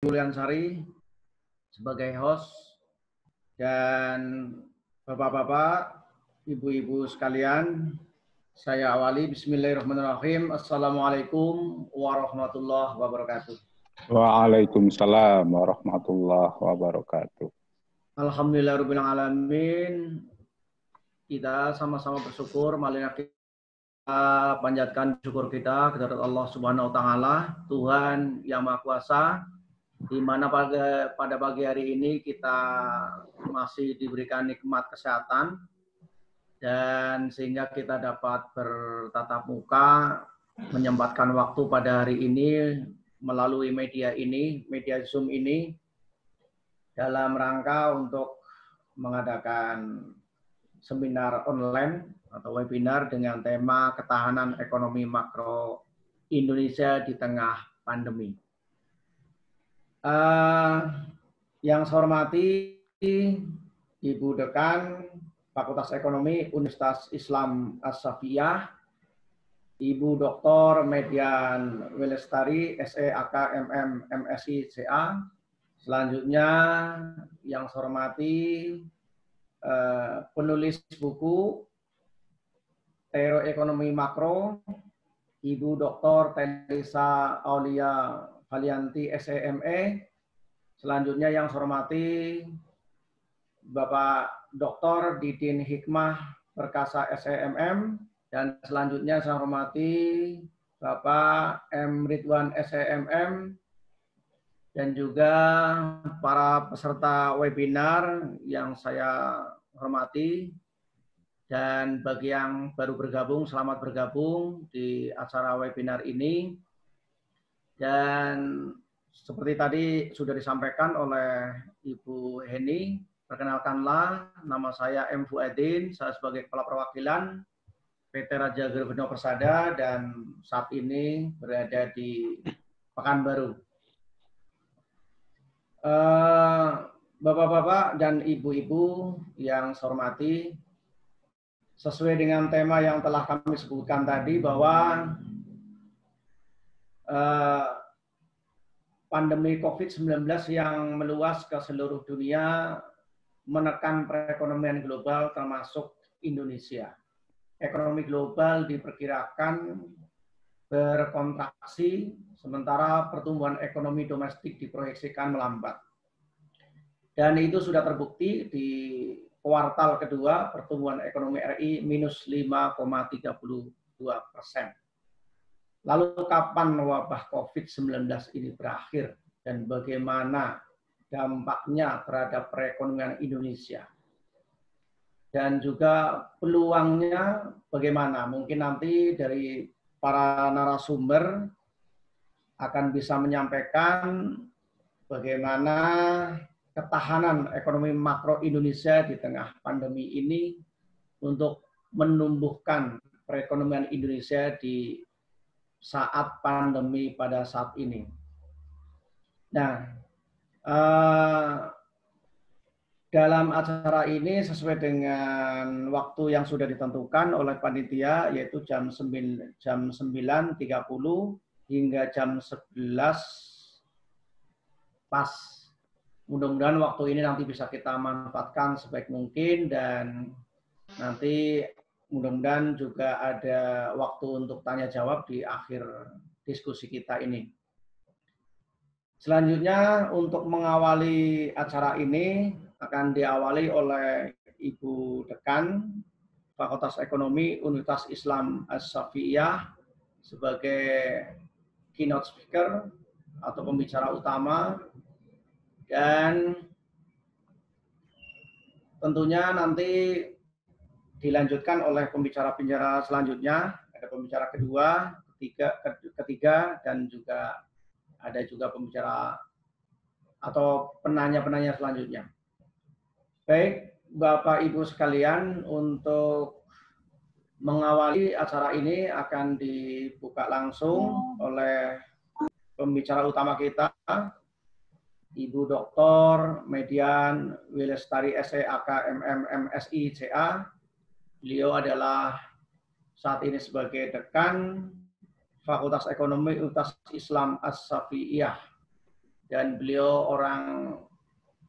Mulyansari sebagai host, dan bapak-bapak, ibu-ibu sekalian, saya awali. Bismillahirrahmanirrahim. Assalamualaikum warahmatullahi wabarakatuh. Waalaikumsalam warahmatullahi wabarakatuh. Alhamdulillahirabbil alamin. Kita sama-sama bersyukur, marilah kita panjatkan syukur kita kepada Allah Subhanahu wa taala, Tuhan yang Maha Kuasa, di mana pada pagi hari ini kita masih diberikan nikmat kesehatan, dan sehingga kita dapat bertatap muka, menyempatkan waktu pada hari ini melalui media ini, media Zoom ini, dalam rangka untuk mengadakan seminar online atau webinar dengan tema ketahanan ekonomi makro Indonesia di tengah pandemi. Yang saya hormati Ibu Dekan Fakultas Ekonomi Universitas Islam As-Safiyah, Ibu Dr. Median Welestari, SEAK MM MSI CA. Selanjutnya yang saya hormati penulis buku Teori Ekonomi Makro, Ibu Dr. Telisa Aulia Valianti SEME. Selanjutnya yang saya hormati Bapak Dr. Didin Hikmah Perkasa SEMM, dan selanjutnya saya hormati Bapak M. Ridwan SEMM, dan juga para peserta webinar yang saya hormati. Dan bagi yang baru bergabung, selamat bergabung di acara webinar ini. Dan seperti tadi sudah disampaikan oleh Ibu Heni, perkenalkanlah, nama saya M. Fuadin, saya sebagai Kepala Perwakilan PT Raja Groweno Persada dan saat ini berada di Pekanbaru. Bapak-bapak dan ibu-ibu yang saya hormati, sesuai dengan tema yang telah kami sebutkan tadi bahwa pandemi COVID-19 yang meluas ke seluruh dunia menekan perekonomian global termasuk Indonesia. Ekonomi global diperkirakan berkontraksi, sementara pertumbuhan ekonomi domestik diproyeksikan melambat. Dan itu sudah terbukti di kuartal kedua, pertumbuhan ekonomi RI minus 5,32%. Lalu kapan wabah COVID-19 ini berakhir dan bagaimana dampaknya terhadap perekonomian Indonesia? Dan juga peluangnya bagaimana? Mungkin nanti dari para narasumber akan bisa menyampaikan bagaimana ketahanan ekonomi makro Indonesia di tengah pandemi ini untuk menumbuhkan perekonomian Indonesia di saat pandemi pada saat ini. Nah, dalam acara ini sesuai dengan waktu yang sudah ditentukan oleh panitia, yaitu jam 9.30 hingga jam 11 pas. Mudah-mudahan waktu ini nanti bisa kita manfaatkan sebaik mungkin, dan nanti mudah-mudahan juga ada waktu untuk tanya jawab di akhir diskusi kita ini. Selanjutnya untuk mengawali acara ini akan diawali oleh Ibu Dekan Fakultas Ekonomi Universitas Islam As-Safiyah sebagai keynote speaker atau pembicara utama. Dan tentunya nanti dilanjutkan oleh pembicara-pembicara selanjutnya, ada pembicara kedua, ketiga, dan juga ada juga pembicara atau penanya-penanya selanjutnya. Baik, Bapak Ibu sekalian, untuk mengawali acara ini akan dibuka langsung oleh pembicara utama kita, Ibu Dr. Median Welestari SEAK MM MSI CA. Beliau adalah saat ini sebagai Dekan Fakultas Ekonomi Universitas Islam As-Safiyah. dan beliau orang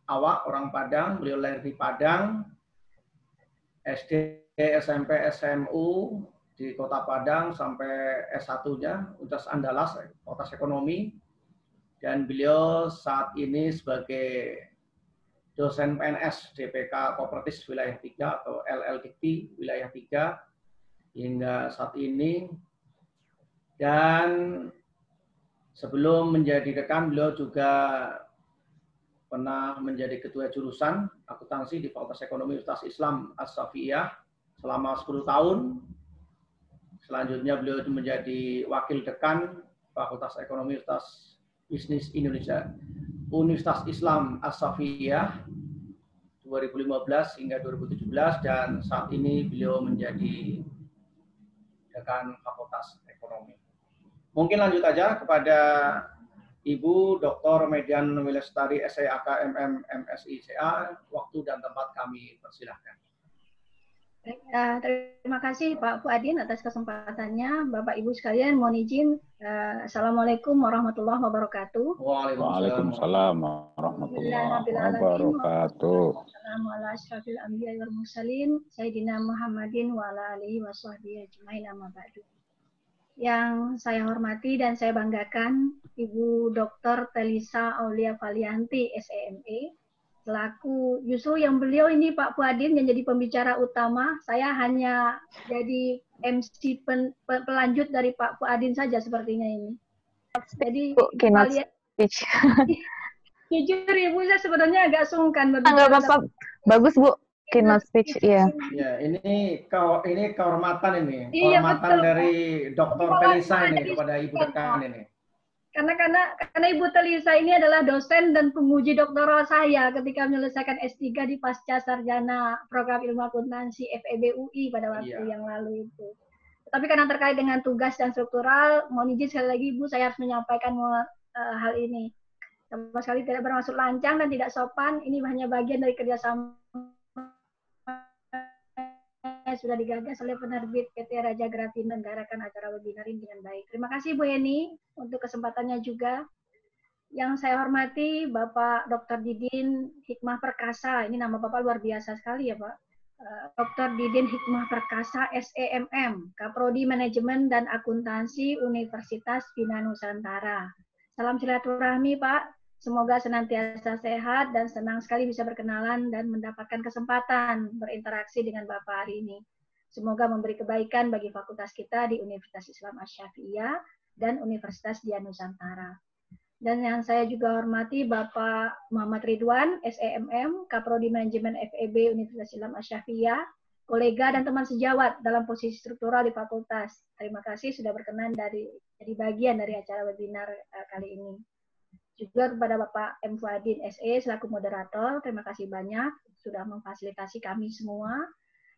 Awak, orang Padang. Beliau lahir di Padang, SD, SMP, SMU di Kota Padang sampai S1-nya Universitas Andalas, Fakultas Ekonomi. Dan beliau saat ini sebagai dosen PNS DPK Kooperatif Wilayah 3 atau LLDP Wilayah 3 hingga saat ini. Dan sebelum menjadi dekan, beliau juga pernah menjadi ketua jurusan akuntansi di Fakultas Ekonomi Universitas Islam As-Safiyah selama 10 tahun. Selanjutnya beliau menjadi wakil dekan Fakultas Ekonomi Universitas Bisnis Indonesia Universitas Islam As-Safiyah 2015 hingga 2017, dan saat ini beliau menjadi dekan Fakultas Ekonomi. Mungkin lanjut aja kepada Ibu Dr. Median Wilestari SIAK MM MSICA, waktu dan tempat kami persilahkan. Terima kasih Pak Fuadin atas kesempatannya. Bapak Ibu sekalian, mohon izin. Assalamualaikum warahmatullahi wabarakatuh. Waalaikumsalam warahmatullahi wabarakatuh. Sayyidina Muhammadin wa ala alihi wa sahbihi ajmain, amma ba'du. Yang saya hormati dan saya banggakan Ibu Dr. Telisa Aulia Valianti, SEME, selaku justru yang beliau ini Pak Fuadin yang jadi pembicara utama. Saya hanya jadi MC pelanjut dari Pak Fuadin saja sepertinya ini. Jadi kalian jujur Ibu, saya sebenarnya agak sungkan berbicara. Enggak apa-apa, bagus Bu. Keynote speech, iya. Ya, ini kehormatan ini, iya, kehormatan betul, dari Dr. Telisa ini kepada Ibu dekan ini. Karena Ibu Telisa ini adalah dosen dan penguji doktoral saya ketika menyelesaikan S3 di Pasca Sarjana Program Ilmu Akuntansi FEB UI pada waktu yang lalu itu. Tapi karena terkait dengan tugas dan struktural, mohon izin sekali lagi Ibu, saya harus menyampaikan hal ini. Sama sekali tidak bermaksud lancang dan tidak sopan, ini hanya bagian dari kerjasama sudah digagas oleh penerbit PT Raja Grafin menggarakan acara webinar ini dengan baik. Terima kasih Bu Eni untuk kesempatannya juga. Yang saya hormati Bapak Dr. Didin Hikmah Perkasa. Ini nama Bapak luar biasa sekali ya Pak. Dr. Didin Hikmah Perkasa SEMM, Kaprodi Manajemen dan Akuntansi Universitas Bina Nusantara. Salam silaturahmi Pak. Semoga senantiasa sehat dan senang sekali bisa berkenalan dan mendapatkan kesempatan berinteraksi dengan Bapak hari ini. Semoga memberi kebaikan bagi fakultas kita di Universitas Islam Asy-Syafi'iyah dan Universitas Dian Nusantara. Dan yang saya juga hormati Bapak Muhammad Ridwan, SEMM, Kaprodi Manajemen FEB Universitas Islam Asy-Syafi'iyah, kolega dan teman sejawat dalam posisi struktural di fakultas. Terima kasih sudah berkenan jadi bagian dari acara webinar kali ini. Juga kepada Bapak M. Fuadin SE selaku moderator, terima kasih banyak sudah memfasilitasi kami semua,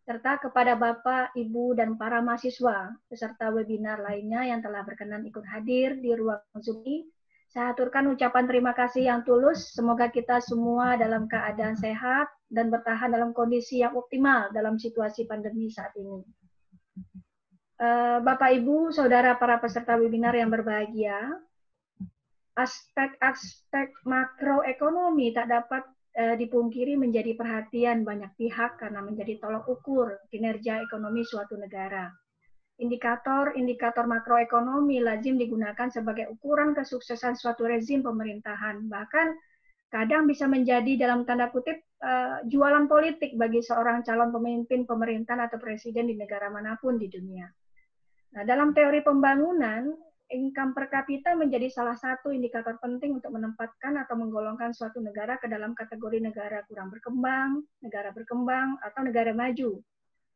serta kepada Bapak, Ibu, dan para mahasiswa peserta webinar lainnya yang telah berkenan ikut hadir di ruang Zoom ini. Saya aturkan ucapan terima kasih yang tulus, semoga kita semua dalam keadaan sehat dan bertahan dalam kondisi yang optimal dalam situasi pandemi saat ini. Bapak, Ibu, Saudara para peserta webinar yang berbahagia, aspek-aspek makroekonomi tak dapat dipungkiri menjadi perhatian banyak pihak karena menjadi tolok ukur kinerja ekonomi suatu negara. Indikator-indikator makroekonomi lazim digunakan sebagai ukuran kesuksesan suatu rezim pemerintahan, bahkan kadang bisa menjadi dalam tanda kutip jualan politik bagi seorang calon pemimpin pemerintahan atau presiden di negara manapun di dunia. Nah, dalam teori pembangunan, income per kapita menjadi salah satu indikator penting untuk menempatkan atau menggolongkan suatu negara ke dalam kategori negara kurang berkembang, atau negara maju.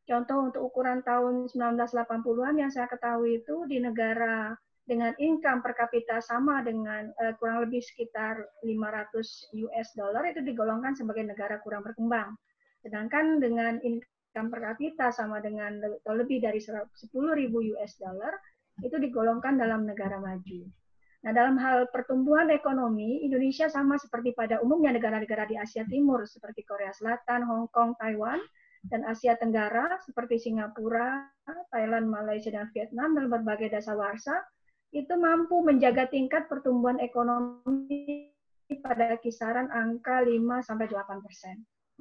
Contoh untuk ukuran tahun 1980-an yang saya ketahui itu di negara dengan income per kapita sama dengan kurang lebih sekitar 500 US dollar itu digolongkan sebagai negara kurang berkembang. Sedangkan dengan income per kapita sama dengan lebih dari 10.000 US dollar itu digolongkan dalam negara maju. Nah, dalam hal pertumbuhan ekonomi, Indonesia sama seperti pada umumnya negara-negara di Asia Timur seperti Korea Selatan, Hong Kong, Taiwan, dan Asia Tenggara seperti Singapura, Thailand, Malaysia, dan Vietnam dan berbagai dasawarsa itu mampu menjaga tingkat pertumbuhan ekonomi pada kisaran angka 5-8%.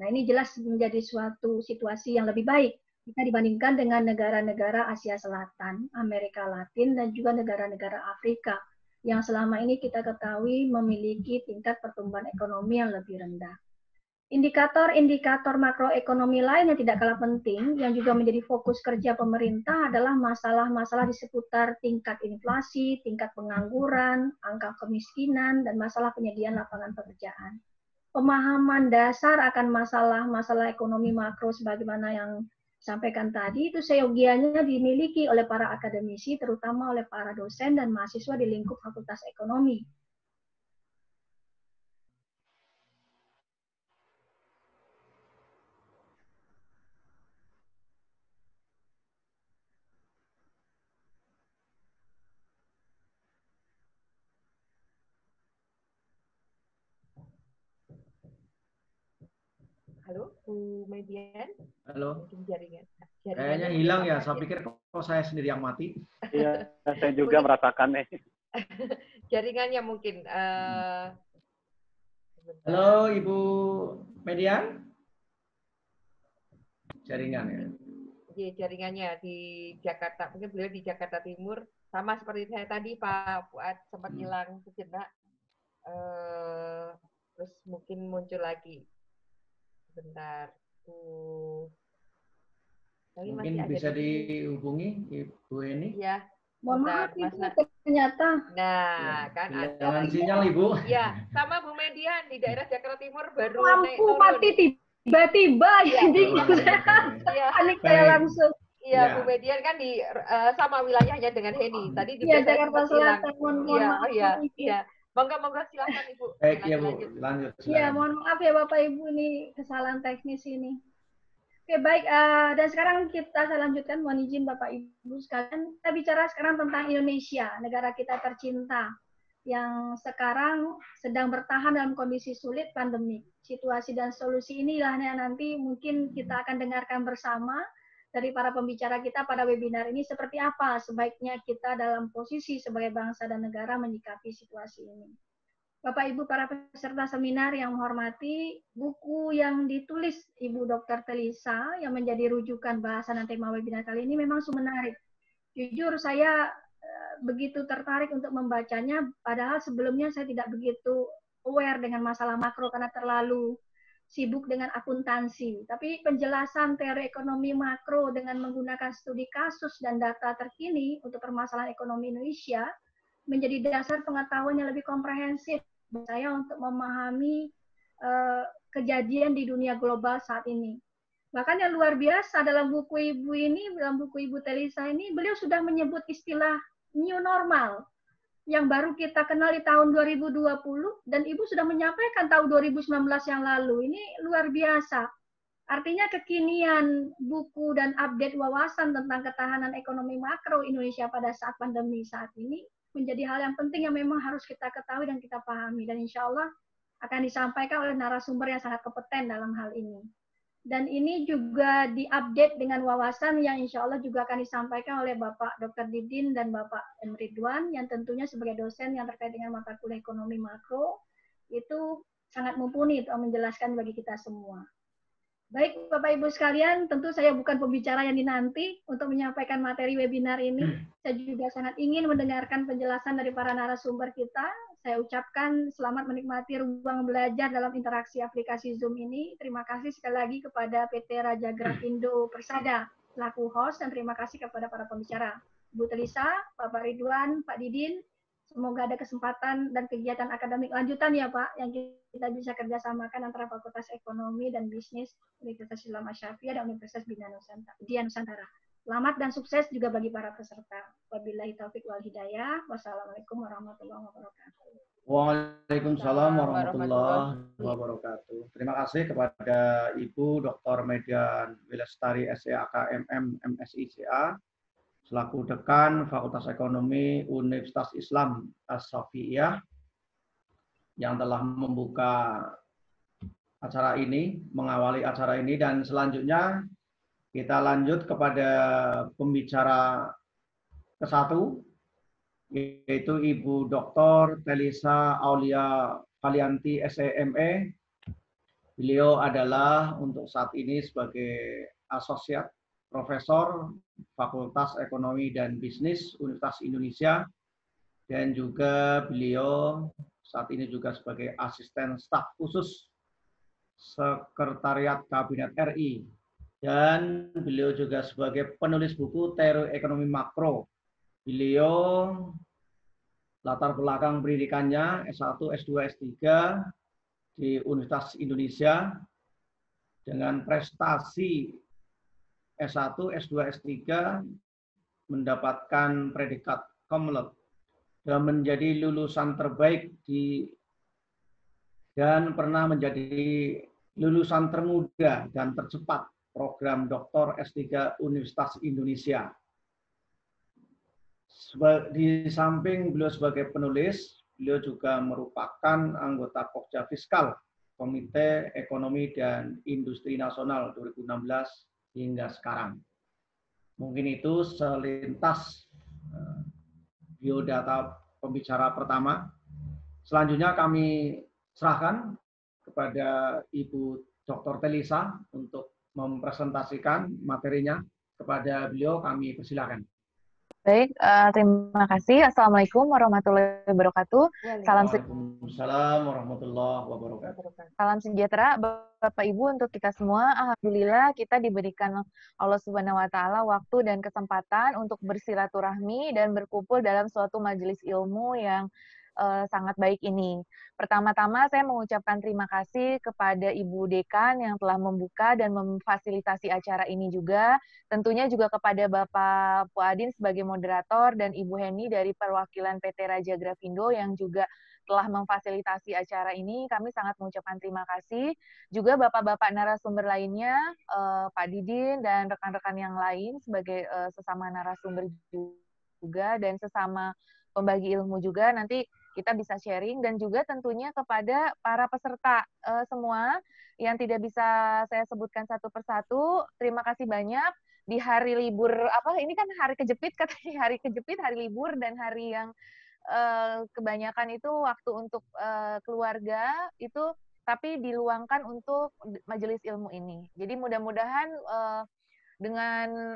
Nah, ini jelas menjadi suatu situasi yang lebih baik jika dibandingkan dengan negara-negara Asia Selatan, Amerika Latin, dan juga negara-negara Afrika yang selama ini kita ketahui memiliki tingkat pertumbuhan ekonomi yang lebih rendah. Indikator-indikator makroekonomi lain yang tidak kalah penting, yang juga menjadi fokus kerja pemerintah adalah masalah-masalah di seputar tingkat inflasi, tingkat pengangguran, angka kemiskinan, dan masalah penyediaan lapangan pekerjaan. Pemahaman dasar akan masalah-masalah ekonomi makro sebagaimana yang sampaikan tadi itu seyogianya dimiliki oleh para akademisi, terutama oleh para dosen dan mahasiswa di lingkup Fakultas Ekonomi. Halo, Bu Median. Halo. Mungkin jaringan. Kayaknya hilang ya. Saya pikir kok saya sendiri yang mati. Iya, saya juga merasakannya. Jaringannya mungkin. Halo, Ibu Median. Jaringan ya. Iya, jaringannya di Jakarta. Mungkin beliau di Jakarta Timur. Sama seperti saya tadi, Pak Fuad sempat hilang sejenak. Terus mungkin muncul lagi. Bentar. Mungkin bisa dihubungi Ibu Eni. Iya. Mohon maaf, Ibu, ternyata. Nah, kan ada. Jangan sinyal, Ibu. Ya, sama Bu Median di daerah Jakarta Timur baru naik Lampu mati tiba-tiba. Jadi panik saya langsung. Iya, Bu Median kan di sama wilayahnya dengan Heni. Tadi juga Jakarta Selatan. Iya. Monggo silakan Ibu. Baik, ya Bu, lanjut. Iya, mohon maaf ya Bapak Ibu, ini kesalahan teknis ini. Oke, baik. Dan sekarang saya lanjutkan, mohon izin Bapak Ibu sekalian. Kita bicara sekarang tentang Indonesia, negara kita tercinta, yang sekarang sedang bertahan dalam kondisi sulit pandemi. Situasi dan solusi inilah yang nanti mungkin kita akan dengarkan bersama dari para pembicara kita pada webinar ini, seperti apa sebaiknya kita dalam posisi sebagai bangsa dan negara menyikapi situasi ini. Bapak Ibu para peserta seminar yang menghormati, buku yang ditulis Ibu Dr. Telisa yang menjadi rujukan bahasan dan tema webinar kali ini memang sungguh menarik. Jujur saya begitu tertarik untuk membacanya, padahal sebelumnya saya tidak begitu aware dengan masalah makro karena terlalu sibuk dengan akuntansi. Tapi penjelasan teori ekonomi makro dengan menggunakan studi kasus dan data terkini untuk permasalahan ekonomi Indonesia menjadi dasar pengetahuan yang lebih komprehensif saya untuk memahami kejadian di dunia global saat ini. Bahkan yang luar biasa dalam buku Ibu ini, dalam buku Ibu Telisa ini, beliau sudah menyebut istilah new normal yang baru kita kenal di tahun 2020 dan Ibu sudah menyampaikan tahun 2019 yang lalu. Ini luar biasa. Artinya kekinian buku dan update wawasan tentang ketahanan ekonomi makro Indonesia pada saat pandemi saat ini menjadi hal yang penting yang memang harus kita ketahui dan kita pahami. Dan insya Allah akan disampaikan oleh narasumber yang sangat kompeten dalam hal ini. Dan ini juga diupdate dengan wawasan yang insya Allah juga akan disampaikan oleh Bapak Dr. Didin dan Bapak M. Ridwan yang tentunya sebagai dosen yang terkait dengan mata kuliah ekonomi makro itu sangat mumpuni untuk menjelaskan bagi kita semua. Baik Bapak Ibu sekalian, tentu saya bukan pembicara yang dinanti untuk menyampaikan materi webinar ini. Saya juga sangat ingin mendengarkan penjelasan dari para narasumber kita. Saya ucapkan selamat menikmati ruang belajar dalam interaksi aplikasi Zoom ini. Terima kasih sekali lagi kepada PT Raja Grafindo Persada selaku host dan terima kasih kepada para pembicara. Bu Telisa, Bapak Ridwan, Pak Didin, semoga ada kesempatan dan kegiatan akademik lanjutan ya Pak, yang kita bisa kerjasamakan antara Fakultas Ekonomi dan Bisnis Universitas Islam Asy-Syafi'iyah dan Universitas Bina Nusantara. Selamat dan sukses juga bagi para peserta. Wabillahi taufik wal hidayah. Wassalamualaikum warahmatullahi wabarakatuh. Waalaikumsalam warahmatullahi wabarakatuh. Terima kasih kepada Ibu Dr. Median Wilastari SEAKMM MSICA selaku Dekan Fakultas Ekonomi Universitas Islam Asy-Syafi'iyah yang telah membuka acara ini, mengawali acara ini, dan selanjutnya kita lanjut kepada pembicara ke-1, yaitu Ibu Dr. Telisa Aulia Valianti SEME. Beliau adalah untuk saat ini sebagai asosiat profesor Fakultas Ekonomi dan Bisnis Universitas Indonesia, dan juga beliau saat ini juga sebagai asisten staf khusus Sekretariat Kabinet RI, dan beliau juga sebagai penulis buku Teori Ekonomi Makro. Beliau latar belakang pendidikannya S1, S2, S3 di Universitas Indonesia dengan prestasi S1, S2, S3 mendapatkan predikat cum laude dan menjadi lulusan terbaik dan pernah menjadi lulusan termuda dan tercepat program Dr. S3 Universitas Indonesia. Di samping beliau sebagai penulis, beliau juga merupakan anggota Pokja Fiskal Komite Ekonomi dan Industri Nasional 2016 hingga sekarang. Mungkin itu selintas biodata pembicara pertama. Selanjutnya kami serahkan kepada Ibu Dr. Telisa untuk mempresentasikan materinya. Kepada beliau kami persilakan. Baik, terima kasih. Assalamualaikum warahmatullahi wabarakatuh. Waalaikumsalam warahmatullahi wabarakatuh. Salam sejahtera Bapak Ibu untuk kita semua. Alhamdulillah kita diberikan Allah Subhanahu wa taala waktu dan kesempatan untuk bersilaturahmi dan berkumpul dalam suatu majelis ilmu yang sangat baik ini. Pertama-tama saya mengucapkan terima kasih kepada Ibu Dekan yang telah membuka dan memfasilitasi acara ini juga. Tentunya juga kepada Bapak Puadin sebagai moderator dan Ibu Heni dari perwakilan PT Raja Grafindo yang juga telah memfasilitasi acara ini. Kami sangat mengucapkan terima kasih. Juga Bapak-Bapak narasumber lainnya, Pak Didin dan rekan-rekan yang lain sebagai sesama narasumber juga dan sesama pembagi ilmu juga. Nanti kita bisa sharing, dan juga tentunya kepada para peserta semua yang tidak bisa saya sebutkan satu persatu. Terima kasih banyak di hari libur ini kan hari kejepit katanya, hari kejepit, hari libur, dan hari yang kebanyakan itu waktu untuk keluarga itu, tapi diluangkan untuk majelis ilmu ini. Jadi mudah-mudahan dengan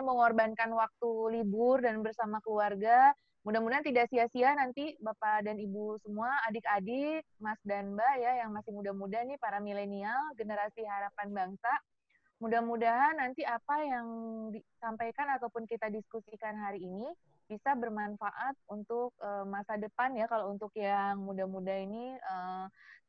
mengorbankan waktu libur dan bersama keluarga, mudah-mudahan tidak sia-sia nanti Bapak dan Ibu semua, adik-adik, Mas dan Mbak ya, yang masih muda-muda nih, para milenial, generasi harapan bangsa. Mudah-mudahan nanti apa yang disampaikan ataupun kita diskusikan hari ini bisa bermanfaat untuk masa depan ya. Kalau untuk yang muda-muda ini,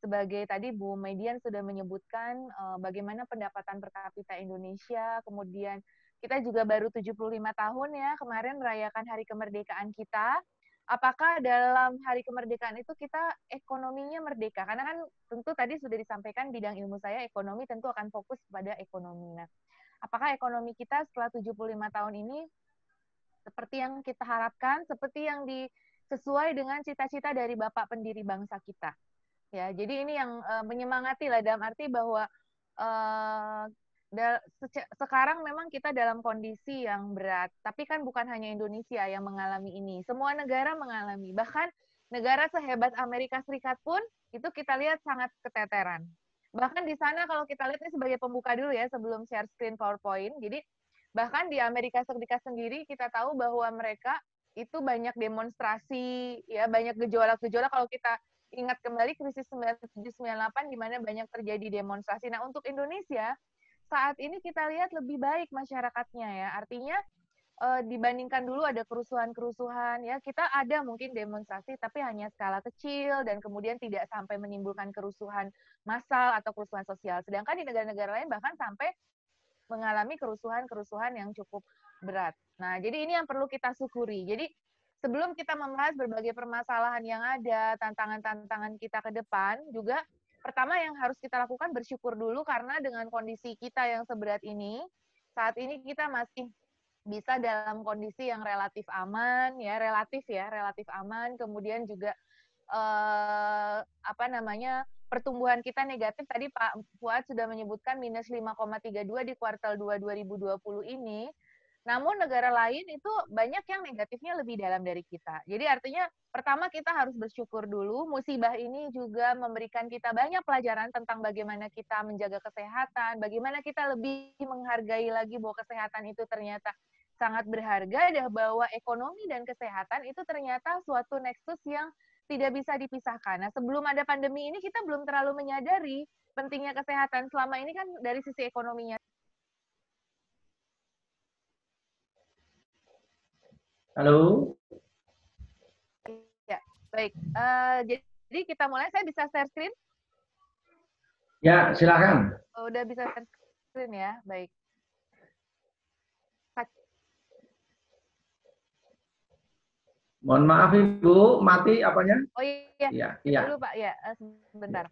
sebagai tadi Bu Median sudah menyebutkan bagaimana pendapatan per kapita Indonesia, kemudian kita juga baru 75 tahun ya, kemarin merayakan hari kemerdekaan kita. Apakah dalam hari kemerdekaan itu kita ekonominya merdeka? Karena kan tentu tadi sudah disampaikan bidang ilmu saya, ekonomi, tentu akan fokus pada ekonomi. Nah, apakah ekonomi kita setelah 75 tahun ini seperti yang kita harapkan, seperti yang sesuai dengan cita-cita dari Bapak pendiri bangsa kita? Ya, jadi ini yang menyemangati lah, dalam arti bahwa sekarang memang kita dalam kondisi yang berat, tapi kan bukan hanya Indonesia yang mengalami ini, semua negara mengalami, bahkan negara sehebat Amerika Serikat pun itu kita lihat sangat keteteran. Bahkan di sana kalau kita lihat ini sebagai pembuka dulu ya sebelum share screen PowerPoint, jadi bahkan di Amerika Serikat sendiri kita tahu bahwa mereka itu banyak demonstrasi, ya banyak gejolak-gejolak. Kalau kita ingat kembali krisis 97-98 di mana banyak terjadi demonstrasi. Nah, untuk Indonesia saat ini kita lihat lebih baik masyarakatnya ya. Artinya dibandingkan dulu ada kerusuhan-kerusuhan ya, kita ada mungkin demonstrasi tapi hanya skala kecil dan kemudian tidak sampai menimbulkan kerusuhan massal atau kerusuhan sosial. Sedangkan di negara-negara lain bahkan sampai mengalami kerusuhan-kerusuhan yang cukup berat. Nah, jadi ini yang perlu kita syukuri. Jadi sebelum kita membahas berbagai permasalahan yang ada, tantangan-tantangan kita ke depan, juga pertama yang harus kita lakukan bersyukur dulu karena dengan kondisi kita yang seberat ini, saat ini kita masih bisa dalam kondisi yang relatif aman, ya relatif aman. Kemudian juga pertumbuhan kita negatif. Tadi Pak Fuad sudah menyebutkan minus 5,32 di kuartal 2 2020 ini. Namun negara lain itu banyak yang negatifnya lebih dalam dari kita. Jadi artinya pertama kita harus bersyukur dulu. Musibah ini juga memberikan kita banyak pelajaran tentang bagaimana kita menjaga kesehatan, bagaimana kita lebih menghargai lagi bahwa kesehatan itu ternyata sangat berharga, dan bahwa ekonomi dan kesehatan itu ternyata suatu nexus yang tidak bisa dipisahkan. Nah, sebelum ada pandemi ini kita belum terlalu menyadari pentingnya kesehatan. Selama ini kan dari sisi ekonominya. Halo? Ya, baik. Jadi kita mulai, saya bisa share screen? Ya, silakan. Oh, udah bisa share screen ya, baik. Mohon maaf Ibu, mati apanya? Oh iya, Iya, iya. dulu Pak, ya, sebentar.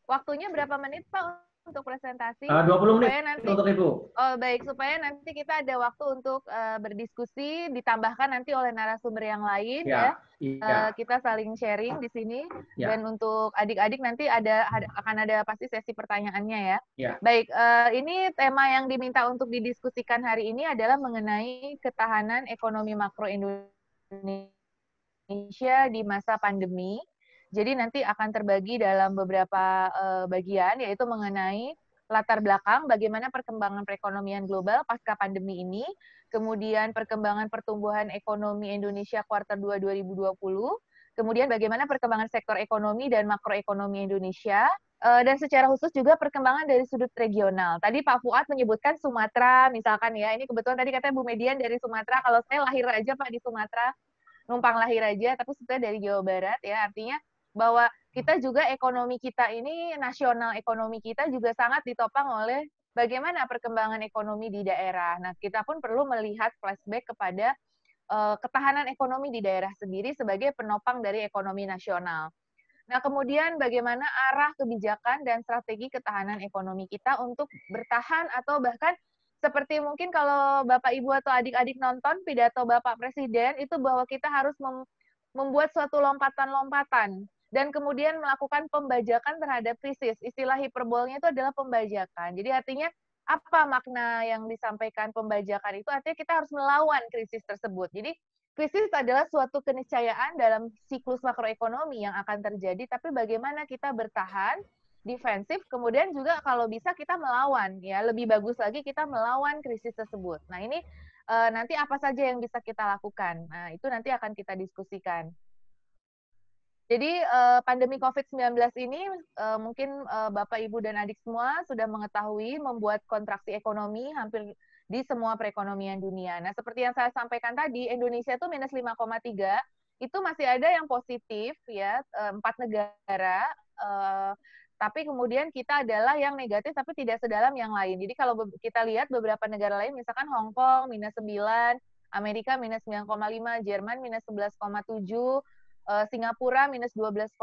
Waktunya berapa menit Pak untuk presentasi? 20 menit supaya nanti, untuk Ibu. Oh baik, supaya nanti kita ada waktu untuk berdiskusi, ditambahkan nanti oleh narasumber yang lain ya. Iya. Kita saling sharing di sini, Ya. dan untuk adik-adik nanti akan ada pasti sesi pertanyaannya ya. Ya. Baik, ini tema yang diminta untuk didiskusikan hari ini adalah mengenai ketahanan ekonomi makro Indonesia di masa pandemi. Jadi nanti akan terbagi dalam beberapa bagian, yaitu mengenai latar belakang bagaimana perkembangan perekonomian global pasca pandemi ini, kemudian perkembangan pertumbuhan ekonomi Indonesia kuartal 2 2020, kemudian bagaimana perkembangan sektor ekonomi dan makroekonomi Indonesia, dan secara khusus juga perkembangan dari sudut regional. Tadi Pak Fuad menyebutkan Sumatera, misalkan ya, ini kebetulan tadi katanya Bu Median dari Sumatera, kalau saya lahir aja Pak di Sumatera, numpang lahir aja, tapi sebetulnya dari Jawa Barat ya, artinya bahwa kita juga ekonomi kita ini, nasional ekonomi kita juga sangat ditopang oleh bagaimana perkembangan ekonomi di daerah. Nah, kita pun perlu melihat flashback kepada ketahanan ekonomi di daerah sendiri sebagai penopang dari ekonomi nasional. Nah, kemudian bagaimana arah kebijakan dan strategi ketahanan ekonomi kita untuk bertahan, atau bahkan seperti mungkin kalau Bapak Ibu atau adik-adik nonton pidato Bapak Presiden itu, bahwa kita harus membuat suatu lompatan-lompatan dan kemudian melakukan pembajakan terhadap krisis. Istilah hiperbolnya itu adalah pembajakan. Jadi artinya apa makna yang disampaikan pembajakan itu? Artinya kita harus melawan krisis tersebut. Jadi krisis adalah suatu keniscayaan dalam siklus makroekonomi yang akan terjadi, tapi bagaimana kita bertahan, defensif, kemudian juga kalau bisa kita melawan, ya lebih bagus lagi kita melawan krisis tersebut. Nah ini nanti apa saja yang bisa kita lakukan? Nah itu nanti akan kita diskusikan. Jadi pandemi COVID-19 ini mungkin Bapak, Ibu, dan adik semua sudah mengetahui membuat kontraksi ekonomi hampir di semua perekonomian dunia. Nah, seperti yang saya sampaikan tadi, Indonesia itu minus 5,3, itu masih ada yang positif ya, 4 negara, tapi kemudian kita adalah yang negatif tapi tidak sedalam yang lain. Jadi kalau kita lihat beberapa negara lain, misalkan Hong Kong minus 9, Amerika minus 9,5, Jerman minus 11,7, Singapura minus 12,6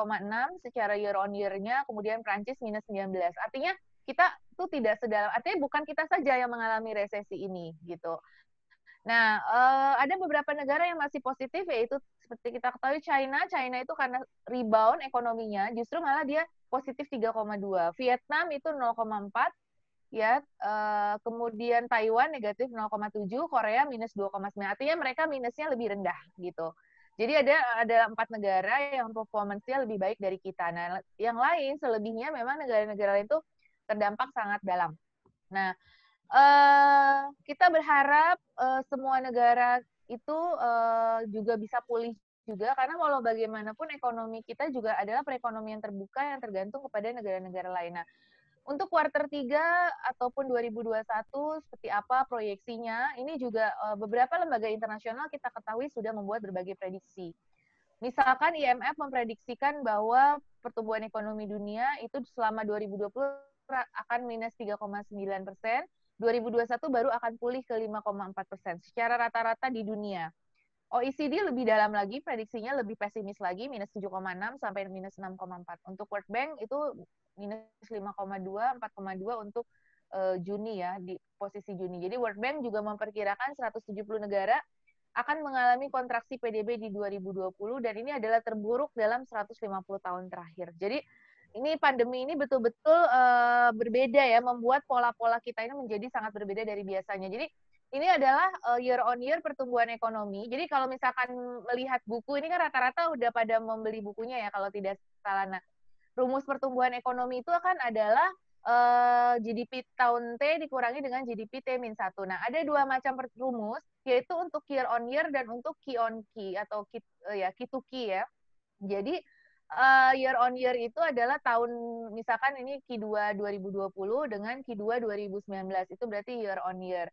secara year on year-nya, kemudian Prancis minus 19. Artinya kita tuh tidak sedalam, artinya bukan kita saja yang mengalami resesi ini gitu. Nah, ada beberapa negara yang masih positif, yaitu seperti kita ketahui China itu karena rebound ekonominya justru malah dia positif 3,2. Vietnam itu 0,4 ya, kemudian Taiwan negatif 0,7, Korea minus 2,9. Artinya mereka minusnya lebih rendah gitu. Jadi ada 4 negara yang performance-nya lebih baik dari kita. Nah, yang lain selebihnya memang negara-negara lain itu terdampak sangat dalam. Nah, kita berharap semua negara itu juga bisa pulih juga, karena walau bagaimanapun ekonomi kita juga adalah perekonomian terbuka yang tergantung kepada negara-negara lain. Nah, untuk kuartal 3 ataupun 2021 seperti apa proyeksinya, ini juga beberapa lembaga internasional kita ketahui sudah membuat berbagai prediksi. Misalkan IMF memprediksikan bahwa pertumbuhan ekonomi dunia itu selama 2020 akan minus 3,9%, 2021 baru akan pulih ke 5,4% secara rata-rata di dunia. OECD lebih dalam lagi, prediksinya lebih pesimis lagi, minus 7,6 sampai minus 6,4. Untuk World Bank itu minus 5,2, 4,2 untuk Juni ya, di posisi Juni. Jadi World Bank juga memperkirakan 170 negara akan mengalami kontraksi PDB di 2020, dan ini adalah terburuk dalam 150 tahun terakhir. Jadi ini pandemi ini betul-betul berbeda ya, membuat pola-pola kita ini menjadi sangat berbeda dari biasanya. Jadi ini adalah year on year pertumbuhan ekonomi. Jadi kalau misalkan melihat buku ini kan rata-rata udah pada membeli bukunya ya kalau tidak salah. Nah, rumus pertumbuhan ekonomi itu akan adalah GDP tahun T dikurangi dengan GDP T-1. Nah, ada dua macam rumus, yaitu untuk year on year dan untuk key on key atau key to key ya. Jadi year on year itu adalah tahun, misalkan ini Q2 2020 dengan Q2 2019, itu berarti year on year.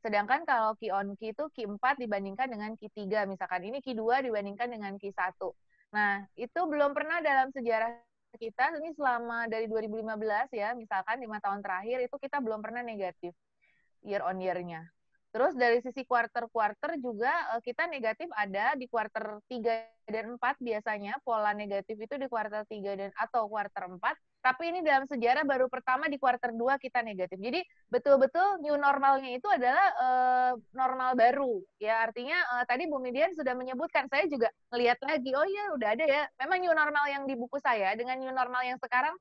Sedangkan kalau Q on Q itu Q4 dibandingkan dengan Q3, misalkan ini Q2 dibandingkan dengan Q1. Nah, itu belum pernah dalam sejarah kita, ini selama dari 2015 ya, misalkan 5 tahun terakhir, itu kita belum pernah negatif year on year-nya. Terus dari sisi quarter-quarter juga kita negatif ada di quarter 3 dan 4 biasanya, pola negatif itu di quarter 3 dan atau quarter 4, tapi ini dalam sejarah baru pertama di quarter 2 kita negatif. Jadi betul-betul new normalnya itu adalah normal baru. Ya artinya tadi Bu Midian sudah menyebutkan, saya juga melihat lagi, oh iya udah ada ya. Memang new normal yang di buku saya dengan new normal yang sekarang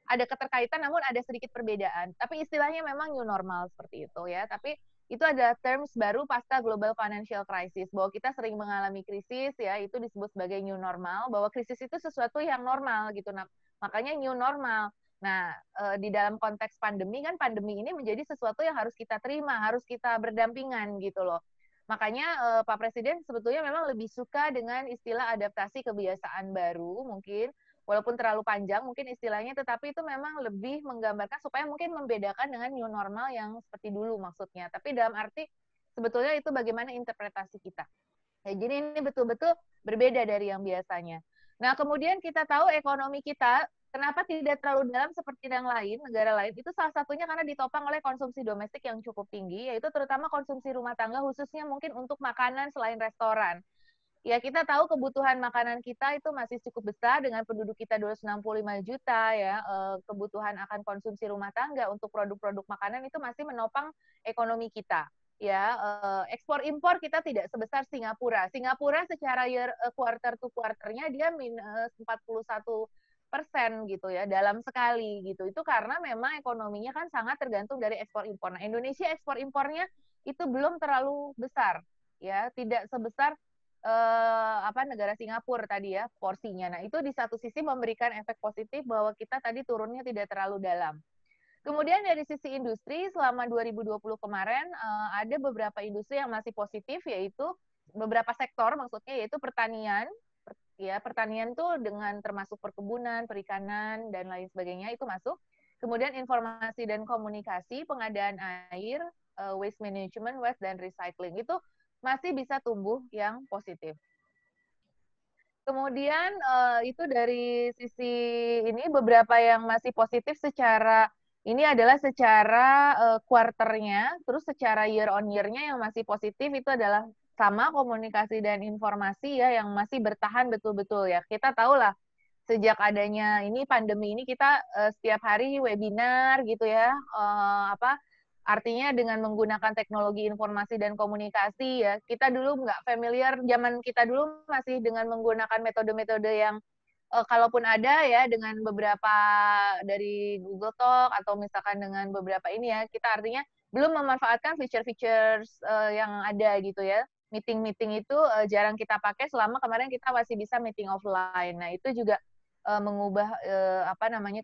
ada keterkaitan namun ada sedikit perbedaan. Tapi istilahnya memang new normal seperti itu ya. Tapi itu ada terms baru pasca global financial crisis, bahwa kita sering mengalami krisis ya, itu disebut sebagai new normal, bahwa krisis itu sesuatu yang normal gitu. Nah, makanya new normal. Nah, di dalam konteks pandemi kan, pandemi ini menjadi sesuatu yang harus kita terima, harus kita berdampingan gitu loh. Makanya Pak Presiden sebetulnya memang lebih suka dengan istilah adaptasi kebiasaan baru mungkin, walaupun terlalu panjang mungkin istilahnya, tetapi itu memang lebih menggambarkan supaya mungkin membedakan dengan new normal yang seperti dulu maksudnya. Tapi dalam arti sebetulnya itu bagaimana interpretasi kita. Ya, jadi ini betul-betul berbeda dari yang biasanya. Nah, kemudian kita tahu ekonomi kita kenapa tidak terlalu dalam seperti yang lain, negara lain, itu salah satunya karena ditopang oleh konsumsi domestik yang cukup tinggi, yaitu terutama konsumsi rumah tangga, khususnya mungkin untuk makanan selain restoran. Ya, kita tahu kebutuhan makanan kita itu masih cukup besar dengan penduduk kita 265 juta ya. Kebutuhan akan konsumsi rumah tangga untuk produk-produk makanan itu masih menopang ekonomi kita. Ya, ekspor impor kita tidak sebesar Singapura. Singapura secara year quarter to quarter-nya dia minus 41% gitu ya dalam sekali gitu. Itu karena memang ekonominya kan sangat tergantung dari ekspor impor. Nah, Indonesia ekspor impornya itu belum terlalu besar ya, tidak sebesar negara Singapura tadi ya porsinya. Nah, itu di satu sisi memberikan efek positif bahwa kita tadi turunnya tidak terlalu dalam. Kemudian dari sisi industri selama 2020 kemarin ada beberapa industri yang masih positif, yaitu beberapa sektor maksudnya, yaitu pertanian. Ya, pertanian tuh dengan termasuk perkebunan, perikanan dan lain sebagainya itu masuk. Kemudian informasi dan komunikasi, pengadaan air, waste management, waste dan recycling itu masih bisa tumbuh yang positif. Kemudian itu dari sisi ini beberapa yang masih positif secara ini adalah secara quarter-nya, terus secara year on year-nya yang masih positif itu adalah sama komunikasi dan informasi ya yang masih bertahan betul-betul ya. Kita tahu lah sejak adanya ini pandemi ini kita setiap hari webinar gitu ya, artinya dengan menggunakan teknologi informasi dan komunikasi ya, kita dulu nggak familiar, zaman kita dulu masih dengan menggunakan metode-metode yang kalaupun ada ya dengan beberapa dari Google Talk atau misalkan dengan beberapa ini ya, kita artinya belum memanfaatkan feature-features yang ada gitu ya. Meeting-meeting itu jarang kita pakai selama kemarin kita masih bisa meeting offline. Nah, itu juga mengubah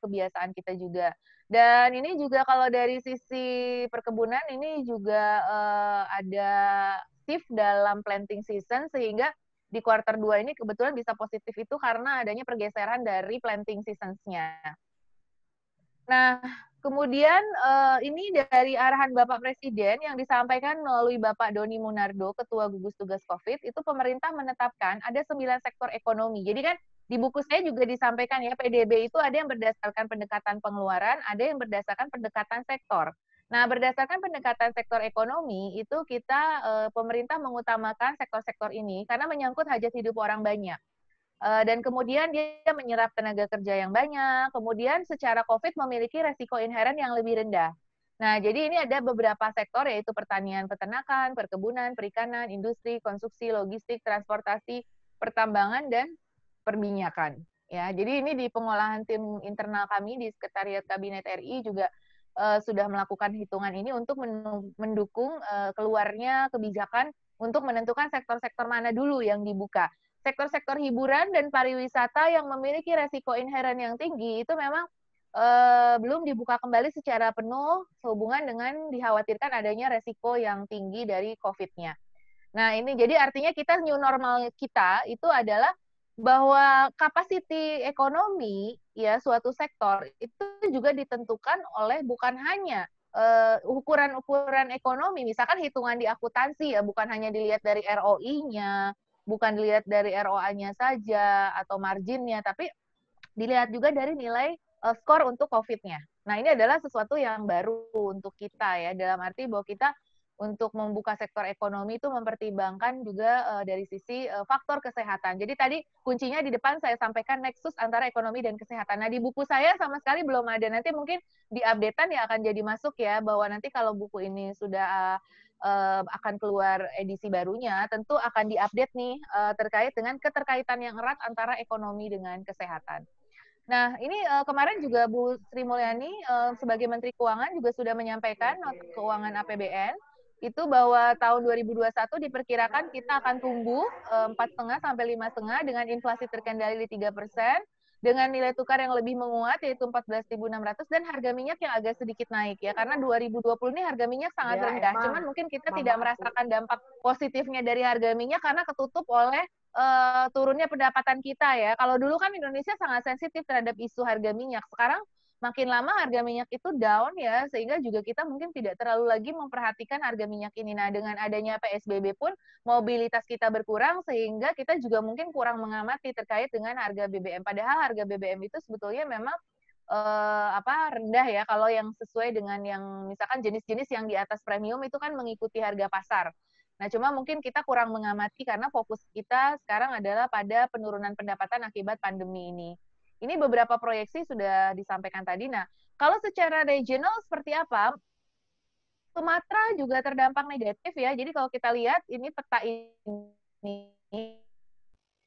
kebiasaan kita juga. Dan ini juga kalau dari sisi perkebunan ini juga ada shift dalam planting season sehingga di quarter 2 ini kebetulan bisa positif itu karena adanya pergeseran dari planting seasons-nya. Nah, kemudian ini dari arahan Bapak Presiden yang disampaikan melalui Bapak Doni Munardo, Ketua Gugus Tugas COVID, itu pemerintah menetapkan ada 9 sektor ekonomi. Jadi kan di buku saya juga disampaikan ya, PDB itu ada yang berdasarkan pendekatan pengeluaran, ada yang berdasarkan pendekatan sektor. Nah, berdasarkan pendekatan sektor ekonomi, itu kita pemerintah mengutamakan sektor-sektor ini karena menyangkut hajat hidup orang banyak. Dan kemudian dia menyerap tenaga kerja yang banyak, kemudian secara COVID memiliki resiko inheren yang lebih rendah. Nah, jadi ini ada beberapa sektor yaitu pertanian, peternakan, perkebunan, perikanan, industri, konstruksi, logistik, transportasi, pertambangan, dan perminyakan. ya. Jadi ini di pengolahan tim internal kami di Sekretariat Kabinet RI juga sudah melakukan hitungan ini untuk mendukung keluarnya kebijakan untuk menentukan sektor-sektor mana dulu yang dibuka. Sektor-sektor hiburan dan pariwisata yang memiliki resiko inheren yang tinggi itu memang belum dibuka kembali secara penuh sehubungan dengan dikhawatirkan adanya resiko yang tinggi dari COVID-nya. Nah, ini jadi artinya kita new normal kita itu adalah bahwa capacity ekonomi ya suatu sektor itu juga ditentukan oleh bukan hanya ukuran-ukuran ekonomi, misalkan hitungan di akuntansi ya, bukan hanya dilihat dari ROI-nya, bukan dilihat dari ROA-nya saja atau marginnya, tapi dilihat juga dari nilai skor untuk COVID-nya. Nah, ini adalah sesuatu yang baru untuk kita ya, dalam arti bahwa kita untuk membuka sektor ekonomi itu mempertimbangkan juga dari sisi faktor kesehatan. Jadi tadi kuncinya di depan saya sampaikan nexus antara ekonomi dan kesehatan. Nah, di buku saya sama sekali belum ada. Nanti mungkin di update-an ya akan jadi masuk ya, bahwa nanti kalau buku ini sudah akan keluar edisi barunya, tentu akan diupdate nih terkait dengan keterkaitan yang erat antara ekonomi dengan kesehatan. Nah, ini kemarin juga Bu Sri Mulyani sebagai Menteri Keuangan juga sudah menyampaikan not keuangan APBN itu bahwa tahun 2021 diperkirakan kita akan tumbuh 4,5 sampai 5,5 dengan inflasi terkendali di 3%, dengan nilai tukar yang lebih menguat yaitu 14.600 dan harga minyak yang agak sedikit naik ya, karena 2020 ini harga minyak sangat rendah. Cuman mungkin kita tidak merasakan dampak positifnya dari harga minyak karena ketutup oleh turunnya pendapatan kita ya. Kalau dulu kan Indonesia sangat sensitif terhadap isu harga minyak. Sekarang makin lama harga minyak itu down ya, sehingga juga kita mungkin tidak terlalu lagi memperhatikan harga minyak ini. Nah, dengan adanya PSBB pun mobilitas kita berkurang, sehingga kita juga mungkin kurang mengamati terkait dengan harga BBM. Padahal harga BBM itu sebetulnya memang rendah ya, kalau yang sesuai dengan yang misalkan jenis-jenis yang di atas premium itu kan mengikuti harga pasar. Nah, cuma mungkin kita kurang mengamati karena fokus kita sekarang adalah pada penurunan pendapatan akibat pandemi ini. Ini beberapa proyeksi sudah disampaikan tadi. Nah, kalau secara regional seperti apa? Sumatera juga terdampak negatif ya. Jadi kalau kita lihat ini peta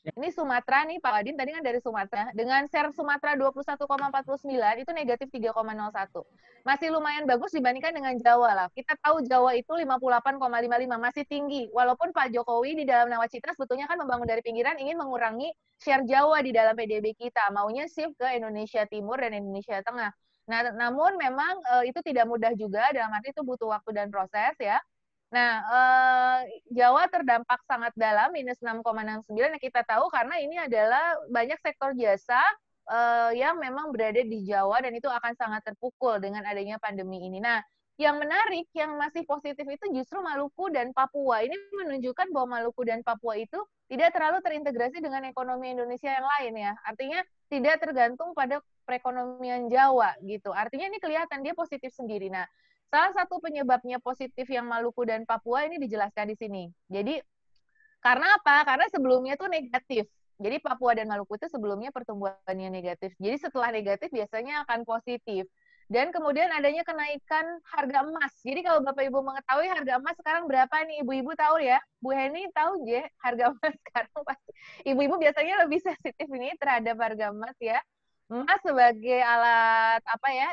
ini Sumatera nih Pak Wadin, tadi kan dari Sumatera. Dengan share Sumatera 21,49 itu negatif 3,01. Masih lumayan bagus dibandingkan dengan Jawa lah. Kita tahu Jawa itu 58,55, masih tinggi. Walaupun Pak Jokowi di dalam nawacita sebetulnya kan membangun dari pinggiran ingin mengurangi share Jawa di dalam PDB kita. Maunya shift ke Indonesia Timur dan Indonesia Tengah. Nah, namun memang itu tidak mudah juga, dalam arti itu butuh waktu dan proses ya. Nah, Jawa terdampak sangat dalam, minus 6,69 yang kita tahu karena ini adalah banyak sektor jasa yang memang berada di Jawa dan itu akan sangat terpukul dengan adanya pandemi ini. Nah, yang menarik, yang masih positif itu justru Maluku dan Papua. Ini menunjukkan bahwa Maluku dan Papua itu tidak terlalu terintegrasi dengan ekonomi Indonesia yang lain ya. Artinya tidak tergantung pada perekonomian Jawa gitu. Artinya ini kelihatan dia positif sendiri. Nah, salah satu penyebabnya positif yang Maluku dan Papua ini dijelaskan di sini. Jadi, karena apa? Karena sebelumnya itu negatif. Jadi Papua dan Maluku itu sebelumnya pertumbuhannya negatif. Jadi setelah negatif biasanya akan positif. Dan kemudian adanya kenaikan harga emas. Jadi kalau Bapak Ibu mengetahui harga emas sekarang berapa nih? Ibu-ibu tahu ya? Bu Heni tahu je harga emas sekarang pasti. Ibu-ibu biasanya lebih sensitif ini terhadap harga emas ya. Emas sebagai alat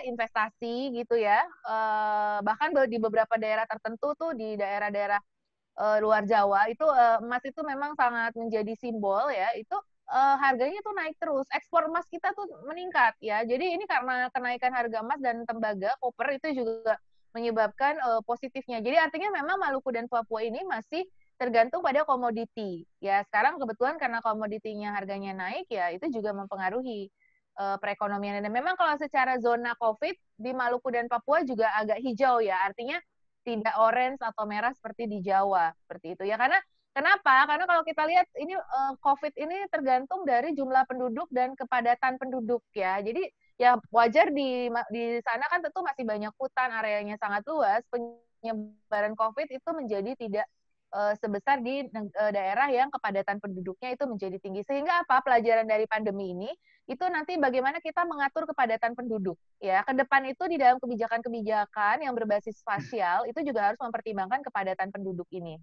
investasi gitu ya, bahkan di beberapa daerah tertentu tuh di daerah-daerah luar Jawa itu emas itu memang sangat menjadi simbol ya, itu harganya tuh naik terus, ekspor emas kita tuh meningkat ya. Jadi ini karena kenaikan harga emas dan tembaga koper itu juga menyebabkan positifnya. Jadi artinya memang Maluku dan Papua ini masih tergantung pada komoditi ya. Sekarang kebetulan karena komoditinya harganya naik ya, itu juga mempengaruhi perekonomian. Dan memang kalau secara zona COVID di Maluku dan Papua juga agak hijau ya, artinya tidak orange atau merah seperti di Jawa, seperti itu ya. Karena kenapa? Karena kalau kita lihat ini COVID ini tergantung dari jumlah penduduk dan kepadatan penduduk ya. Jadi ya wajar di sana kan tentu masih banyak hutan, areanya sangat luas, penyebaran COVID itu menjadi tidak sebesar di daerah yang kepadatan penduduknya itu menjadi tinggi. Sehingga apa? Pelajaran dari pandemi ini itu nanti bagaimana kita mengatur kepadatan penduduk ya. Ke depan itu di dalam kebijakan-kebijakan yang berbasis spasial itu juga harus mempertimbangkan kepadatan penduduk ini.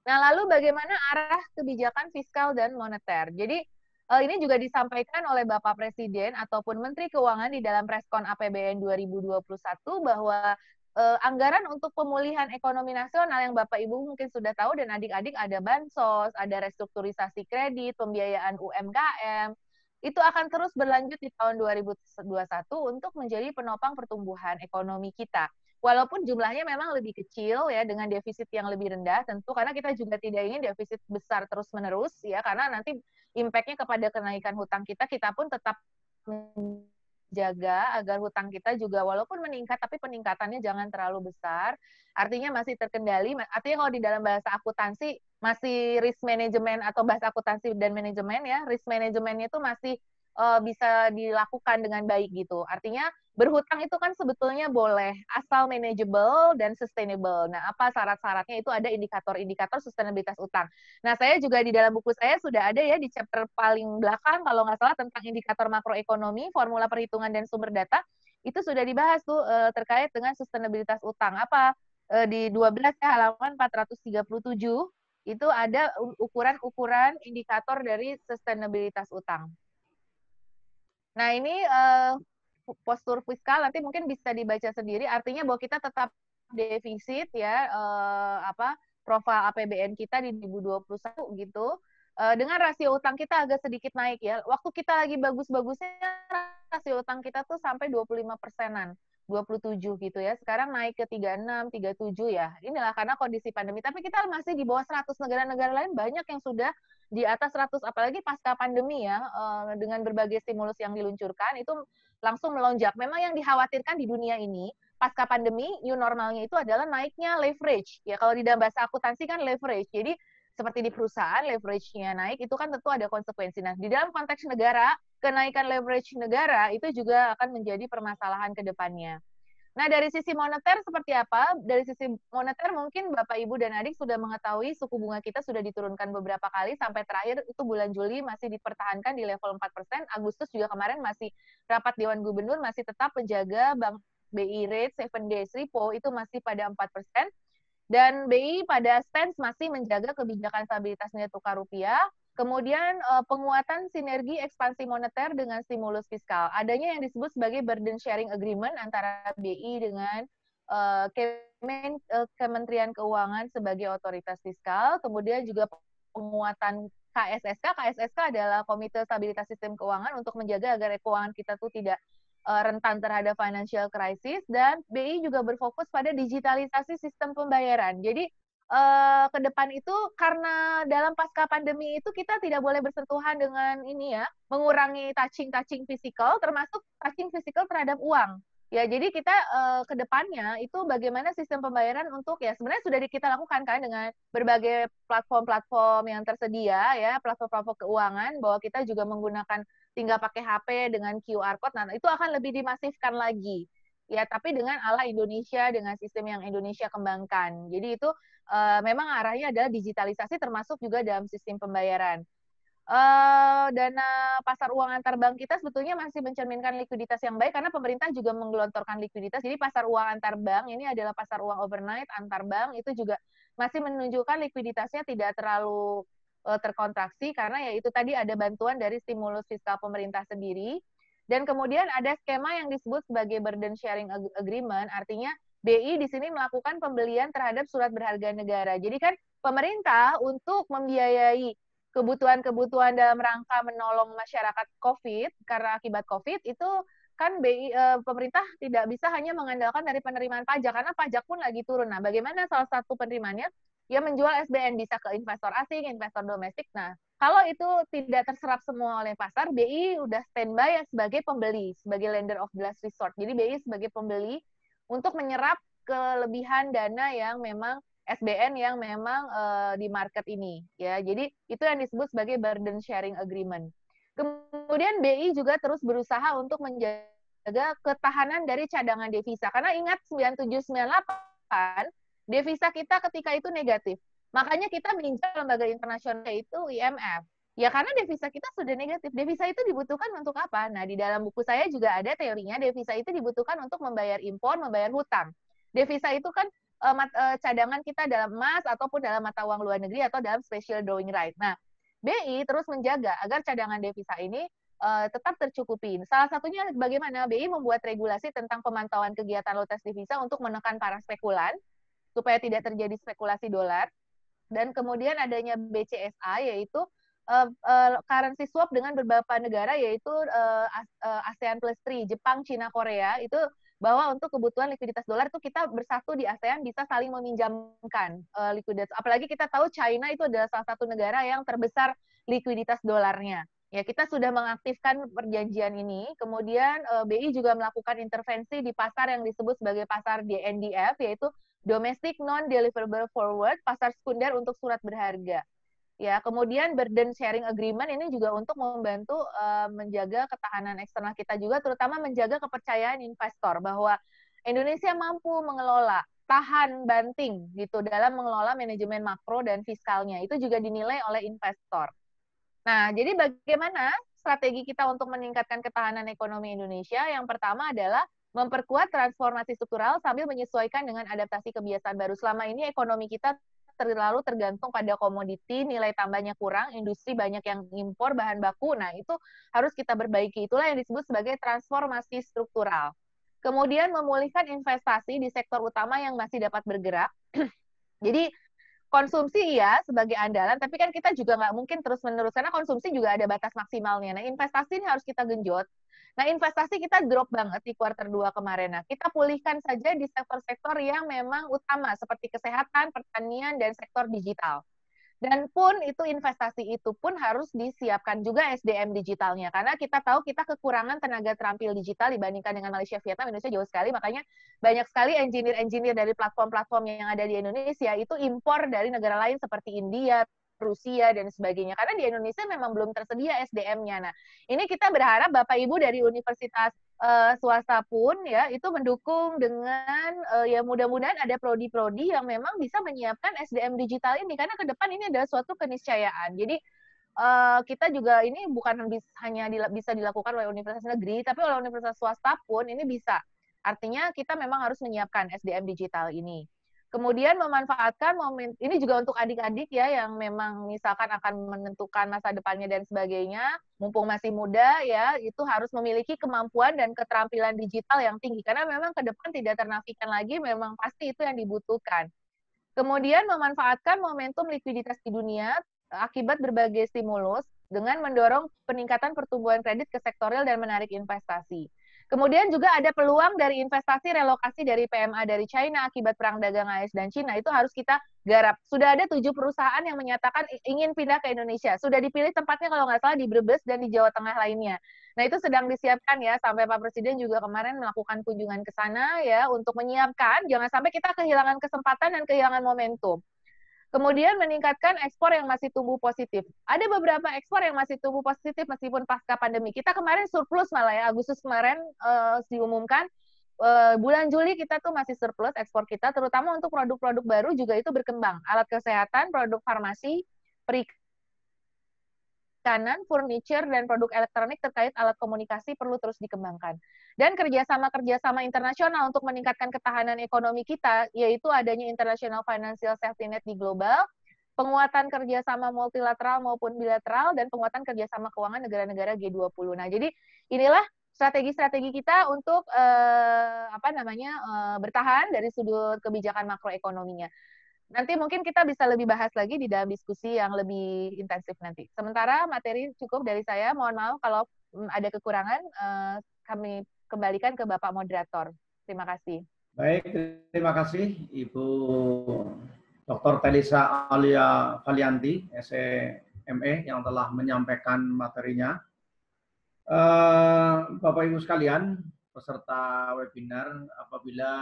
Nah, lalu bagaimana arah kebijakan fiskal dan moneter? Jadi ini juga disampaikan oleh Bapak Presiden ataupun Menteri Keuangan di dalam Preskon APBN 2021 bahwa anggaran untuk pemulihan ekonomi nasional yang Bapak Ibu mungkin sudah tahu dan adik-adik ada bansos, ada restrukturisasi kredit, pembiayaan UMKM, itu akan terus berlanjut di tahun 2021 untuk menjadi penopang pertumbuhan ekonomi kita. Walaupun jumlahnya memang lebih kecil ya dengan defisit yang lebih rendah tentu karena kita juga tidak ingin defisit besar terus-menerus ya karena nanti impact-nya kepada kenaikan hutang kita pun tetap jaga agar hutang kita juga walaupun meningkat tapi peningkatannya jangan terlalu besar, artinya masih terkendali, artinya kalau di dalam bahasa akuntansi masih risk management atau bahasa akuntansi dan manajemen ya, risk manajemennya itu masih bisa dilakukan dengan baik gitu. Artinya berhutang itu kan sebetulnya boleh asal manageable dan sustainable. Nah, apa syarat-syaratnya itu ada indikator-indikator sustainabilitas utang. Nah, saya juga di dalam buku saya sudah ada ya di chapter paling belakang kalau nggak salah tentang indikator makroekonomi, formula perhitungan dan sumber data itu sudah dibahas tuh terkait dengan sustainabilitas utang. Apa di 12 ya halaman 437 itu ada ukuran-ukuran indikator dari sustainabilitas utang. Nah, ini postur fiskal nanti mungkin bisa dibaca sendiri, artinya bahwa kita tetap defisit ya, profil APBN kita di 2021 gitu, dengan rasio utang kita agak sedikit naik ya. Waktu kita lagi bagus-bagusnya, rasio utang kita tuh sampai 25%-an. 27 gitu ya. Sekarang naik ke 36, 37 ya. Inilah karena kondisi pandemi. Tapi kita masih di bawah 100 negara-negara lain banyak yang sudah di atas 100 apalagi pasca pandemi ya dengan berbagai stimulus yang diluncurkan itu langsung melonjak. Memang yang dikhawatirkan di dunia ini pasca pandemi new normalnya itu adalah naiknya leverage. Ya kalau di dalam bahasa akuntansi kan leverage. Jadi seperti di perusahaan leverage-nya naik itu kan tentu ada konsekuensi. Nah, di dalam konteks negara, kenaikan leverage negara itu juga akan menjadi permasalahan ke depannya. Nah, dari sisi moneter seperti apa? Dari sisi moneter mungkin Bapak, Ibu, dan Adik sudah mengetahui suku bunga kita sudah diturunkan beberapa kali, sampai terakhir itu bulan Juli masih dipertahankan di level 4%, Agustus juga kemarin masih rapat Dewan Gubernur, masih tetap menjaga Bank BI rate 7 days repo itu masih pada 4%, dan BI pada stance masih menjaga kebijakan stabilitas nilai tukar rupiah, kemudian penguatan sinergi ekspansi moneter dengan stimulus fiskal. Adanya yang disebut sebagai burden sharing agreement antara BI dengan Kementerian Keuangan sebagai otoritas fiskal, kemudian juga penguatan KSSK. KSSK adalah Komite Stabilitas Sistem Keuangan untuk menjaga agar keuangan kita tuh tidak rentan terhadap financial crisis, dan BI juga berfokus pada digitalisasi sistem pembayaran. Jadi ke depan itu karena dalam pasca pandemi itu kita tidak boleh bersentuhan dengan ini ya, mengurangi touching fisikal termasuk touching fisikal terhadap uang. Ya, jadi kita ke depannya itu bagaimana sistem pembayaran untuk ya sebenarnya sudah kita lakukan kan dengan berbagai platform-platform yang tersedia ya, platform-platform keuangan bahwa kita juga menggunakan tinggal pakai HP dengan QR code, nah itu akan lebih dimasifkan lagi. Ya, tapi dengan ala Indonesia, dengan sistem yang Indonesia kembangkan. Jadi itu memang arahnya adalah digitalisasi termasuk juga dalam sistem pembayaran. Dana pasar uang antar bank kita sebetulnya masih mencerminkan likuiditas yang baik karena pemerintah juga menggelontorkan likuiditas. Jadi pasar uang antar bank ini adalah pasar uang overnight antar bank itu juga masih menunjukkan likuiditasnya tidak terlalu terkontraksi karena ya itu tadi ada bantuan dari stimulus fiskal pemerintah sendiri. Dan kemudian ada skema yang disebut sebagai burden sharing agreement, artinya BI di sini melakukan pembelian terhadap surat berharga negara. Jadi kan pemerintah untuk membiayai kebutuhan-kebutuhan dalam rangka menolong masyarakat COVID karena akibat COVID itu kan BI pemerintah tidak bisa hanya mengandalkan dari penerimaan pajak karena pajak pun lagi turun. Nah, bagaimana salah satu penerimaannya? Ya menjual SBN bisa ke investor asing, investor domestik. Nah, kalau itu tidak terserap semua oleh pasar, BI udah standby sebagai pembeli, sebagai lender of last resort. Jadi BI sebagai pembeli untuk menyerap kelebihan dana yang memang SBN yang memang di market ini ya. Jadi itu yang disebut sebagai burden sharing agreement. Kemudian BI juga terus berusaha untuk menjaga ketahanan dari cadangan devisa. Karena ingat 9798 devisa kita ketika itu negatif. Makanya kita meninjau lembaga internasional yaitu IMF. Ya karena devisa kita sudah negatif. Devisa itu dibutuhkan untuk apa? Nah, di dalam buku saya juga ada teorinya devisa itu dibutuhkan untuk membayar impor, membayar hutang. Devisa itu kan cadangan kita dalam emas ataupun dalam mata uang luar negeri atau dalam special drawing right. Nah, BI terus menjaga agar cadangan devisa ini tetap tercukupi. Salah satunya bagaimana BI membuat regulasi tentang pemantauan kegiatan lutas devisa untuk menekan para spekulan supaya tidak terjadi spekulasi dolar. Dan kemudian adanya BCSA yaitu currency swap dengan beberapa negara yaitu ASEAN plus 3, Jepang, Cina, Korea, itu bahwa untuk kebutuhan likuiditas dolar itu kita bersatu di ASEAN bisa saling meminjamkan likuiditas. Apalagi kita tahu China itu adalah salah satu negara yang terbesar likuiditas dolarnya. Ya, kita sudah mengaktifkan perjanjian ini. Kemudian BI juga melakukan intervensi di pasar yang disebut sebagai pasar DNDF, yaitu Domestic Non-Deliverable Forward, pasar sekunder untuk surat berharga. Ya, kemudian burden sharing agreement ini juga untuk membantu menjaga ketahanan eksternal kita juga, terutama menjaga kepercayaan investor bahwa Indonesia mampu mengelola tahan banting gitu dalam mengelola manajemen makro dan fiskalnya. Itu juga dinilai oleh investor. Nah, jadi bagaimana strategi kita untuk meningkatkan ketahanan ekonomi Indonesia? Yang pertama adalah memperkuat transformasi struktural sambil menyesuaikan dengan adaptasi kebiasaan baru. Selama ini ekonomi kita terlalu tergantung pada komoditi, nilai tambahnya kurang, industri banyak yang impor bahan baku. Nah, itu harus kita perbaiki. Itulah yang disebut sebagai transformasi struktural. Kemudian memulihkan investasi di sektor utama yang masih dapat bergerak. Jadi konsumsi ya sebagai andalan, tapi kan kita juga nggak mungkin terus-menerus, karena konsumsi juga ada batas maksimalnya. Nah, investasi ini harus kita genjot. Nah, investasi kita drop banget di kuartal 2 kemarin. Nah, kita pulihkan saja di sektor-sektor yang memang utama, seperti kesehatan, pertanian, dan sektor digital. Dan pun itu investasi itu pun harus disiapkan juga SDM digitalnya. Karena kita tahu kita kekurangan tenaga terampil digital dibandingkan dengan Malaysia, Vietnam, Indonesia jauh sekali. Makanya banyak sekali engineer-engineer dari platform-platform yang ada di Indonesia itu impor dari negara lain seperti India, Rusia, dan sebagainya. Karena di Indonesia memang belum tersedia SDM-nya. Nah, ini kita berharap Bapak Ibu dari universitas swasta pun ya itu mendukung dengan ya mudah-mudahan ada prodi-prodi yang memang bisa menyiapkan SDM digital ini, karena ke depan ini adalah suatu keniscayaan. Jadi kita juga ini bukan hanya bisa dilakukan oleh universitas negeri, tapi oleh universitas swasta pun ini bisa. Artinya kita memang harus menyiapkan SDM digital ini. Kemudian memanfaatkan momen ini juga untuk adik-adik ya yang memang misalkan akan menentukan masa depannya dan sebagainya, mumpung masih muda ya, itu harus memiliki kemampuan dan keterampilan digital yang tinggi karena memang ke depan tidak ternafikan lagi, memang pasti itu yang dibutuhkan. Kemudian memanfaatkan momentum likuiditas di dunia akibat berbagai stimulus dengan mendorong peningkatan pertumbuhan kredit ke sektorial dan menarik investasi. Kemudian juga ada peluang dari investasi relokasi dari PMA dari China akibat perang dagang AS dan China, itu harus kita garap. Sudah ada 7 perusahaan yang menyatakan ingin pindah ke Indonesia. Sudah dipilih tempatnya kalau nggak salah di Brebes dan di Jawa Tengah lainnya. Nah, itu sedang disiapkan ya, sampai Pak Presiden juga kemarin melakukan kunjungan ke sana ya, untuk menyiapkan, jangan sampai kita kehilangan kesempatan dan kehilangan momentum. Kemudian meningkatkan ekspor yang masih tumbuh positif. Ada beberapa ekspor yang masih tumbuh positif meskipun pasca pandemi. Kita kemarin surplus malah ya, Agustus kemarin diumumkan, bulan Juli kita tuh masih surplus ekspor kita, terutama untuk produk-produk baru juga itu berkembang. Alat kesehatan, produk farmasi, perikanan, furniture, dan produk elektronik terkait alat komunikasi perlu terus dikembangkan. Dan kerjasama internasional untuk meningkatkan ketahanan ekonomi kita, yaitu adanya International Financial Safety Net di global, penguatan kerjasama multilateral maupun bilateral, dan penguatan kerjasama keuangan negara-negara G20. Nah, jadi inilah strategi-strategi kita untuk bertahan dari sudut kebijakan makroekonominya. Nanti mungkin kita bisa lebih bahas lagi di dalam diskusi yang lebih intensif nanti. Sementara materi cukup dari saya. Mohon maaf kalau ada kekurangan, kami kembalikan ke Bapak Moderator. Terima kasih. Baik, terima kasih Ibu Dr. Telisa Alia Valianti, SEME, yang telah menyampaikan materinya. Bapak Ibu sekalian, peserta webinar, apabila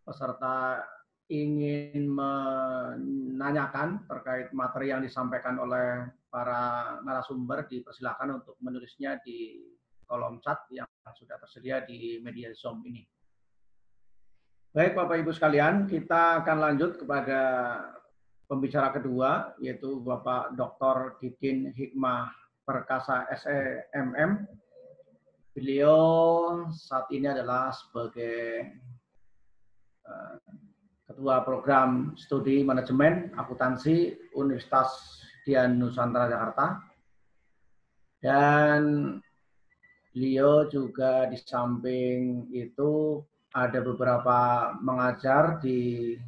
peserta ingin menanyakan terkait materi yang disampaikan oleh para narasumber, dipersilakan untuk menulisnya di kolom chat yang sudah tersedia di media Zoom ini. Baik Bapak Ibu sekalian, kita akan lanjut kepada pembicara kedua, yaitu Bapak Dr. Didin Hikmah Perkasa SEMM. Beliau saat ini adalah sebagai Ketua Program Studi Manajemen Akuntansi Universitas Dian Nusantara Jakarta. Dan beliau juga di samping itu ada beberapa mengajar di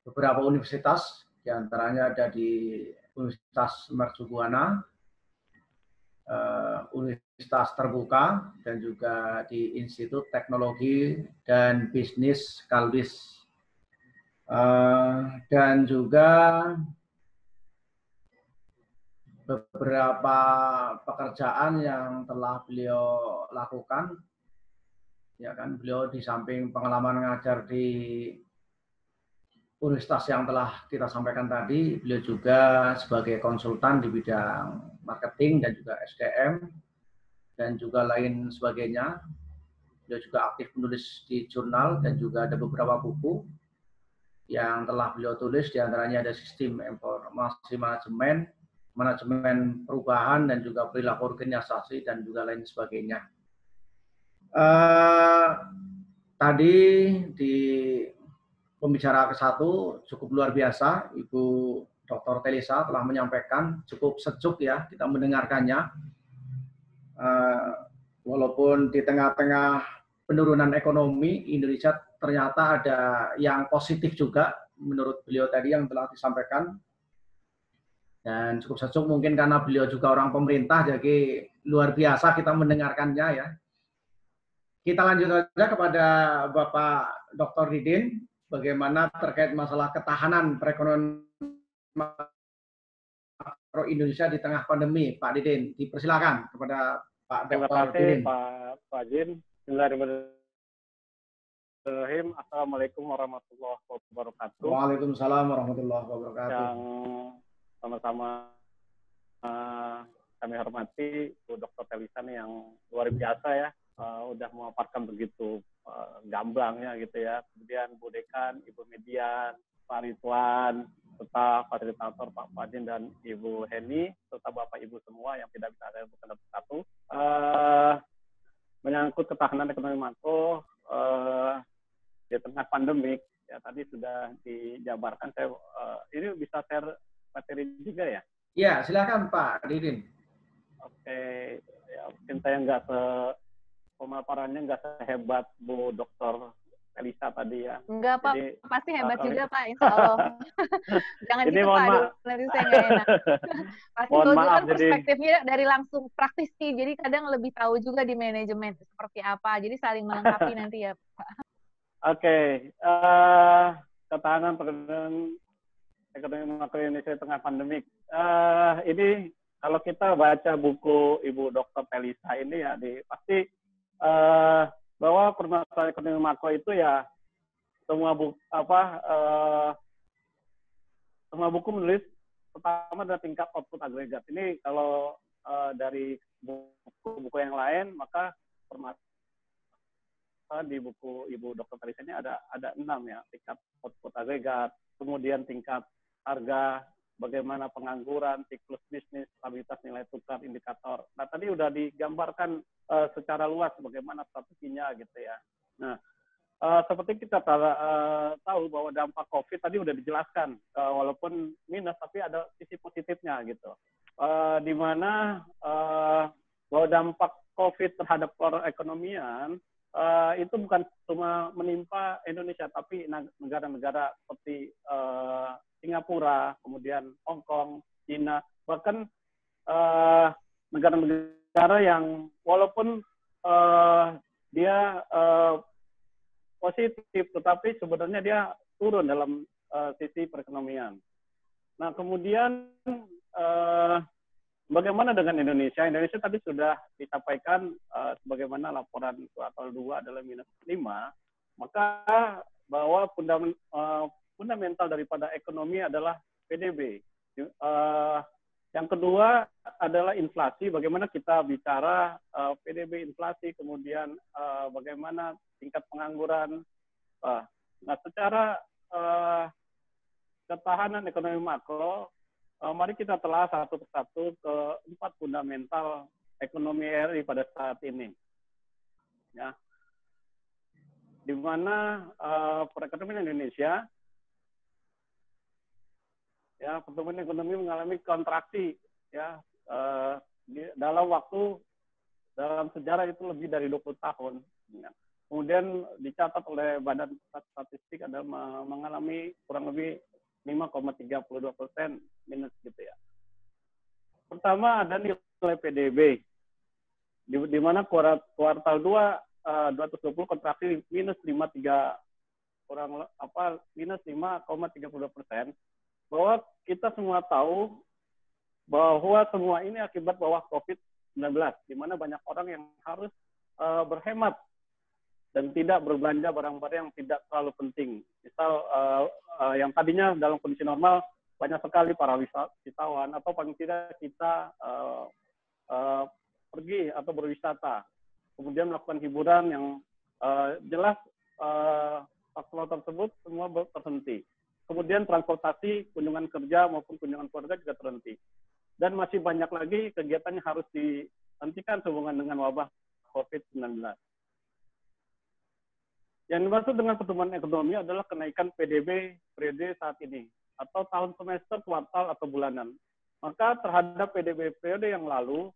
beberapa universitas, diantaranya ada di Universitas Mercubuana, Universitas Terbuka, dan juga di Institut Teknologi dan Bisnis Kalbis. Dan juga beberapa pekerjaan yang telah beliau lakukan, ya kan, beliau di samping pengalaman mengajar di universitas yang telah kita sampaikan tadi, beliau juga sebagai konsultan di bidang marketing dan juga SDM dan juga lain sebagainya. Beliau juga aktif menulis di jurnal dan juga ada beberapa buku yang telah beliau tulis, diantaranya ada Sistem Informasi Manajemen, Manajemen Perubahan, dan juga Perilaku Organisasi, dan juga lain sebagainya. Tadi di pembicara ke-1 cukup luar biasa, Ibu Dr. Telisa telah menyampaikan, cukup sejuk ya kita mendengarkannya. Walaupun di tengah-tengah penurunan ekonomi, Indonesia ternyata ada yang positif juga menurut beliau tadi yang telah disampaikan. Dan cukup sejuk mungkin karena beliau juga orang pemerintah, jadi luar biasa kita mendengarkannya ya. Kita lanjut saja kepada Bapak Dr. Didin, bagaimana terkait masalah ketahanan perekonomian makro Indonesia di tengah pandemi. Pak Didin, dipersilakan kepada Pak Dr. Didin. Terima kasih Pak Fajin. Bismillahirrahmanirrahim. Assalamualaikum warahmatullahi wabarakatuh. Waalaikumsalam warahmatullahi wabarakatuh. Yang sama-sama kami hormati Bu Dr. Telisa yang luar biasa ya. Udah memaparkan begitu gamblangnya gitu ya. Kemudian Bu Dekan, Ibu Median, Pak Ridwan, serta fasilitator Pak Fadin dan Ibu Heni, serta Bapak Ibu semua yang tidak bisa ada bukan satu. Menyangkut ketahanan ekonomi makro di tengah pandemik, ya tadi sudah dijabarkan. Saya ini bisa share materi juga ya? Ya, silakan Pak Didin. Oke, ya mungkin saya nggak pemaparannya nggak sehebat Bu Dr. Telisa tadi ya. Enggak Pak, jadi, pasti hebat juga Pak, insya Allah. Jangan ini gitu Pak, aduh, nanti saya nggak enak. Pasti mohon Bapak maaf, kan perspektifnya dari langsung praktis sih, jadi kadang lebih tahu juga di manajemen seperti apa, jadi saling melengkapi nanti ya Pak. Oke, ketahanan ekonomi makro Indonesia di tengah pandemik. Ini kalau kita baca buku Ibu Dr. Telisa ini ya, pasti bahwa permasalahan ekonomi makro itu ya semua buku menulis pertama adalah tingkat output agregat. Ini kalau dari buku-buku yang lain, maka permasalahan di buku Ibu Dr. Telisa ini ada 6 ya, tingkat output agregat, kemudian tingkat harga, bagaimana pengangguran, siklus bisnis, stabilitas nilai tukar, indikator. Nah, tadi udah digambarkan secara luas bagaimana strateginya gitu ya. Nah, seperti kita tahu bahwa dampak COVID tadi udah dijelaskan, walaupun minus tapi ada sisi positifnya gitu. Di mana bahwa dampak COVID terhadap perekonomian itu bukan cuma menimpa Indonesia, tapi negara-negara seperti Singapura, kemudian Hong Kong, China, bahkan negara-negara yang walaupun dia positif, tetapi sebenarnya dia turun dalam sisi perekonomian. Nah, kemudian bagaimana dengan Indonesia? Indonesia tadi sudah disampaikan sebagaimana laporan kuartal 2 adalah -5, maka bahwa fundamental daripada ekonomi adalah PDB. Yang kedua adalah inflasi, bagaimana kita bicara PDB inflasi, kemudian bagaimana tingkat pengangguran. Nah, secara ketahanan ekonomi makro, mari kita telah satu persatu ke 4 fundamental ekonomi RI pada saat ini. Ya. Di mana perekonomian Indonesia ya pertumbuhan ekonomi mengalami kontraksi ya dalam sejarah itu lebih dari 20 tahun. Ya. Kemudian dicatat oleh Badan Statistik adalah mengalami kurang lebih 5,32% minus gitu ya. Pertama ada nilai PDB, di mana kuartal 2 220 kontraksi minus 5,32%, bahwa kita semua tahu bahwa semua ini akibat bawah COVID-19, di mana banyak orang yang harus berhemat dan tidak berbelanja barang-barang yang tidak terlalu penting. Misal yang tadinya dalam kondisi normal banyak sekali para wisatawan atau paling tidak kita pergi atau berwisata, kemudian melakukan hiburan yang jelas faktor tersebut semua terhenti. Kemudian transportasi, kunjungan kerja maupun kunjungan keluarga juga terhenti. Dan masih banyak lagi kegiatan yang harus dihentikan sehubungan dengan wabah COVID-19. Yang dimaksud dengan pertumbuhan ekonomi adalah kenaikan PDB periode saat ini, atau tahun semester, kuartal, atau bulanan. Maka terhadap PDB periode yang lalu,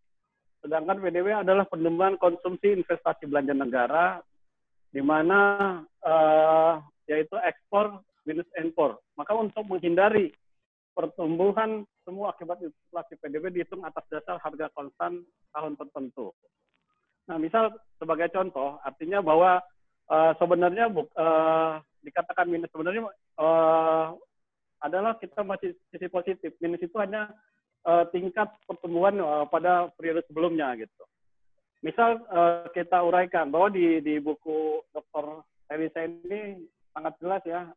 sedangkan PDB adalah pengembangan konsumsi investasi belanja negara, di mana yaitu ekspor minus impor. Maka untuk menghindari pertumbuhan semua akibat inflasi PDB dihitung atas dasar harga konstan tahun tertentu. Nah, misal sebagai contoh, artinya bahwa sebenarnya dikatakan minus, sebenarnya adalah kita masih sisi positif. Minus itu hanya tingkat pertumbuhan pada periode sebelumnya gitu. Misal kita uraikan bahwa di buku Dr. Elisa ini sangat jelas ya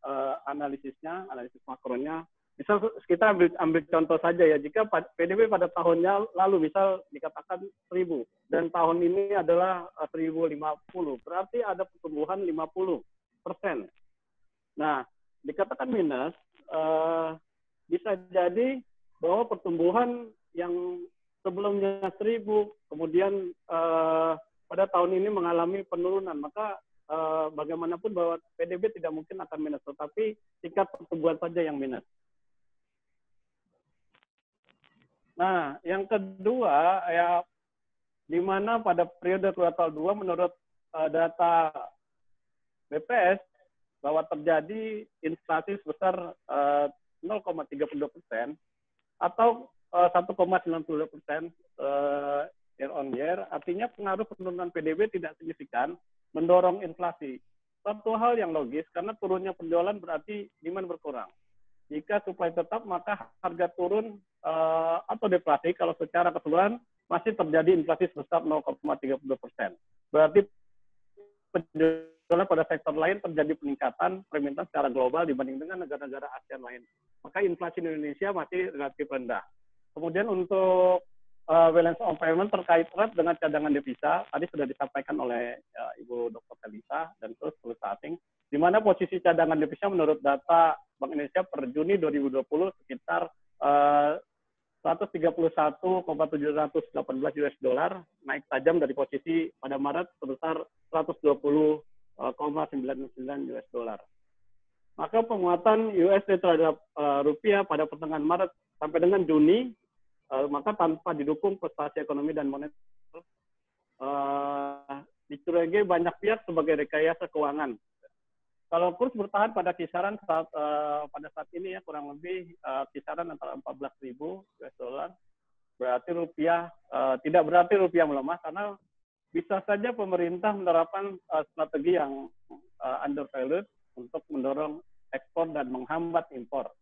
analisisnya, analisis makronya. Misal kita ambil contoh saja ya, jika PDB pada tahunnya lalu misal dikatakan 1000 dan tahun ini adalah 1050, berarti ada pertumbuhan 50%. Nah, dikatakan minus, bisa jadi bahwa pertumbuhan yang sebelumnya 1000, kemudian pada tahun ini mengalami penurunan, maka bagaimanapun bahwa PDB tidak mungkin akan minus, tetapi tingkat pertumbuhan saja yang minus. Nah, yang kedua, ya, di mana pada periode kuartal 2 menurut data BPS bahwa terjadi inflasi sebesar 0,32% atau 1,92% year on year, artinya pengaruh penurunan PDB tidak signifikan mendorong inflasi. Satu hal yang logis, karena turunnya penjualan berarti demand berkurang. Jika supply tetap, maka harga turun atau deflasi kalau secara keseluruhan masih terjadi inflasi sebesar 0,32%. Berarti penjualan pada sektor lain terjadi peningkatan permintaan secara global dibanding dengan negara-negara ASEAN lain. Maka inflasi di Indonesia masih relatif rendah. Kemudian untuk balance of payment terkait erat dengan cadangan devisa, tadi sudah disampaikan oleh Ibu Dr. Elisa dan terus starting, di mana posisi cadangan devisa menurut data Bank Indonesia per Juni 2020 sekitar 131,718 US dollar, naik tajam dari posisi pada Maret sebesar 120,99 US dollar. Maka penguatan USD terhadap rupiah pada pertengahan Maret sampai dengan Juni, maka tanpa didukung prestasi ekonomi dan moneter, dicurigai banyak pihak sebagai rekayasa keuangan. Kalau kurs bertahan pada kisaran pada saat ini ya kurang lebih kisaran antara 14.000 US dollar, berarti rupiah tidak berarti rupiah melemah, karena bisa saja pemerintah menerapkan strategi yang undervalued untuk mendorong ekspor dan menghambat impor.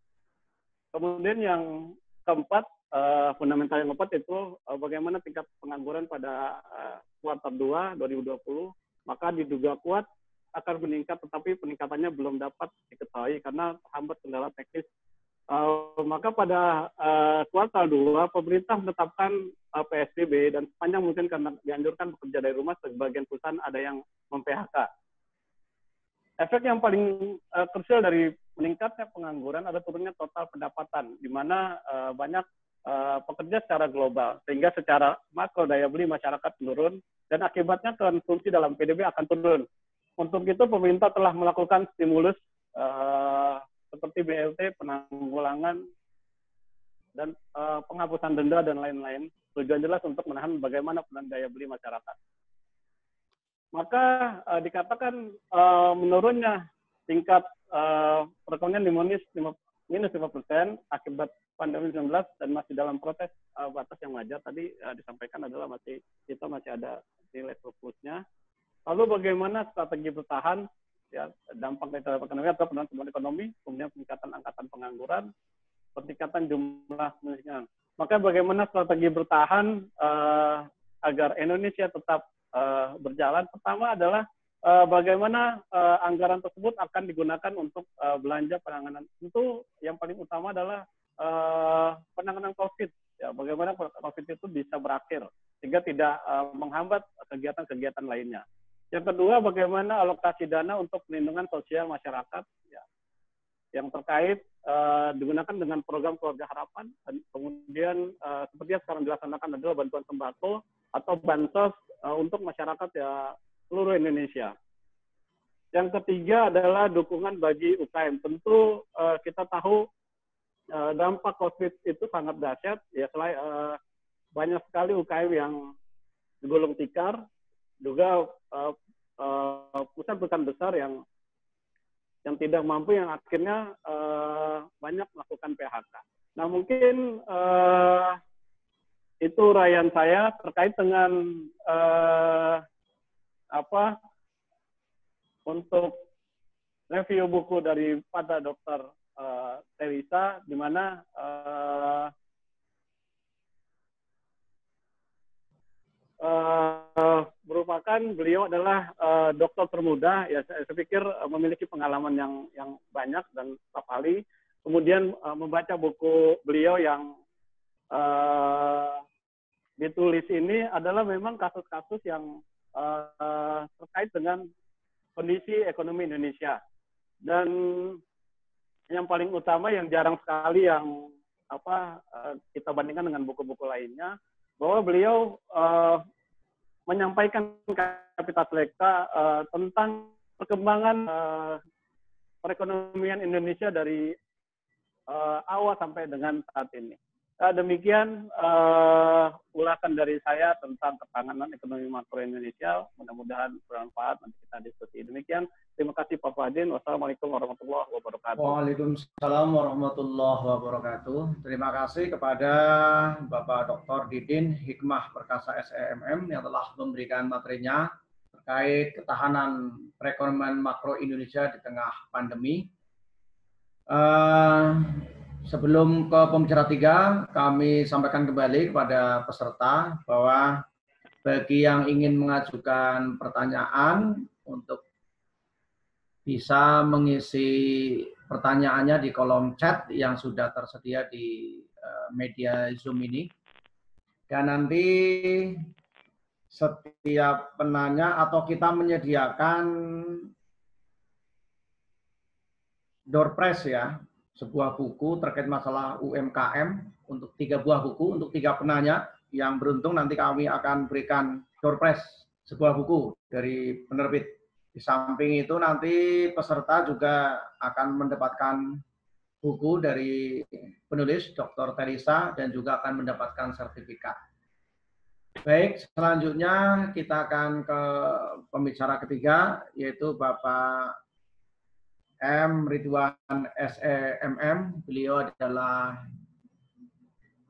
Kemudian yang keempat, fundamental yang keempat itu bagaimana tingkat pengangguran pada kuartal 2 2020, maka diduga kuat akan meningkat, tetapi peningkatannya belum dapat diketahui karena hambat kendala teknis. Maka pada kuartal 2, pemerintah menetapkan PSBB dan sepanjang mungkin karena dianjurkan bekerja dari rumah, sebagian perusahaan ada yang mem-PHK. Efek yang paling krusial dari meningkatnya pengangguran ada turunnya total pendapatan, di mana banyak pekerja secara global, sehingga secara makro daya beli masyarakat menurun, dan akibatnya konsumsi dalam PDB akan turun. Untuk itu, pemerintah telah melakukan stimulus seperti BLT, penanggulangan dan penghapusan denda dan lain-lain. Tujuan jelas untuk menahan bagaimana penahan daya beli masyarakat. Maka dikatakan menurunnya tingkat perekonomian di minus 5% akibat pandemi 19 dan masih dalam proses batas yang wajar. Tadi disampaikan adalah masih ada nilai surplusnya. Lalu bagaimana strategi bertahan, ya, dampak dari ekonomi atau penurunan ekonomi, kemudian peningkatan angkatan pengangguran, peningkatan jumlah penelitian. Maka bagaimana strategi bertahan agar Indonesia tetap berjalan? Pertama adalah bagaimana anggaran tersebut akan digunakan untuk belanja penanganan. Tentu yang paling utama adalah penanganan COVID. Ya, bagaimana COVID itu bisa berakhir sehingga tidak menghambat kegiatan-kegiatan lainnya. Yang kedua, bagaimana alokasi dana untuk pelindungan sosial masyarakat, ya, yang terkait digunakan dengan program Keluarga Harapan, dan kemudian seperti yang sekarang dilaksanakan adalah bantuan sembako atau bansos untuk masyarakat ya seluruh Indonesia. Yang ketiga adalah dukungan bagi UKM. Tentu kita tahu dampak COVID itu sangat dahsyat, ya, banyak sekali UKM yang digulung tikar, juga perusahaan-perusahaan besar yang tidak mampu, yang akhirnya banyak melakukan PHK. Nah, mungkin itu uraian saya terkait dengan untuk review buku daripada Dr. Teresa, di mana merupakan beliau adalah dokter termuda, ya, saya pikir memiliki pengalaman yang banyak dan staf ahli. Kemudian membaca buku beliau yang ditulis ini adalah memang kasus-kasus yang terkait dengan kondisi ekonomi Indonesia. Dan yang paling utama yang jarang sekali yang kita bandingkan dengan buku-buku lainnya, bahwa beliau menyampaikan Kapitas Lekta tentang perkembangan perekonomian Indonesia dari awal sampai dengan saat ini. Demikian ulasan dari saya tentang ketahanan ekonomi makro Indonesia. Mudah-mudahan bermanfaat, nanti kita diskusi. Demikian, terima kasih Pak Fadin. Wassalamualaikum warahmatullahi wabarakatuh. Waalaikumsalam warahmatullahi wabarakatuh. Terima kasih kepada Bapak Dr. Didin Hikmah Perkasa SEMM yang telah memberikan materinya terkait ketahanan perekonomian makro Indonesia di tengah pandemi. Sebelum ke pembicara 3, kami sampaikan kembali kepada peserta bahwa bagi yang ingin mengajukan pertanyaan untuk bisa mengisi pertanyaannya di kolom chat yang sudah tersedia di media Zoom ini. Dan nanti setiap penanya atau kita menyediakan door prize, ya, sebuah buku terkait masalah UMKM untuk 3 buah buku untuk 3 penanya yang beruntung. Nanti kami akan berikan door prize sebuah buku dari penerbit. Di samping itu nanti peserta juga akan mendapatkan buku dari penulis Dr. Teresa dan juga akan mendapatkan sertifikat. Baik, selanjutnya kita akan ke pembicara ketiga, yaitu Bapak M. Ridwan SEMM. Beliau adalah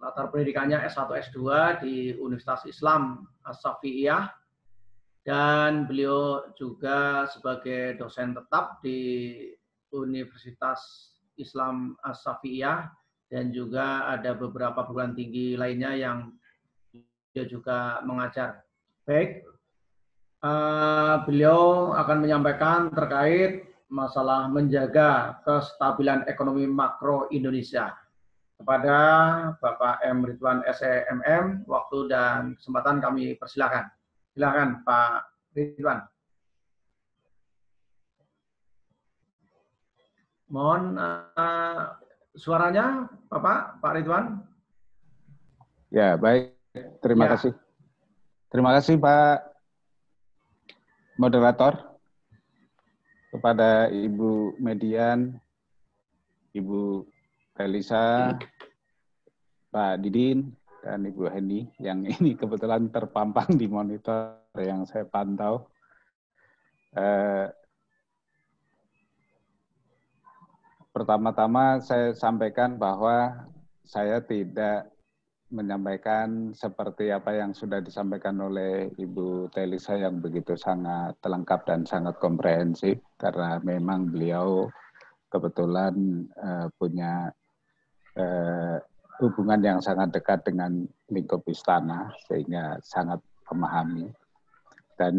latar pendidikannya S1 S2 di Universitas Islam As-Safiyyah, dan beliau juga sebagai dosen tetap di Universitas Islam As-Safiyyah, dan juga ada beberapa perguruan tinggi lainnya yang dia juga mengajar. Baik, beliau akan menyampaikan terkait masalah menjaga kestabilan ekonomi makro Indonesia. Kepada Bapak M. Ridwan SEMM, waktu dan kesempatan kami persilakan. Silakan Pak Ridwan. Mohon suaranya Pak Ridwan. Ya, baik. Terima kasih. Terima kasih Pak Moderator. Kepada Ibu Median, Ibu Teresa, Pak Didin dan Ibu Heni yang ini kebetulan terpampang di monitor yang saya pantau. Pertama-tama saya sampaikan bahwa saya tidak menyampaikan seperti apa yang sudah disampaikan oleh Ibu Telisa yang begitu sangat lengkap dan sangat komprehensif, karena memang beliau kebetulan punya hubungan yang sangat dekat dengan lingkup istana, sehingga sangat memahami. Dan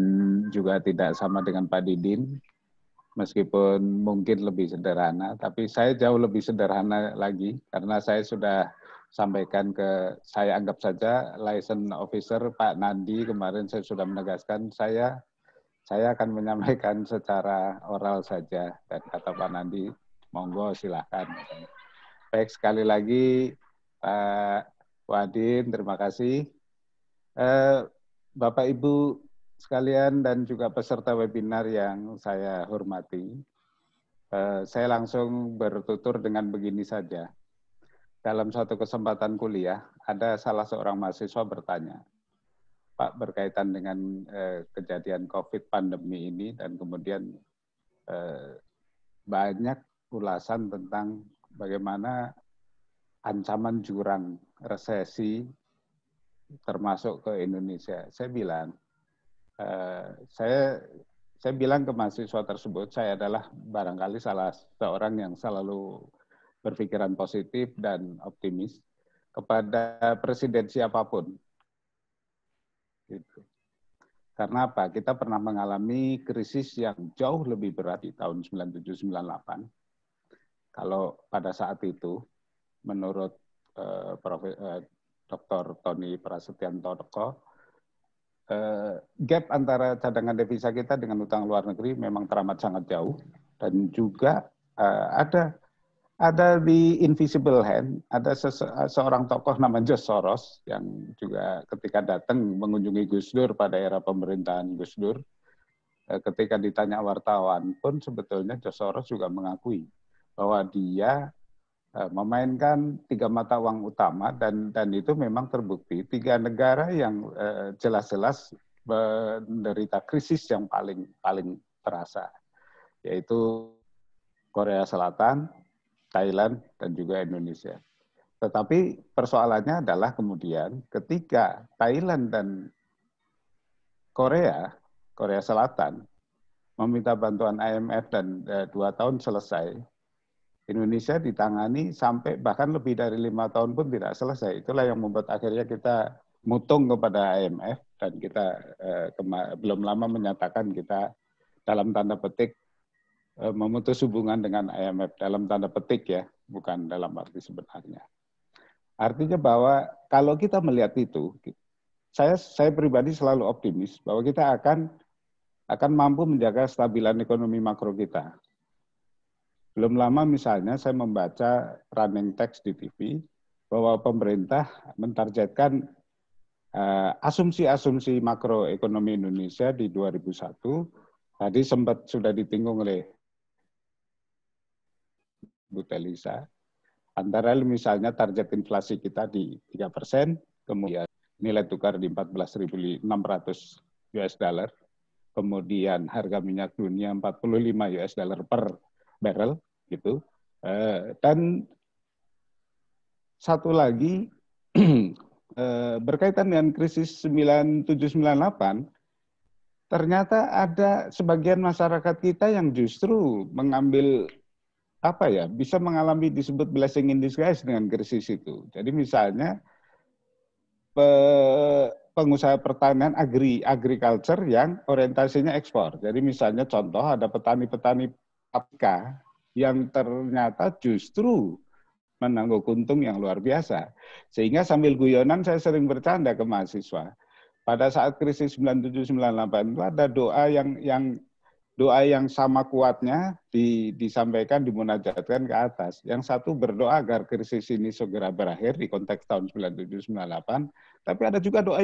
juga tidak sama dengan Pak Didin, meskipun mungkin lebih sederhana, tapi saya jauh lebih sederhana lagi, karena saya sudah sampaikan saya anggap saja license officer Pak Nandi kemarin saya sudah menegaskan, saya akan menyampaikan secara oral saja, dan kata Pak Nandi, monggo silahkan. Baik, sekali lagi Pak Wadin, terima kasih. Bapak Ibu sekalian dan juga peserta webinar yang saya hormati, saya langsung bertutur dengan begini saja. Dalam suatu kesempatan kuliah, ada salah seorang mahasiswa bertanya, Pak, berkaitan dengan kejadian COVID pandemi ini, dan kemudian banyak ulasan tentang bagaimana ancaman jurang resesi termasuk ke Indonesia. Saya bilang, saya bilang ke mahasiswa tersebut, saya adalah barangkali salah seorang yang selalu berpikiran positif dan optimis kepada presiden siapapun. Gitu. Karena apa? Kita pernah mengalami krisis yang jauh lebih berat di tahun 97-98. Kalau pada saat itu, menurut Dr. Tony Prasetyanto, gap antara cadangan devisa kita dengan utang luar negeri memang teramat sangat jauh, dan juga ada di invisible hand, ada seorang tokoh namanya George Soros yang juga ketika datang mengunjungi Gus Dur pada era pemerintahan Gus Dur, ketika ditanya wartawan pun sebetulnya George Soros juga mengakui bahwa dia memainkan 3 mata uang utama, dan itu memang terbukti 3 negara yang jelas-jelas menderita krisis yang paling terasa, yaitu Korea Selatan, Thailand, dan juga Indonesia. Tetapi persoalannya adalah kemudian ketika Thailand dan Korea Selatan meminta bantuan IMF dan 2 tahun selesai, Indonesia ditangani sampai bahkan lebih dari 5 tahun pun tidak selesai. Itulah yang membuat akhirnya kita mutung kepada IMF, dan kita belum lama menyatakan kita dalam tanda petik memutus hubungan dengan IMF, dalam tanda petik ya, bukan dalam arti sebenarnya. Artinya bahwa kalau kita melihat itu, saya pribadi selalu optimis bahwa kita akan mampu menjaga stabilan ekonomi makro kita. Belum lama misalnya saya membaca running text di TV bahwa pemerintah mentargetkan asumsi-asumsi makroekonomi Indonesia di 2001, tadi sempat sudah ditinggung oleh Bu Telisa, antara misalnya target inflasi kita di 3%, kemudian nilai tukar di 14.600 US dollar, kemudian harga minyak dunia 45 US dollar per barrel, gitu. Dan satu lagi, berkaitan dengan krisis 97-98, ternyata ada sebagian masyarakat kita yang justru mengambil bisa mengalami disebut blessing in disguise dengan krisis itu. Jadi misalnya pengusaha pertanian agriculture yang orientasinya ekspor. Jadi misalnya contoh ada petani-petani paprika yang ternyata justru menangguk untung yang luar biasa. Sehingga sambil guyonan saya sering bercanda ke mahasiswa. Pada saat krisis 97-98 itu ada doa yang sama kuatnya disampaikan, dimunajatkan ke atas. Yang satu berdoa agar krisis ini segera berakhir di konteks tahun 97-98, tapi ada juga doa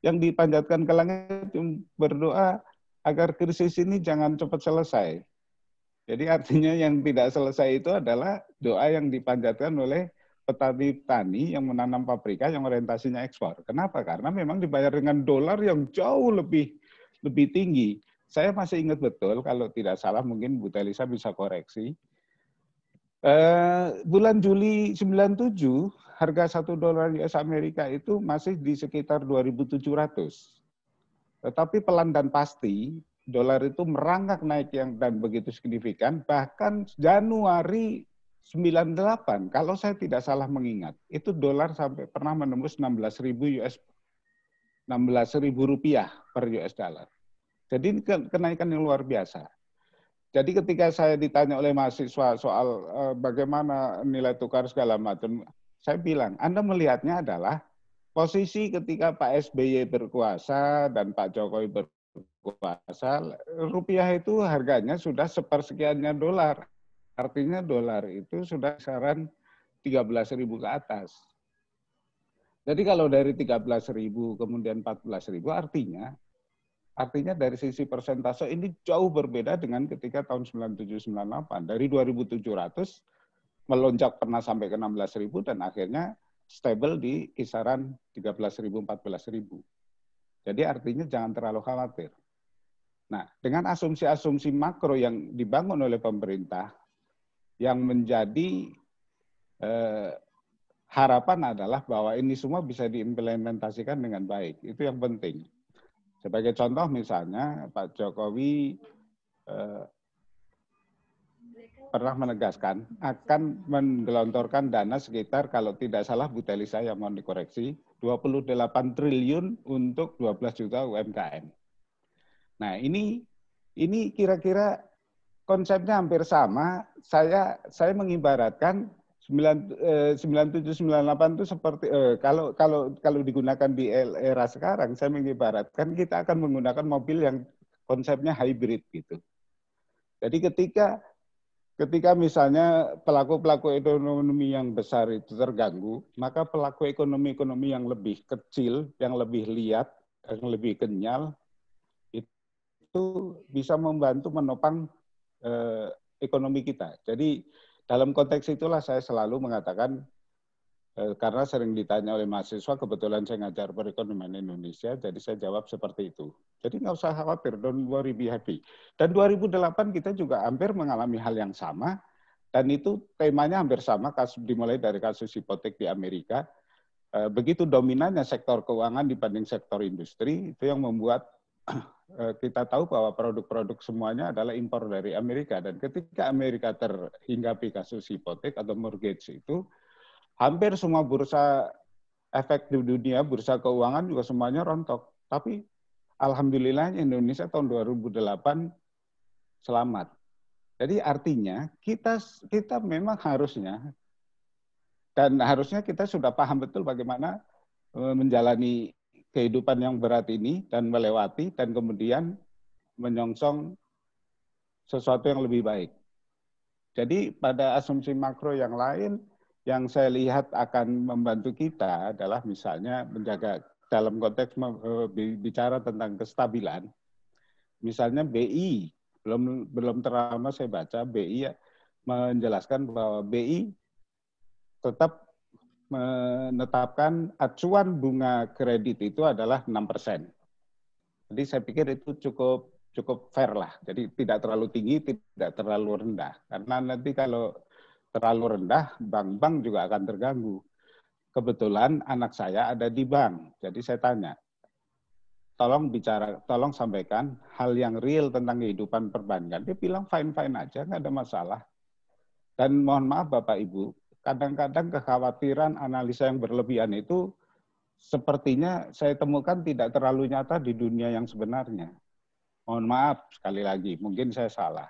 yang dipanjatkan ke langit, berdoa agar krisis ini jangan cepat selesai. Jadi artinya yang tidak selesai itu adalah doa yang dipanjatkan oleh petani yang menanam paprika yang orientasinya ekspor. Kenapa? Karena memang dibayar dengan dolar yang jauh lebih tinggi. Saya masih ingat betul, kalau tidak salah mungkin Bu Telisa bisa koreksi. Bulan Juli 97, harga $1 US Amerika itu masih di sekitar 2.700. Tetapi pelan dan pasti, dolar itu merangkak naik dan begitu signifikan, bahkan Januari 98, kalau saya tidak salah mengingat, itu dolar sampai pernah menembus 16.000 rupiah per US dollar. Jadi ini kenaikan yang luar biasa. Jadi ketika saya ditanya oleh mahasiswa soal bagaimana nilai tukar segala macam, saya bilang, Anda melihatnya adalah posisi ketika Pak SBY berkuasa dan Pak Jokowi berkuasa, rupiah itu harganya sudah sepersekiannya dolar. Artinya dolar itu sudah kisaran 13.000 ke atas. Jadi kalau dari 13.000 kemudian 14.000 artinya dari sisi persentase ini jauh berbeda dengan ketika tahun 97-98. Dari 2.700 melonjak pernah sampai ke 16.000 dan akhirnya stable di kisaran 13.000, 14.000. Jadi artinya jangan terlalu khawatir. Nah, dengan asumsi-asumsi makro yang dibangun oleh pemerintah, yang menjadi harapan adalah bahwa ini semua bisa diimplementasikan dengan baik. Itu yang penting. Sebagai contoh misalnya Pak Jokowi pernah menegaskan akan menggelontorkan dana sekitar, kalau tidak salah Bu Telisa yang mau dikoreksi, 28 triliun untuk 12 juta UMKM. Nah ini kira-kira konsepnya hampir sama. Saya mengibaratkan 97-98 itu seperti kalau digunakan di era sekarang, saya mengibaratkan kita akan menggunakan mobil yang konsepnya hybrid gitu. Jadi ketika misalnya pelaku ekonomi yang besar itu terganggu, maka pelaku ekonomi yang lebih kecil, yang lebih liat, yang lebih kenyal, itu bisa membantu menopang ekonomi kita. Jadi dalam konteks itulah saya selalu mengatakan, karena sering ditanya oleh mahasiswa, kebetulan saya ngajar perekonomian Indonesia, jadi saya jawab seperti itu. Jadi nggak usah khawatir, don't worry, be happy. Dan 2008 kita juga hampir mengalami hal yang sama, dan itu temanya hampir sama, dimulai dari kasus hipotek di Amerika. Begitu dominannya sektor keuangan dibanding sektor industri, itu yang membuat kita tahu bahwa produk-produk semuanya adalah impor dari Amerika. Dan ketika Amerika terhinggapi kasus hipotek atau mortgage itu, hampir semua bursa efek di dunia, bursa keuangan juga semuanya rontok. Tapi alhamdulillah Indonesia tahun 2008 selamat. Jadi artinya kita memang harusnya, dan harusnya kita sudah paham betul bagaimana menjalani kehidupan yang berat ini dan melewati dan kemudian menyongsong sesuatu yang lebih baik. Jadi pada asumsi makro yang lain yang saya lihat akan membantu kita adalah misalnya menjaga dalam konteks bicara tentang kestabilan. Misalnya BI, belum terlama saya baca BI menjelaskan bahwa BI tetap menetapkan acuan bunga kredit itu adalah 6%. Jadi saya pikir itu cukup fair lah. Jadi tidak terlalu tinggi, tidak terlalu rendah. Karena nanti kalau terlalu rendah, bank-bank juga akan terganggu. Kebetulan anak saya ada di bank. Jadi saya tanya, tolong sampaikan hal yang real tentang kehidupan perbankan. Dia bilang fine-fine aja, nggak ada masalah. Dan mohon maaf Bapak Ibu, kadang-kadang kekhawatiran analisa yang berlebihan itu sepertinya saya temukan tidak terlalu nyata di dunia yang sebenarnya. Mohon maaf sekali lagi, mungkin saya salah.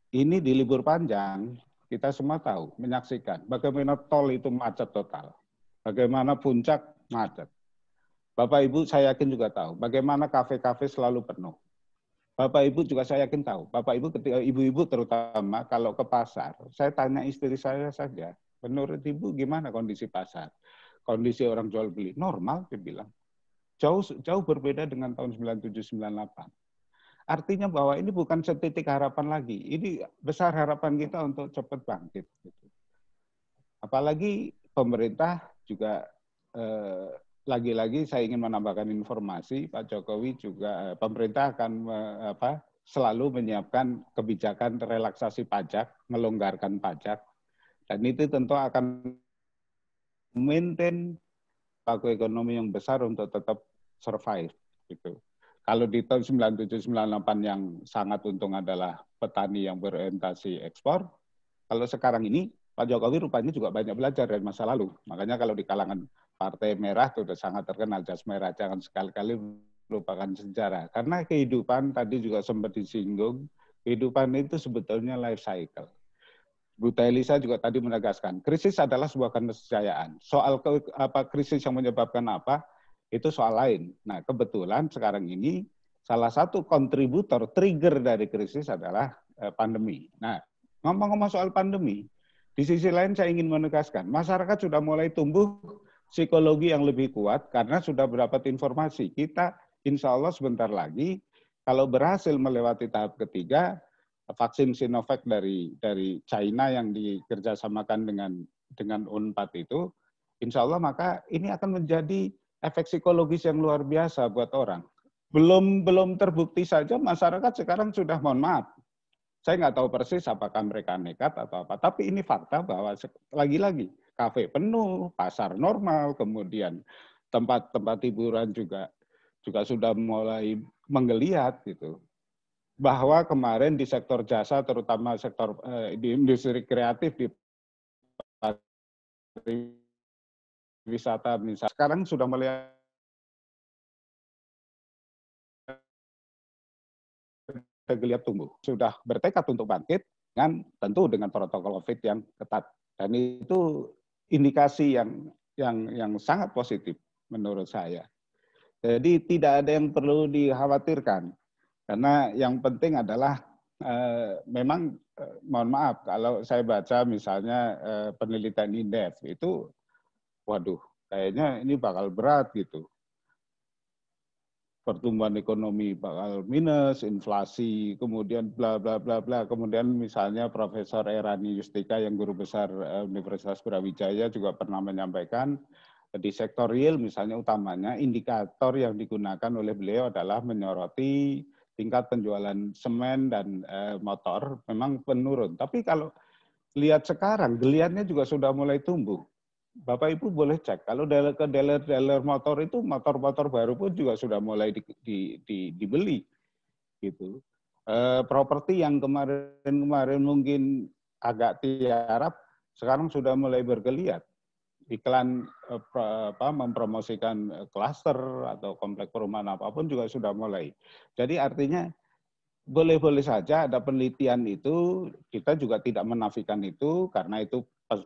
Ini di libur panjang, kita semua tahu, menyaksikan bagaimana tol itu macet total. Bagaimana puncak macet. Bapak Ibu saya yakin juga tahu, bagaimana kafe-kafe selalu penuh. Bapak Ibu juga saya yakin tahu, Bapak Ibu ketika ibu-ibu terutama kalau ke pasar, saya tanya istri saya saja, menurut Ibu gimana kondisi pasar? Kondisi orang jual beli normal, dia bilang. Jauh berbeda dengan tahun 97-98. Artinya bahwa ini bukan setitik harapan lagi, ini besar harapan kita untuk cepat bangkit. Apalagi pemerintah juga lagi-lagi saya ingin menambahkan informasi, Pak Jokowi juga pemerintah akan selalu menyiapkan kebijakan relaksasi pajak, melonggarkan pajak, dan itu tentu akan maintain paku ekonomi yang besar untuk tetap survive gitu. Kalau di tahun 97-98 yang sangat untung adalah petani yang berorientasi ekspor, kalau sekarang ini Pak Jokowi rupanya juga banyak belajar dari masa lalu. Makanya kalau di kalangan Partai Merah itu sudah sangat terkenal, jas merah, jangan sekali-kali melupakan sejarah. Karena kehidupan tadi juga sempat disinggung, kehidupan itu sebetulnya life cycle. Bu Elisa juga tadi menegaskan, krisis adalah sebuah keniscayaan. Soal krisis yang menyebabkan apa, itu soal lain. Nah, kebetulan sekarang ini salah satu kontributor trigger dari krisis adalah pandemi. Nah, ngomong-ngomong soal pandemi, di sisi lain saya ingin menegaskan, masyarakat sudah mulai tumbuh psikologi yang lebih kuat karena sudah mendapat informasi. Kita insya Allah sebentar lagi, kalau berhasil melewati tahap ketiga, vaksin Sinovac dari China yang dikerjasamakan dengan UNPAD itu, insya Allah maka ini akan menjadi efek psikologis yang luar biasa buat orang. Belum terbukti saja masyarakat sekarang sudah, mohon maaf, saya nggak tahu persis apakah mereka nekat atau apa, tapi ini fakta bahwa lagi-lagi kafe penuh, pasar normal, kemudian tempat-tempat hiburan juga sudah mulai menggeliat gitu. Bahwa kemarin di sektor jasa, terutama sektor di industri kreatif, di wisata misalnya, sekarang sudah mulai geliat tumbuh, sudah bertekad untuk bangkit, tentu dengan protokol COVID yang ketat. Dan itu indikasi yang sangat positif menurut saya. Jadi tidak ada yang perlu dikhawatirkan, karena yang penting adalah memang mohon maaf kalau saya baca misalnya penelitian Indef itu, waduh, kayaknya ini bakal berat gitu. Pertumbuhan ekonomi bakal minus, inflasi, kemudian bla bla bla bla. Kemudian misalnya Profesor Erani Yustika yang guru besar Universitas Brawijaya juga pernah menyampaikan di sektor real misalnya utamanya indikator yang digunakan oleh beliau adalah menyoroti tingkat penjualan semen dan motor memang menurun. Tapi kalau lihat sekarang geliatnya juga sudah mulai tumbuh. Bapak Ibu boleh cek, kalau ke dealer motor itu motor-motor baru pun juga sudah mulai dibeli, gitu. Properti yang kemarin mungkin agak tiarap, sekarang sudah mulai bergeliat. Iklan mempromosikan klaster atau komplek perumahan apapun juga sudah mulai. Jadi artinya boleh-boleh saja ada penelitian itu, kita juga tidak menafikan itu karena itu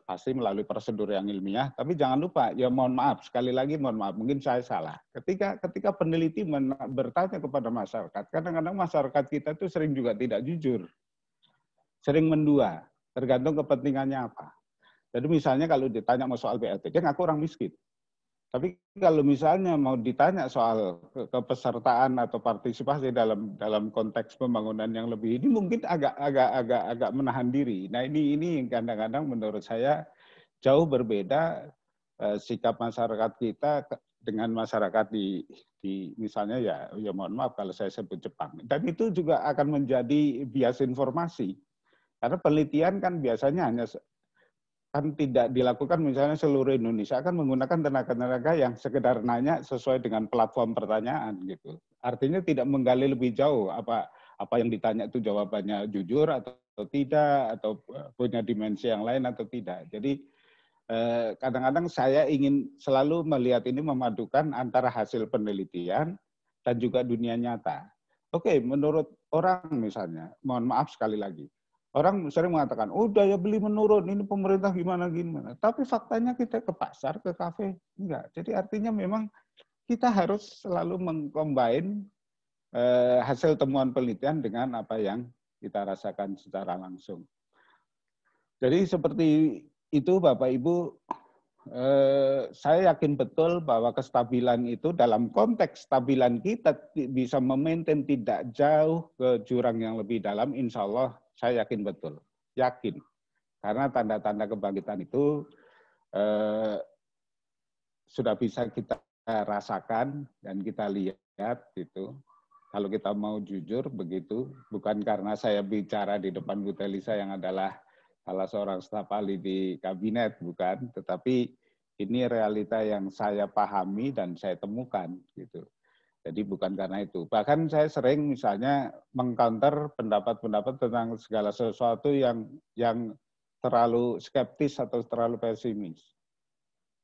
pasti melalui prosedur yang ilmiah, tapi jangan lupa, ya mohon maaf, sekali lagi mohon maaf, mungkin saya salah. Ketika peneliti bertanya kepada masyarakat, kadang-kadang masyarakat kita itu sering juga tidak jujur, sering mendua, tergantung kepentingannya apa. Jadi misalnya kalau ditanya mau soal BLT, dia ngaku orang miskin. Tapi kalau misalnya mau ditanya soal kepesertaan atau partisipasi dalam konteks pembangunan yang lebih ini mungkin agak menahan diri. Nah ini kadang-kadang menurut saya jauh berbeda sikap masyarakat kita dengan masyarakat di misalnya ya mohon maaf kalau saya sebut Jepang. Dan itu juga akan menjadi bias informasi. Karena penelitian kan biasanya hanya kan tidak dilakukan misalnya seluruh Indonesia, akan menggunakan tenaga-tenaga yang sekedar nanya sesuai dengan platform pertanyaan gitu. Artinya tidak menggali lebih jauh apa yang ditanya itu jawabannya jujur atau tidak, atau punya dimensi yang lain atau tidak. Jadi kadang-kadang saya ingin selalu melihat ini memadukan antara hasil penelitian dan juga dunia nyata. Oke, menurut orang misalnya, mohon maaf sekali lagi, orang sering mengatakan, oh daya beli menurun, ini pemerintah gimana. Tapi faktanya kita ke pasar, ke kafe, enggak. Jadi artinya memang kita harus selalu mengcombine hasil temuan penelitian dengan apa yang kita rasakan secara langsung. Jadi seperti itu Bapak Ibu, saya yakin betul bahwa kestabilan itu dalam konteks stabilan kita bisa memaintain tidak jauh ke jurang yang lebih dalam, insya Allah saya yakin betul, yakin. Karena tanda-tanda kebangkitan itu sudah bisa kita rasakan dan kita lihat gitu. Kalau kita mau jujur begitu, bukan karena saya bicara di depan Bu Telisa yang adalah salah seorang staf ahli di kabinet, bukan, tetapi ini realita yang saya pahami dan saya temukan gitu. Jadi bukan karena itu. Bahkan saya sering misalnya mengcounter pendapat-pendapat tentang segala sesuatu yang terlalu skeptis atau terlalu pesimis.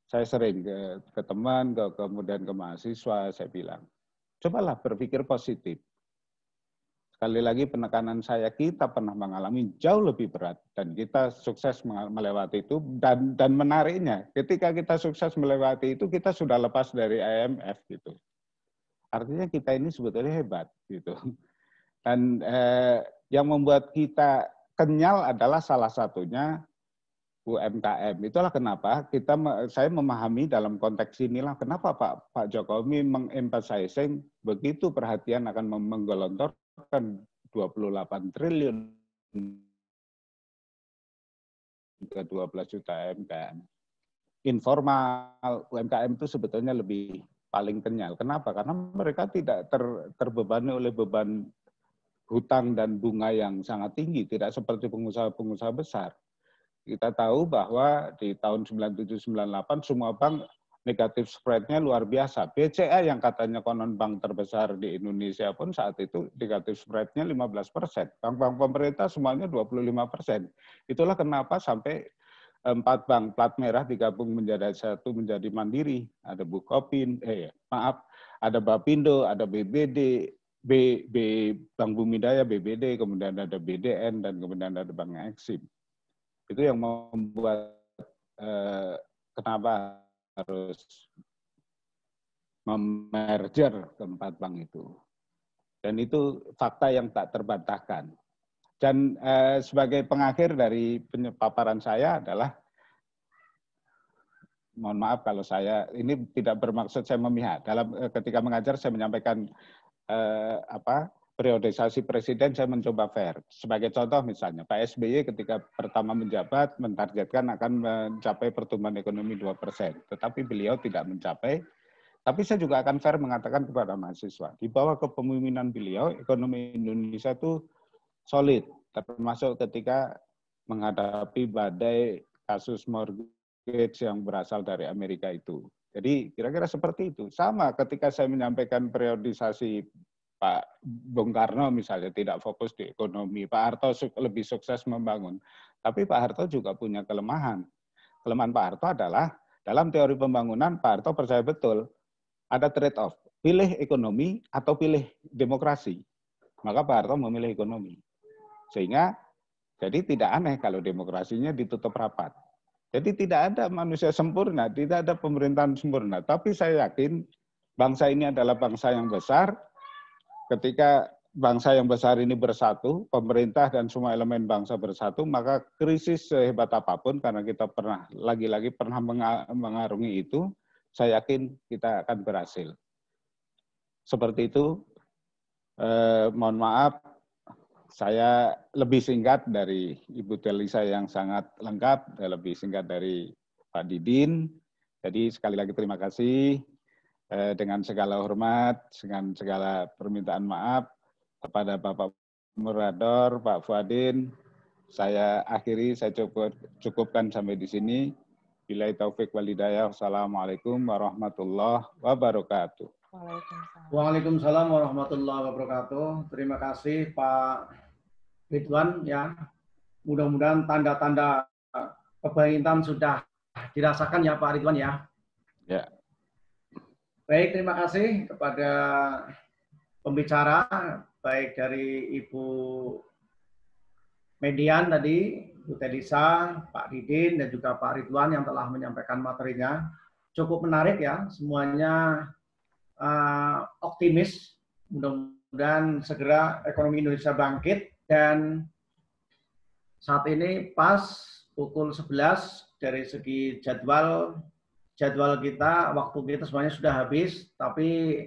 Saya sering ke teman, kemudian ke mahasiswa, saya bilang, cobalah berpikir positif. Sekali lagi penekanan saya, kita pernah mengalami jauh lebih berat dan kita sukses melewati itu, dan menariknya ketika kita sukses melewati itu, kita sudah lepas dari IMF gitu. Artinya kita ini sebetulnya hebat gitu. Dan yang membuat kita kenyal adalah salah satunya UMKM. Itulah kenapa saya memahami dalam konteks inilah kenapa Pak Jokowi mengemphasizing begitu perhatian akan menggelontorkan 28 triliun ke 12 juta UMKM. Informal UMKM itu sebetulnya lebih paling kenyal. Kenapa? Karena mereka tidak terbebani oleh beban hutang dan bunga yang sangat tinggi, tidak seperti pengusaha-pengusaha besar. Kita tahu bahwa di tahun 97-98 semua bank negatif spread-nya luar biasa. BCA yang katanya konon bank terbesar di Indonesia pun saat itu negatif spread-nya 15%. Bank-bank pemerintah semuanya 25%. Itulah kenapa sampai 4 bank plat merah digabung menjadi satu, menjadi Mandiri. Ada Bukopin, ada Bapindo, ada BBD, Bank Bumidaya, BBD, kemudian ada BDN, dan kemudian ada Bank Exim. Itu yang membuat kenapa harus memerger keempat bank itu. Dan itu fakta yang tak terbantahkan. Dan sebagai pengakhir dari paparan saya adalah, mohon maaf kalau saya, ini tidak bermaksud saya memihak. Ketika mengajar saya menyampaikan periodisasi presiden, saya mencoba fair. Sebagai contoh misalnya, Pak SBY ketika pertama menjabat mentargetkan akan mencapai pertumbuhan ekonomi 2%. Tetapi beliau tidak mencapai. Tapi saya juga akan fair mengatakan kepada mahasiswa, di bawah kepemimpinan beliau, ekonomi Indonesia itu solid. Termasuk ketika menghadapi badai kasus mortgage yang berasal dari Amerika itu. Jadi kira-kira seperti itu. Sama ketika saya menyampaikan periodisasi Pak Bung Karno misalnya tidak fokus di ekonomi, Pak Harto lebih sukses membangun. Tapi Pak Harto juga punya kelemahan. Kelemahan Pak Harto adalah dalam teori pembangunan, Pak Harto percaya betul ada trade-off. Pilih ekonomi atau pilih demokrasi. Maka Pak Harto memilih ekonomi. Sehingga jadi tidak aneh kalau demokrasinya ditutup rapat. Jadi tidak ada manusia sempurna, tidak ada pemerintahan sempurna. Tapi saya yakin bangsa ini adalah bangsa yang besar. Ketika bangsa yang besar ini bersatu, pemerintah dan semua elemen bangsa bersatu, maka krisis sehebat apapun, karena kita lagi-lagi pernah mengarungi itu, saya yakin kita akan berhasil. Seperti itu, mohon maaf, saya lebih singkat dari Ibu Telisa yang sangat lengkap, lebih singkat dari Pak Didin. Jadi sekali lagi terima kasih. Dengan segala hormat, dengan segala permintaan maaf kepada Bapak Moderator, Pak Fuadin, saya akhiri, saya cukupkan sampai di sini. Billahi taufik wal hidayah. Wassalamualaikum warahmatullahi wabarakatuh. Waalaikumsalam warahmatullahi wabarakatuh. Terima kasih Pak Ridwan ya. Mudah-mudahan tanda-tanda kebangkitan sudah dirasakan ya Pak Ridwan ya. Ya. Baik, terima kasih kepada pembicara, baik dari Ibu Median tadi, Bu Telisa, Pak Didin, dan juga Pak Ridwan yang telah menyampaikan materinya. Cukup menarik ya, semuanya optimis. Mudah-mudahan segera ekonomi Indonesia bangkit. Dan saat ini pas pukul 11 dari segi jadwal kita, waktu kita semuanya sudah habis, tapi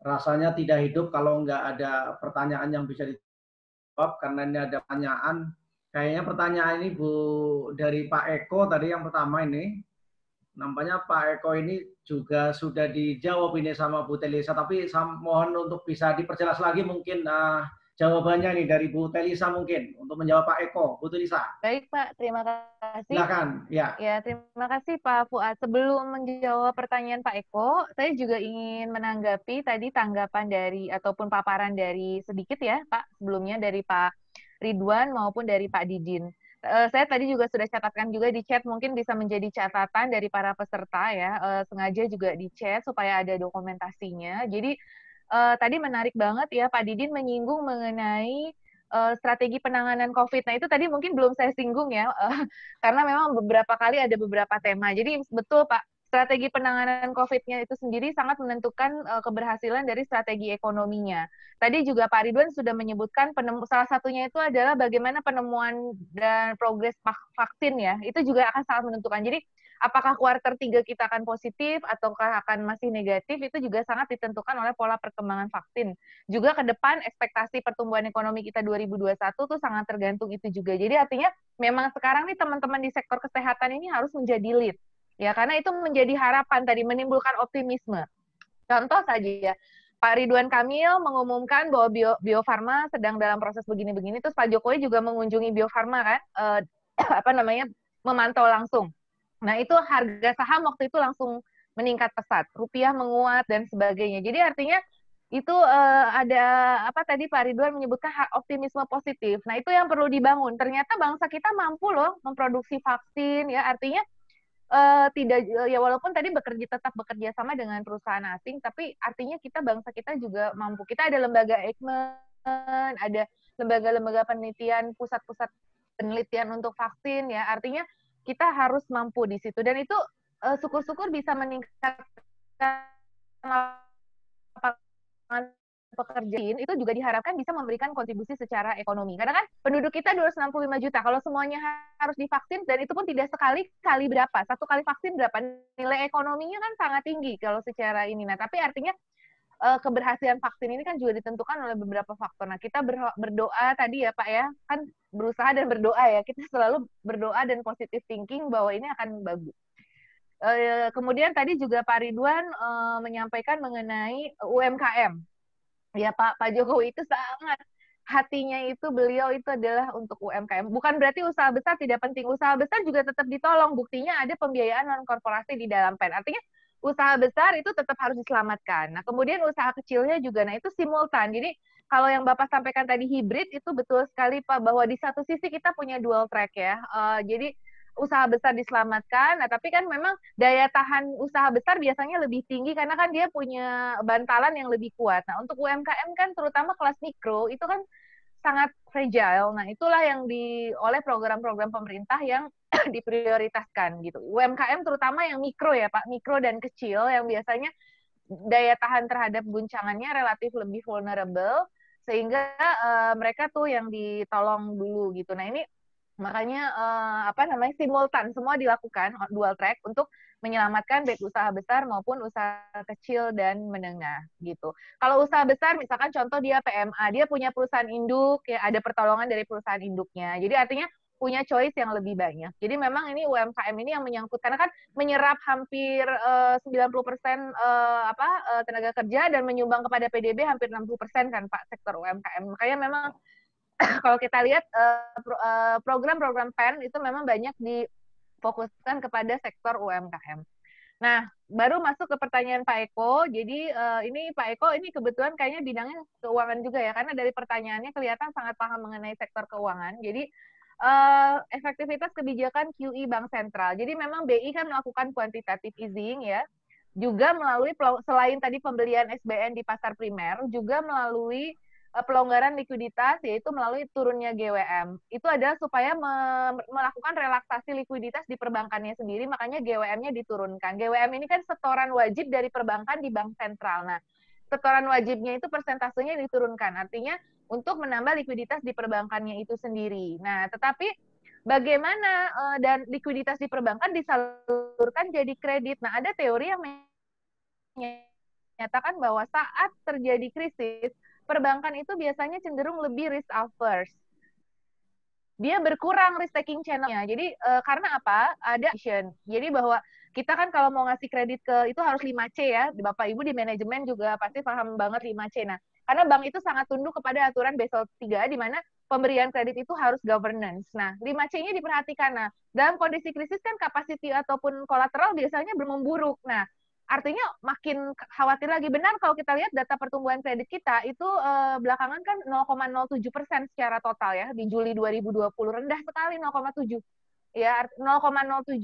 rasanya tidak hidup kalau nggak ada pertanyaan yang bisa dijawab, karena ini ada pertanyaan. Kayaknya pertanyaan ini Bu dari Pak Eko tadi yang pertama ini. nampaknya Pak Eko ini juga sudah dijawab ini sama Bu Telisa, tapi mohon untuk bisa diperjelas lagi mungkin jawabannya nih dari Bu Telisa mungkin untuk menjawab Pak Eko. Bu Telisa. Baik Pak, terima kasih. Silakan. Ya. Ya, terima kasih Pak Fuad. Sebelum menjawab pertanyaan Pak Eko, saya juga ingin menanggapi tadi tanggapan dari ataupun paparan dari sedikit ya Pak, sebelumnya dari Pak Ridwan maupun dari Pak Didin. Saya tadi juga sudah catatkan juga di chat, mungkin bisa menjadi catatan dari para peserta ya, sengaja juga di chat supaya ada dokumentasinya. Jadi tadi menarik banget ya Pak Didin menyinggung mengenai strategi penanganan COVID. Nah itu tadi mungkin belum saya singgung ya, karena memang beberapa kali ada beberapa tema. Jadi betul Pak, strategi penanganan COVID-nya itu sendiri sangat menentukan keberhasilan dari strategi ekonominya. Tadi juga Pak Ridwan sudah menyebutkan salah satunya itu adalah bagaimana penemuan dan progres vaksin ya, itu juga akan sangat menentukan. Jadi apakah kuartal 3 kita akan positif ataukah akan masih negatif, itu juga sangat ditentukan oleh pola perkembangan vaksin. Juga ke depan ekspektasi pertumbuhan ekonomi kita 2021 tuh sangat tergantung itu juga. Jadi artinya memang sekarang nih teman-teman di sektor kesehatan ini harus menjadi lead. Ya, karena itu menjadi harapan tadi, menimbulkan optimisme. Contoh saja ya, Pak Ridwan Kamil mengumumkan bahwa Bio Farma sedang dalam proses begini-begini, terus Pak Jokowi juga mengunjungi Bio Farma kan, memantau langsung. Nah, itu harga saham waktu itu langsung meningkat pesat, rupiah menguat dan sebagainya. Jadi artinya itu ada apa tadi Pak Ridwan menyebutkan optimisme positif. Nah, itu yang perlu dibangun. Ternyata bangsa kita mampu loh memproduksi vaksin ya, artinya tidak ya walaupun tadi tetap bekerja sama dengan perusahaan asing, tapi artinya bangsa kita juga mampu. Kita ada lembaga Eijkman, ada lembaga-lembaga penelitian, pusat-pusat penelitian untuk vaksin ya. Artinya kita harus mampu di situ, dan itu syukur-syukur bisa meningkatkan lapangan pekerjaan, itu juga diharapkan bisa memberikan kontribusi secara ekonomi. Karena kan penduduk kita 265 juta, kalau semuanya harus divaksin, dan itu pun tidak sekali berapa, satu kali vaksin berapa, nilai ekonominya kan sangat tinggi kalau secara ini. Nah, tapi artinya keberhasilan vaksin ini kan juga ditentukan oleh beberapa faktor. Nah, kita berdoa tadi ya Pak ya, kan berusaha dan berdoa ya, kita selalu berdoa dan positive thinking bahwa ini akan bagus. Kemudian tadi juga Pak Ridwan menyampaikan mengenai UMKM. Ya Pak Jokowi itu sangat hatinya itu, beliau itu adalah untuk UMKM. Bukan berarti usaha besar tidak penting. Usaha besar juga tetap ditolong. Buktinya ada pembiayaan non korporasi di dalam PEN. Artinya usaha besar itu tetap harus diselamatkan. Nah, kemudian usaha kecilnya juga, nah itu simultan. Jadi kalau yang Bapak sampaikan tadi hibrid, itu betul sekali Pak, bahwa di satu sisi kita punya dual track ya. Jadi usaha besar diselamatkan, nah tapi kan memang daya tahan usaha besar biasanya lebih tinggi karena kan dia punya bantalan yang lebih kuat. Nah, untuk UMKM kan terutama kelas mikro itu kan sangat fragile. Nah, itulah yang oleh program-program pemerintah yang diprioritaskan gitu. UMKM terutama yang mikro ya Pak, mikro dan kecil yang biasanya daya tahan terhadap guncangannya relatif lebih vulnerable, sehingga mereka tuh yang ditolong dulu gitu. Nah, ini makanya simultan semua dilakukan dual track untuk menyelamatkan baik usaha besar maupun usaha kecil dan menengah gitu. Kalau usaha besar misalkan contoh dia PMA, dia punya perusahaan induk ya, ada pertolongan dari perusahaan induknya. Jadi artinya punya choice yang lebih banyak. Jadi memang ini UMKM ini yang menyangkut karena kan menyerap hampir 90% tenaga kerja dan menyumbang kepada PDB hampir 60% kan Pak sektor UMKM. Makanya memang kalau kita lihat program-program PEN itu memang banyak difokuskan kepada sektor UMKM. Nah, baru masuk ke pertanyaan Pak Eko. Jadi ini Pak Eko ini kebetulan kayaknya bidangnya keuangan juga ya, karena dari pertanyaannya kelihatan sangat paham mengenai sektor keuangan. Jadi efektivitas kebijakan QE Bank Sentral. Jadi memang BI kan melakukan quantitative easing ya, juga melalui selain tadi pembelian SBN di pasar primer, juga melalui pelonggaran likuiditas, yaitu melalui turunnya GWM. Itu adalah supaya melakukan relaksasi likuiditas di perbankannya sendiri, makanya GWM-nya diturunkan. GWM ini kan setoran wajib dari perbankan di bank sentral. Nah, setoran wajibnya itu persentasenya diturunkan, artinya untuk menambah likuiditas di perbankannya itu sendiri. Nah, tetapi bagaimana dan likuiditas di perbankan disalurkan jadi kredit. Nah, ada teori yang menyatakan bahwa saat terjadi krisis, perbankan itu biasanya cenderung lebih risk averse. Dia berkurang risk taking channel-nya. Jadi karena apa? Ada action. Jadi bahwa kita kan kalau mau ngasih kredit itu harus 5C ya. Bapak Ibu di manajemen juga pasti paham banget 5C. Nah, karena bank itu sangat tunduk kepada aturan Basel III di mana pemberian kredit itu harus governance. Nah, 5C-nya diperhatikan. Nah, dalam kondisi krisis kan capacity ataupun kolateral biasanya memburuk. Nah, artinya makin khawatir lagi. Benar kalau kita lihat data pertumbuhan kredit kita itu belakangan kan 0,07% secara total ya. Di Juli 2020 rendah sekali 0,7. Ya, 0,07%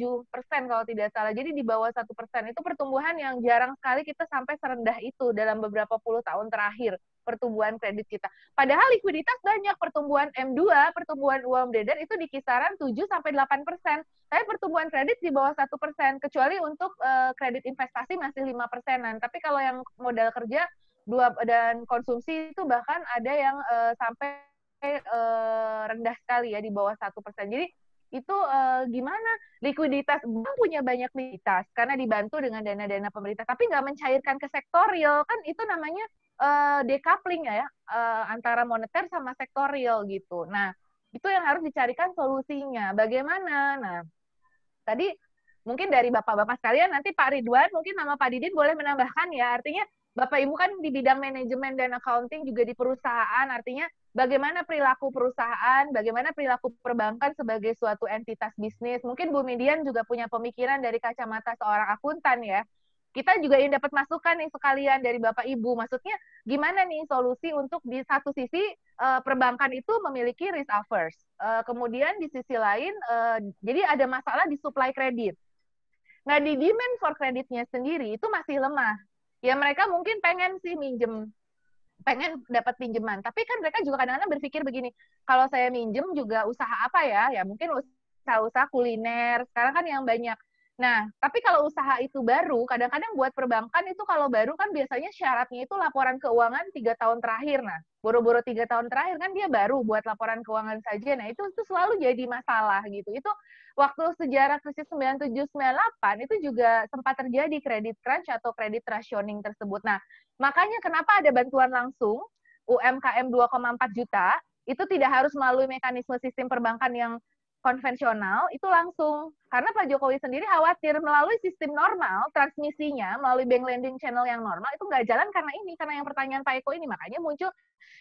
kalau tidak salah. Jadi di bawah 1%. Itu pertumbuhan yang jarang sekali kita sampai serendah itu dalam beberapa puluh tahun terakhir pertumbuhan kredit kita. Padahal likuiditas banyak, pertumbuhan M2, pertumbuhan uang beredar itu di kisaran 7-8%. Tapi pertumbuhan kredit di bawah 1%, kecuali untuk kredit investasi masih 5%-an. Tapi kalau yang modal kerja dan konsumsi itu bahkan ada yang sampai rendah sekali ya, di bawah 1%. Jadi itu gimana? Likuiditas, bank punya banyak likuiditas karena dibantu dengan dana-dana pemerintah, tapi nggak mencairkan ke sektorial, kan itu namanya decoupling ya, antara moneter sama sektorial gitu. Nah, itu yang harus dicarikan solusinya. Bagaimana? Nah, tadi mungkin dari Bapak-Bapak sekalian, nanti Pak Ridwan mungkin sama Pak Didin boleh menambahkan ya, artinya Bapak Ibu kan di bidang manajemen dan accounting juga di perusahaan, artinya bagaimana perilaku perusahaan, bagaimana perilaku perbankan sebagai suatu entitas bisnis. Mungkin Bu Midian juga punya pemikiran dari kacamata seorang akuntan ya. Kita juga ingin dapat masukan nih sekalian dari Bapak Ibu. Maksudnya gimana nih solusi untuk di satu sisi perbankan itu memiliki risk averse. Kemudian di sisi lain, jadi ada masalah di supply kredit. Nah, di demand for kreditnya sendiri itu masih lemah. Ya mereka mungkin pengen sih pengen dapat pinjaman, tapi kan mereka juga kadang-kadang berpikir begini, kalau saya minjem juga usaha apa ya? Ya mungkin usaha-usaha kuliner, sekarang kan yang banyak. Nah, tapi kalau usaha itu baru, kadang-kadang buat perbankan itu kalau baru kan biasanya syaratnya itu laporan keuangan 3 tahun terakhir. Nah, boro-boro 3 tahun terakhir kan dia baru buat laporan keuangan saja. Nah, itu selalu jadi masalah gitu. Itu waktu sejarah krisis 97-98 itu juga sempat terjadi kredit crunch atau kredit rationing tersebut. Nah, makanya kenapa ada bantuan langsung UMKM 2,4 juta, itu tidak harus melalui mekanisme sistem perbankan yang konvensional, itu langsung. Karena Pak Jokowi sendiri khawatir melalui sistem normal, transmisinya melalui bank lending channel yang normal, itu nggak jalan karena ini, karena yang pertanyaan Pak Eko ini. Makanya muncul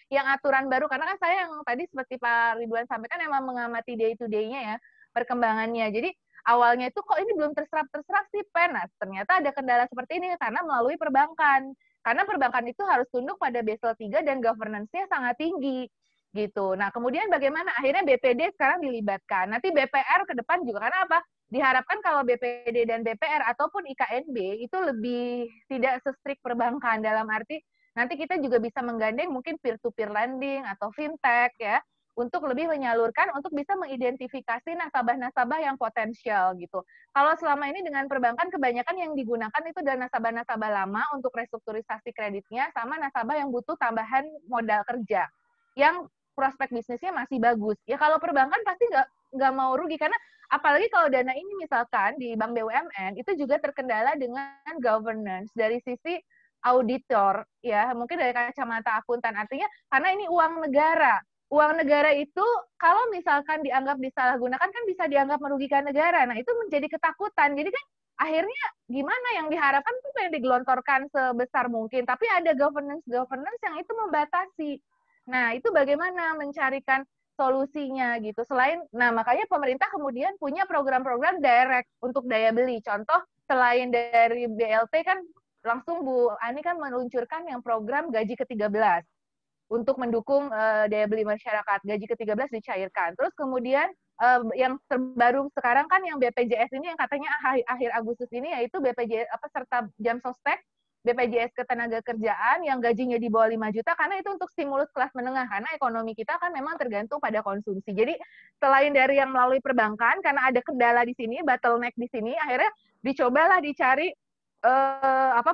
yang aturan baru, karena kan saya yang tadi seperti Pak Ridwan sampaikan, emang mengamati day-to-day-nya ya, perkembangannya. Jadi awalnya itu kok ini belum terserap sih Pen. Nah, ternyata ada kendala seperti ini karena melalui perbankan. Karena perbankan itu harus tunduk pada Basel III dan governance-nya sangat tinggi gitu. Nah, kemudian bagaimana? Akhirnya BPD sekarang dilibatkan. Nanti BPR ke depan juga, karena apa? Diharapkan kalau BPD dan BPR ataupun IKNB itu lebih tidak se-strict perbankan, dalam arti nanti kita juga bisa menggandeng mungkin peer-to-peer lending atau fintech ya, untuk lebih menyalurkan, untuk bisa mengidentifikasi nasabah-nasabah yang potensial gitu. Kalau selama ini dengan perbankan kebanyakan yang digunakan itu adalah nasabah-nasabah lama untuk restrukturisasi kreditnya, sama nasabah yang butuh tambahan modal kerja, yang prospek bisnisnya masih bagus. Ya kalau perbankan pasti nggak mau rugi, karena apalagi kalau dana ini misalkan di bank BUMN itu juga terkendala dengan governance dari sisi auditor ya, mungkin dari kacamata akuntan, artinya karena ini uang negara. Uang negara itu kalau misalkan dianggap disalahgunakan kan bisa dianggap merugikan negara. Nah, itu menjadi ketakutan. Jadi kan akhirnya gimana yang diharapkan itu pengen digelontorkan sebesar mungkin, tapi ada governance yang itu membatasi. Nah, itu bagaimana mencarikan solusinya gitu. Selain, nah makanya pemerintah kemudian punya program-program direct untuk daya beli. Contoh, selain dari BLT kan langsung Bu Ani kan meluncurkan yang program gaji ke-13 untuk mendukung daya beli masyarakat. Gaji ke-13 dicairkan. Terus kemudian yang terbaru sekarang kan yang BPJS ini yang katanya akhir Agustus ini, yaitu BPJS serta jam sostek, BPJS Ketenagakerjaan yang gajinya di bawah 5 juta, karena itu untuk stimulus kelas menengah, karena ekonomi kita kan memang tergantung pada konsumsi. Jadi selain dari yang melalui perbankan, karena ada kendala di sini, bottleneck di sini, akhirnya dicobalah dicari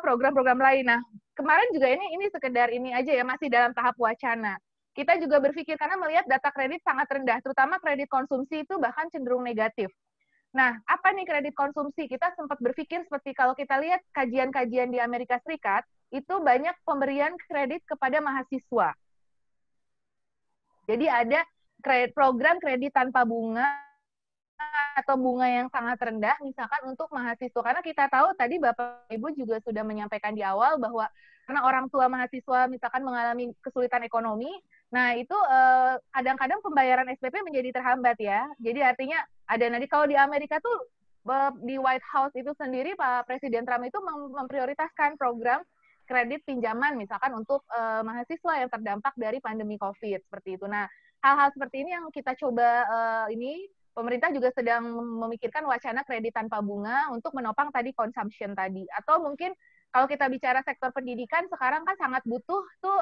program-program lain. Nah, kemarin juga ini sekedar ini aja ya, masih dalam tahap wacana. Kita juga berpikir karena melihat data kredit sangat rendah, terutama kredit konsumsi itu bahkan cenderung negatif. Nah, apa nih kredit konsumsi? Kita sempat berpikir seperti kalau kita lihat kajian-kajian di Amerika Serikat, itu banyak pemberian kredit kepada mahasiswa. Jadi ada program kredit tanpa bunga atau bunga yang sangat rendah misalkan untuk mahasiswa. Karena kita tahu tadi Bapak Ibu juga sudah menyampaikan di awal bahwa karena orang tua mahasiswa misalkan mengalami kesulitan ekonomi, nah itu kadang-kadang pembayaran SPP menjadi terhambat ya. Jadi artinya ada nanti kalau di Amerika tuh di White House itu sendiri Pak Presiden Trump itu memprioritaskan program kredit pinjaman misalkan untuk mahasiswa yang terdampak dari pandemi COVID seperti itu. Nah, hal-hal seperti ini yang kita coba ini pemerintah juga sedang memikirkan wacana kredit tanpa bunga untuk menopang tadi consumption tadi. Atau mungkin kalau kita bicara sektor pendidikan sekarang kan sangat butuh tuh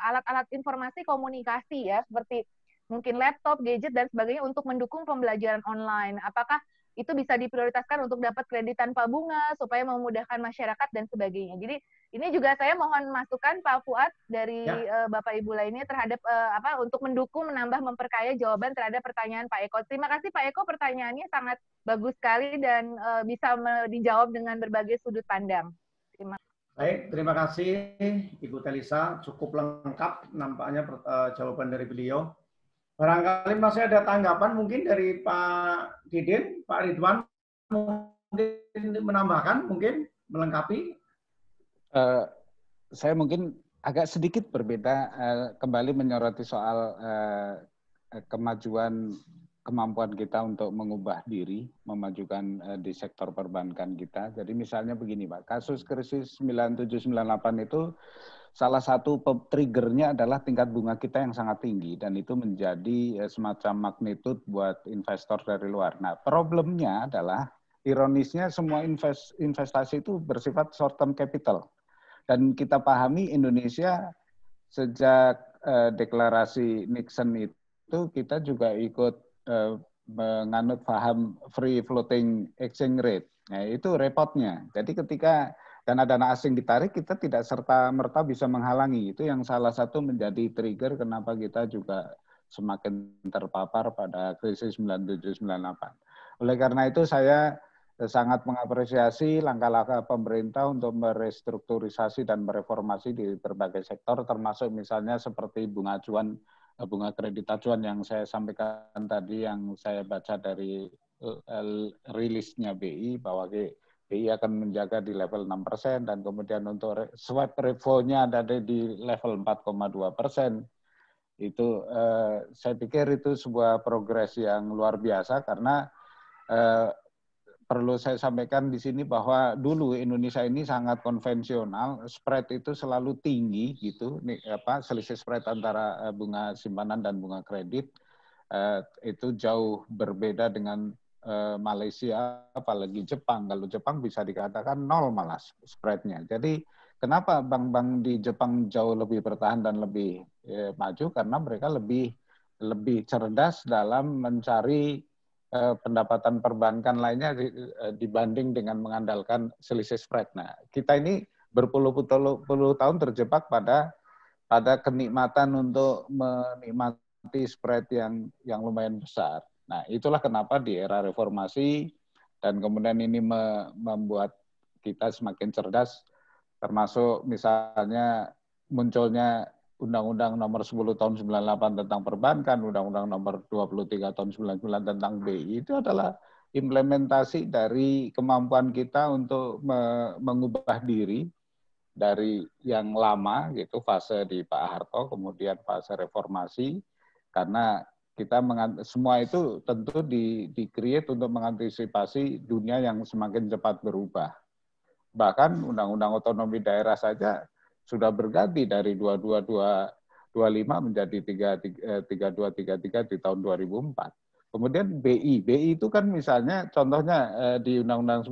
alat-alat informasi komunikasi ya seperti mungkin laptop, gadget dan sebagainya untuk mendukung pembelajaran online. Apakah itu bisa diprioritaskan untuk dapat kredit tanpa bunga supaya memudahkan masyarakat dan sebagainya. Jadi ini juga saya mohon masukan Pak Fuad dari Bapak Ibu lainnya terhadap untuk mendukung, menambah, memperkaya jawaban terhadap pertanyaan Pak Eko. Terima kasih Pak Eko, pertanyaannya sangat bagus sekali dan bisa dijawab dengan berbagai sudut pandang. Baik, terima kasih Ibu Telisa, cukup lengkap nampaknya jawaban dari beliau. Barangkali masih ada tanggapan mungkin dari Pak Didin, Pak Ridwan mungkin menambahkan, mungkin melengkapi. Saya mungkin agak sedikit berbeda, kembali menyoroti soal kemampuan kita untuk mengubah diri, memajukan di sektor perbankan kita. Jadi misalnya begini Pak, kasus krisis 9798 itu salah satu triggernya adalah tingkat bunga kita yang sangat tinggi dan itu menjadi semacam magnitude buat investor dari luar. Nah, problemnya adalah ironisnya semua investasi itu bersifat short term capital. Dan kita pahami Indonesia sejak deklarasi Nixon itu kita juga ikut menganut paham free floating exchange rate. Nah, itu repotnya. Jadi ketika dana-dana asing ditarik, kita tidak serta-merta bisa menghalangi. Itu yang salah satu menjadi trigger kenapa kita juga semakin terpapar pada krisis 9798. Oleh karena itu saya sangat mengapresiasi langkah-langkah pemerintah untuk merestrukturisasi dan mereformasi di berbagai sektor, termasuk misalnya seperti bunga kredit acuan yang saya sampaikan tadi, yang saya baca dari rilisnya BI, bahwa BI akan menjaga di level 6%, dan kemudian untuk swap repo-nya ada di level 4,2%. Itu saya pikir itu sebuah progres yang luar biasa, karena perlu saya sampaikan di sini bahwa dulu Indonesia ini sangat konvensional, spread itu selalu tinggi gitu, selisih spread antara bunga simpanan dan bunga kredit itu jauh berbeda dengan Malaysia, apalagi Jepang. Kalau Jepang bisa dikatakan nol malah spreadnya. Jadi kenapa bank-bank di Jepang jauh lebih bertahan dan lebih maju? Karena mereka lebih cerdas dalam mencari pendapatan perbankan lainnya dibanding dengan mengandalkan selisih spread. Nah, kita ini berpuluh-puluh tahun terjebak pada kenikmatan untuk menikmati spread yang lumayan besar. Nah, itulah kenapa di era reformasi dan kemudian ini membuat kita semakin cerdas, termasuk misalnya munculnya Undang-Undang Nomor 10 Tahun 98 tentang perbankan, Undang-Undang Nomor 23 Tahun 99 tentang BI, itu adalah implementasi dari kemampuan kita untuk mengubah diri dari yang lama, gitu, fase di Pak Harto, kemudian fase reformasi, karena kita semua itu tentu di-create untuk mengantisipasi dunia yang semakin cepat berubah. Bahkan Undang-Undang Otonomi Daerah saja sudah berganti dari 2225 menjadi 3233 di tahun 2004. Kemudian BI itu kan misalnya contohnya di Undang-Undang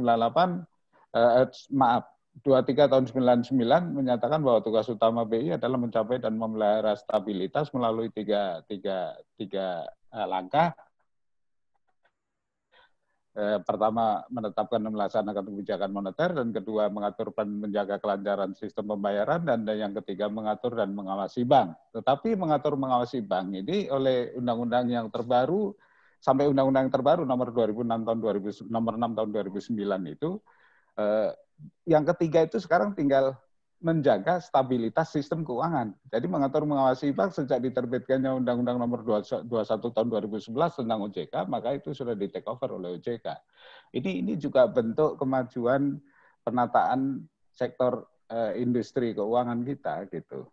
23 tahun 99 menyatakan bahwa tugas utama BI adalah mencapai dan memelihara stabilitas melalui tiga langkah. Pertama, menetapkan dan melaksanakan kebijakan moneter, dan kedua, mengatur dan menjaga kelancaran sistem pembayaran, dan yang ketiga, mengatur dan mengawasi bank. Tetapi mengatur mengawasi bank ini oleh undang-undang yang terbaru, sampai undang-undang yang terbaru nomor 6 tahun 2009 itu, yang ketiga itu sekarang tinggal menjaga stabilitas sistem keuangan. Jadi mengatur mengawasi bank sejak diterbitkannya Undang-Undang Nomor 21 Tahun 2011 tentang OJK, maka itu sudah di take over oleh OJK. Ini juga bentuk kemajuan penataan sektor industri keuangan kita gitu.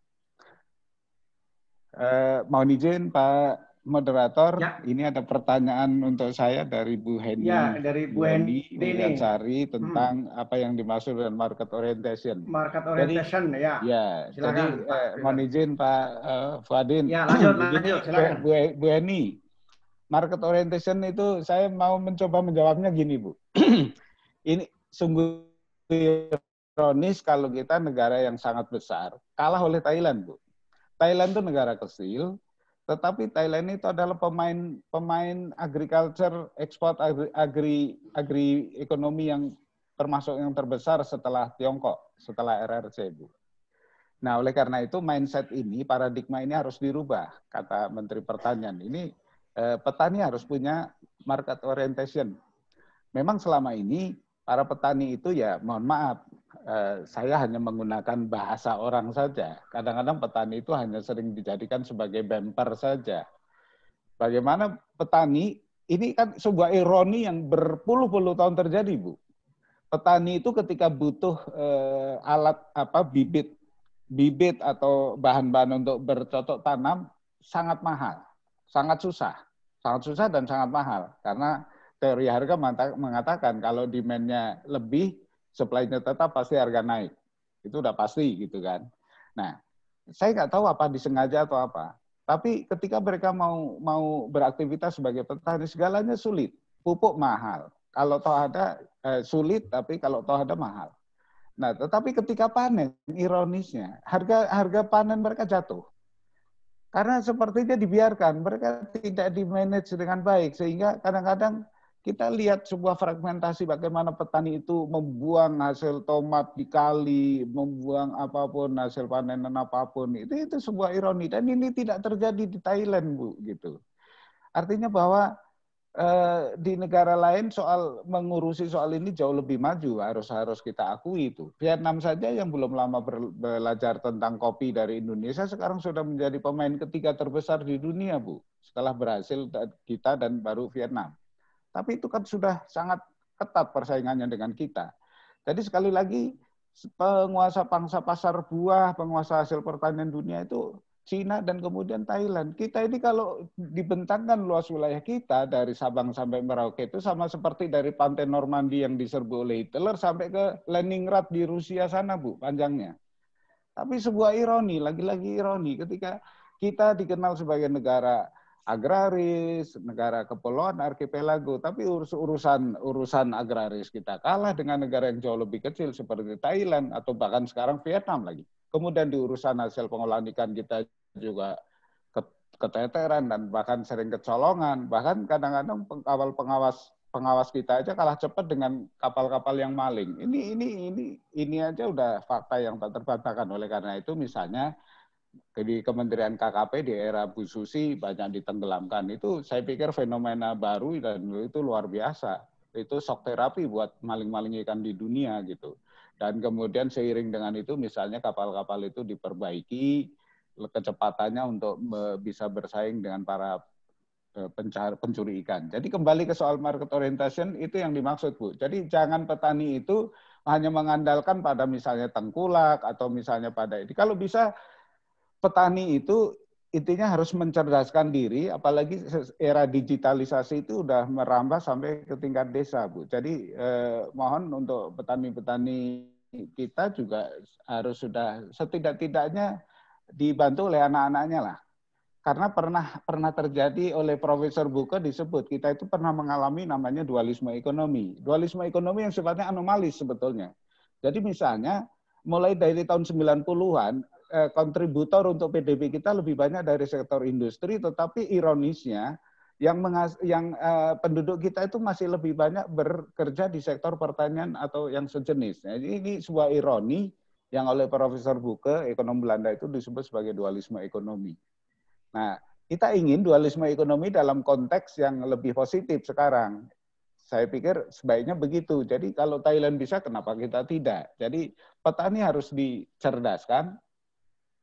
Mohon izin Pak Moderator, Ya. ini ada pertanyaan untuk saya dari Bu Heni. Ya, dari Bu Heni Mulyansari tentang apa yang dimaksud dengan market orientation. Market orientation, jadi, ya. Ya, Silakan, jadi Pak. mohon izin Pak Fuadin. Ya, lanjut, silakan. Bu Heni, market orientation itu saya mau mencoba menjawabnya gini, Bu. Ini sungguh ironis kalau kita negara yang sangat besar kalah oleh Thailand, Bu. Thailand itu negara kecil, tetapi Thailand itu adalah pemain agriculture, ekspor agri ekonomi yang termasuk yang terbesar setelah Tiongkok, setelah RRC, Bu. Nah, oleh karena itu mindset ini, paradigma ini harus dirubah, kata Menteri Pertanian. Ini petani harus punya market orientation. Memang selama ini para petani itu ya mohon maaf, saya hanya menggunakan bahasa orang saja. Kadang-kadang petani itu hanya sering dijadikan sebagai bumper saja. Bagaimana petani, ini kan sebuah ironi yang berpuluh-puluh tahun terjadi, Bu. Petani itu ketika butuh alat bibit atau bahan-bahan untuk bercocok tanam sangat mahal, sangat susah dan sangat mahal. Karena teori harga mengatakan kalau demand-nya lebih, supply-nya tetap, pasti harga naik. Itu udah pasti gitu kan. Nah, saya nggak tahu apa disengaja atau apa. Tapi ketika mereka mau beraktivitas sebagai petani, segalanya sulit. Pupuk mahal. Kalau toh ada sulit, tapi kalau toh ada mahal. Nah, tetapi ketika panen, ironisnya harga panen mereka jatuh. Karena sepertinya dibiarkan, mereka tidak di-manage dengan baik, sehingga kadang-kadang kita lihat sebuah fragmentasi bagaimana petani itu membuang hasil tomat di kali, membuang apapun, hasil panenan apapun. Itu sebuah ironi, dan ini tidak terjadi di Thailand, Bu, gitu. Artinya bahwa di negara lain soal mengurusi soal ini jauh lebih maju, harus kita akui itu. Vietnam saja yang belum lama belajar tentang kopi dari Indonesia sekarang sudah menjadi pemain ketiga terbesar di dunia, Bu. Setelah berhasil kita dan baru Vietnam. Tapi itu kan sudah sangat ketat persaingannya dengan kita. Jadi sekali lagi penguasa pangsa pasar buah, penguasa hasil pertanian dunia itu Cina dan kemudian Thailand. Kita ini kalau dibentangkan luas wilayah kita dari Sabang sampai Merauke itu sama seperti dari pantai Normandia yang diserbu oleh Hitler sampai ke Leningrad di Rusia sana, Bu, panjangnya. Tapi sebuah ironi, lagi-lagi ironi ketika kita dikenal sebagai negara agraris, negara kepulauan, arkipelago, tapi urusan agraris kita kalah dengan negara yang jauh lebih kecil seperti Thailand atau bahkan sekarang Vietnam lagi. Kemudian di urusan hasil pengolahan ikan kita juga keteteran dan bahkan sering kecolongan. Bahkan kadang-kadang pengawas kita aja kalah cepat dengan kapal-kapal yang maling. Ini aja udah fakta yang tak terbantahkan. Oleh karena itu misalnya di Kementerian KKP di era Bu Susi banyak ditenggelamkan. Itu saya pikir fenomena baru dan itu luar biasa. Itu shock terapi buat maling-maling ikan di dunia gitu. Dan kemudian seiring dengan itu misalnya kapal-kapal itu diperbaiki kecepatannya untuk bisa bersaing dengan para pencuri ikan. Jadi kembali ke soal market orientation itu yang dimaksud, Bu. Jadi jangan petani itu hanya mengandalkan pada misalnya tengkulak atau misalnya pada ini. Kalau bisa petani itu intinya harus mencerdaskan diri, apalagi era digitalisasi itu udah merambah sampai ke tingkat desa, Bu. Jadi mohon untuk petani-petani kita juga harus sudah setidak-tidaknya dibantu oleh anak-anaknya lah. Karena pernah terjadi oleh Profesor Buka disebut, kita itu pernah mengalami namanya dualisme ekonomi. Dualisme ekonomi yang sifatnya anomalis sebetulnya. Jadi misalnya mulai dari tahun 90-an, kontributor untuk PDB kita lebih banyak dari sektor industri, tetapi ironisnya yang penduduk kita itu masih lebih banyak bekerja di sektor pertanian atau yang sejenis. Jadi ini sebuah ironi yang oleh Profesor Buke, ekonom Belanda itu disebut sebagai dualisme ekonomi. Nah, kita ingin dualisme ekonomi dalam konteks yang lebih positif sekarang. Saya pikir sebaiknya begitu. Jadi kalau Thailand bisa, kenapa kita tidak? Jadi petani harus dicerdaskan.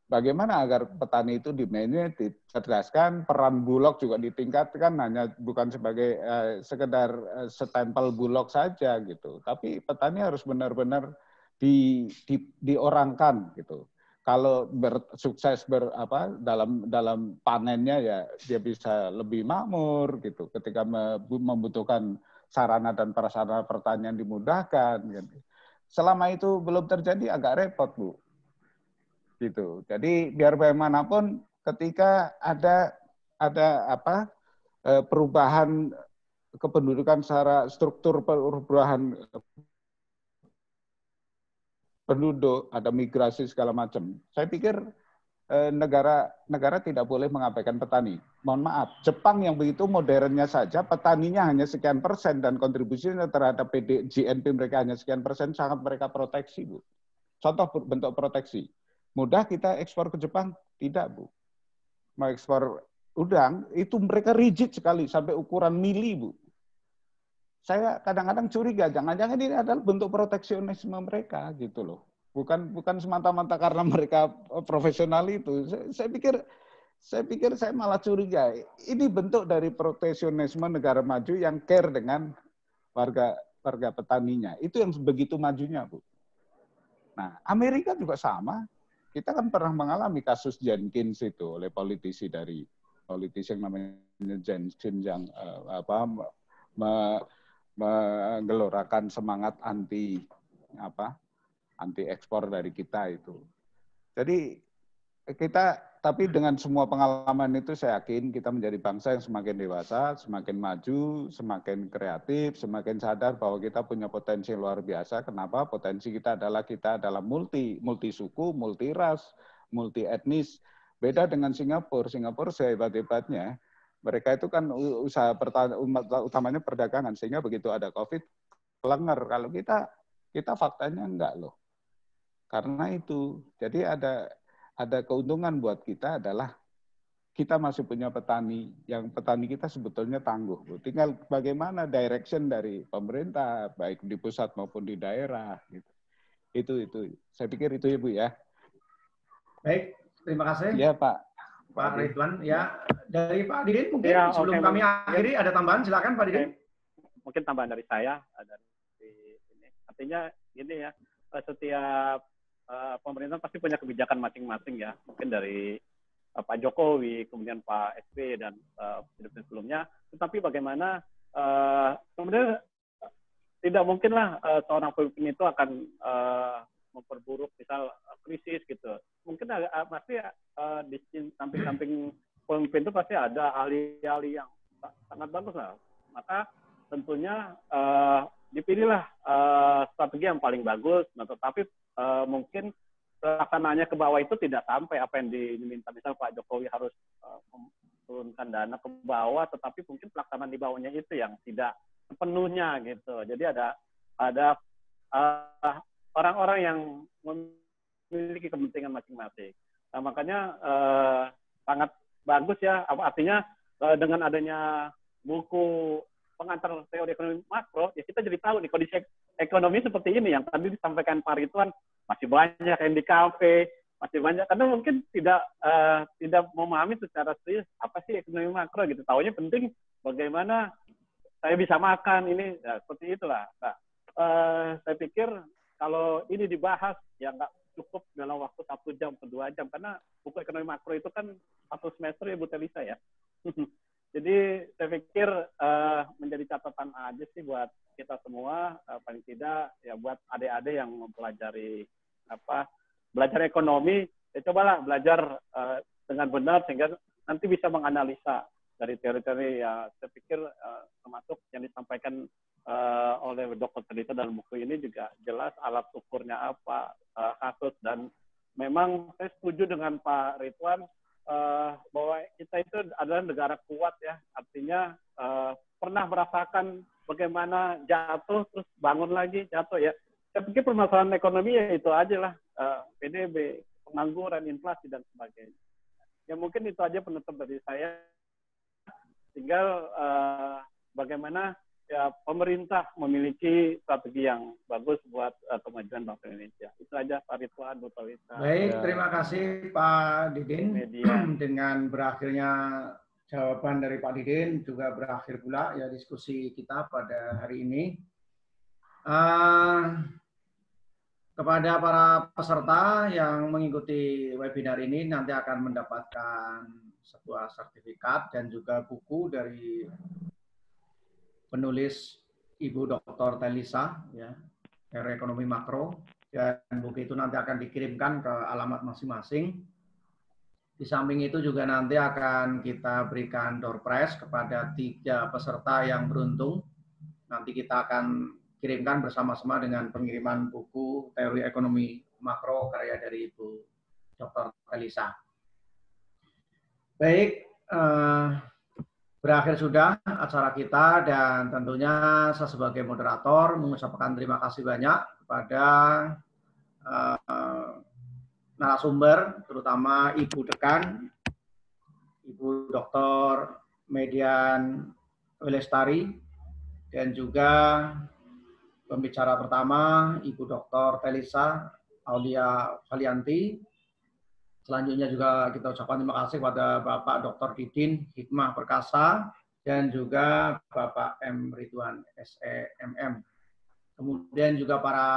Bagaimana agar petani itu di-manage, dicerdaskan, peran Bulog juga ditingkatkan, hanya bukan sebagai sekedar stempel Bulog saja gitu. Tapi petani harus benar-benar diorangkan gitu. Kalau sukses dalam panennya ya dia bisa lebih makmur gitu. Ketika membutuhkan sarana dan prasarana pertanian dimudahkan. Gitu. Selama itu belum terjadi agak repot, Bu. Gitu. Jadi biar bagaimanapun ketika ada perubahan kependudukan secara struktur perubahan penduduk, ada migrasi segala macam. Saya pikir negara tidak boleh mengabaikan petani. Mohon maaf, Jepang yang begitu modernnya saja, petaninya hanya sekian persen dan kontribusinya terhadap GNP mereka hanya sekian persen, sangat mereka proteksi, Bu. Contoh bentuk proteksi. Mudah kita ekspor ke Jepang? Tidak, Bu. Mau ekspor udang, itu mereka rigid sekali, sampai ukuran mili, Bu. Saya kadang-kadang curiga, jangan-jangan ini adalah bentuk proteksionisme mereka, gitu loh. Bukan semata-mata karena mereka profesional itu. Saya pikir saya malah curiga. Ini bentuk dari proteksionisme negara maju yang care dengan warga petaninya. Itu yang begitu majunya, Bu. Nah, Amerika juga sama. Kita kan pernah mengalami kasus Jenkins itu oleh politisi yang namanya Jenkins yang menggelorakan semangat anti ekspor dari kita itu. Jadi tapi dengan semua pengalaman itu saya yakin kita menjadi bangsa yang semakin dewasa, semakin maju, semakin kreatif, semakin sadar bahwa kita punya potensi luar biasa. Kenapa? Potensi kita adalah multi suku, multi ras, multi etnis. Beda dengan Singapura. Singapura sehebat-hebatnya, mereka itu kan usaha utamanya perdagangan, sehingga begitu ada COVID, kelengar. Kalau kita faktanya enggak loh. Karena itu, jadi ada keuntungan buat kita adalah kita masih punya petani, yang petani kita sebetulnya tangguh. Tinggal bagaimana direction dari pemerintah, baik di pusat maupun di daerah. Gitu. Itu. Saya pikir itu ya, Bu ya. Baik, terima kasih. Ya, Pak Ridwan. Ya, dari Pak Didin mungkin ya, sebelum kami akhiri ada tambahan, silakan Pak Didin. Mungkin tambahan dari saya. Artinya gini ya, setiap pemerintah pasti punya kebijakan masing-masing ya. Mungkin dari Pak Jokowi, kemudian Pak SBY dan sebelumnya. Tetapi bagaimana kemudian tidak mungkinlah seorang pemimpin itu akan memperburuk misal krisis gitu. Mungkin pasti di samping-samping pemimpin itu pasti ada ahli-ahli yang sangat bagus lah. Maka tentunya dipilihlah strategi yang paling bagus. Nah, tetapi mungkin pelaksanaannya ke bawah itu tidak sampai apa yang diminta. Misal Pak Jokowi harus menurunkan dana ke bawah, tetapi mungkin pelaksanaan di bawahnya itu yang tidak sepenuhnya gitu. Jadi ada orang-orang yang memiliki kepentingan masing-masing. Nah, makanya sangat bagus ya. Artinya dengan adanya buku pengantar teori ekonomi makro, ya kita jadi tahu nih kondisi ekonomi seperti ini yang tadi disampaikan Pak Ridwan. Masih banyak yang di kafe, masih banyak karena mungkin tidak memahami secara serius apa sih ekonomi makro gitu. Taunya penting bagaimana saya bisa makan ini, ya, seperti itulah. Nah, saya pikir kalau ini dibahas ya nggak cukup dalam waktu 1 jam atau 2 jam karena buku ekonomi makro itu kan 1 semester ya Bu Telisa ya. Jadi saya pikir menjadi catatan aja sih buat kita semua, paling tidak ya buat adik-adik yang mempelajari belajar ekonomi, ya cobalah belajar dengan benar sehingga nanti bisa menganalisa dari teori-teori ya saya pikir termasuk yang disampaikan oleh Dr. Telita dalam buku ini juga jelas alat ukurnya apa, kasus, dan memang saya setuju dengan Pak Ridwan bahwa kita itu adalah negara kuat ya, artinya pernah merasakan bagaimana jatuh terus bangun lagi jatuh ya. Saya pikir permasalahan ekonomi ya itu aja lah, PDB, pengangguran, inflasi dan sebagainya. Ya mungkin itu aja penutup dari saya. Tinggal bagaimana ya pemerintah memiliki strategi yang bagus buat kemajuan bangsa Indonesia. Itu aja Pak Ridwan, Bu Talita. Baik, terima kasih Pak Didin. Dengan berakhirnya jawaban dari Pak Didin juga berakhir pula ya diskusi kita pada hari ini. Kepada para peserta yang mengikuti webinar ini nanti akan mendapatkan sebuah sertifikat dan juga buku dari penulis Ibu Dr. Telisa, ya, Teori Ekonomi Makro, dan buku itu nanti akan dikirimkan ke alamat masing-masing. Di samping itu juga nanti akan kita berikan door prize kepada 3 peserta yang beruntung. Nanti kita akan kirimkan bersama-sama dengan pengiriman buku Teori Ekonomi Makro karya dari Ibu Dr. Telisa. Baik, berakhir sudah acara kita dan tentunya saya sebagai moderator mengucapkan terima kasih banyak kepada narasumber, terutama Ibu Dekan, Ibu Dr. Median Welestari, dan juga pembicara pertama Ibu Dr. Telisa Aulia Valianti. Selanjutnya juga kita ucapkan terima kasih kepada Bapak Dr. Didin Hikmah Perkasa dan juga Bapak M. Ridwan SEMM. Kemudian juga para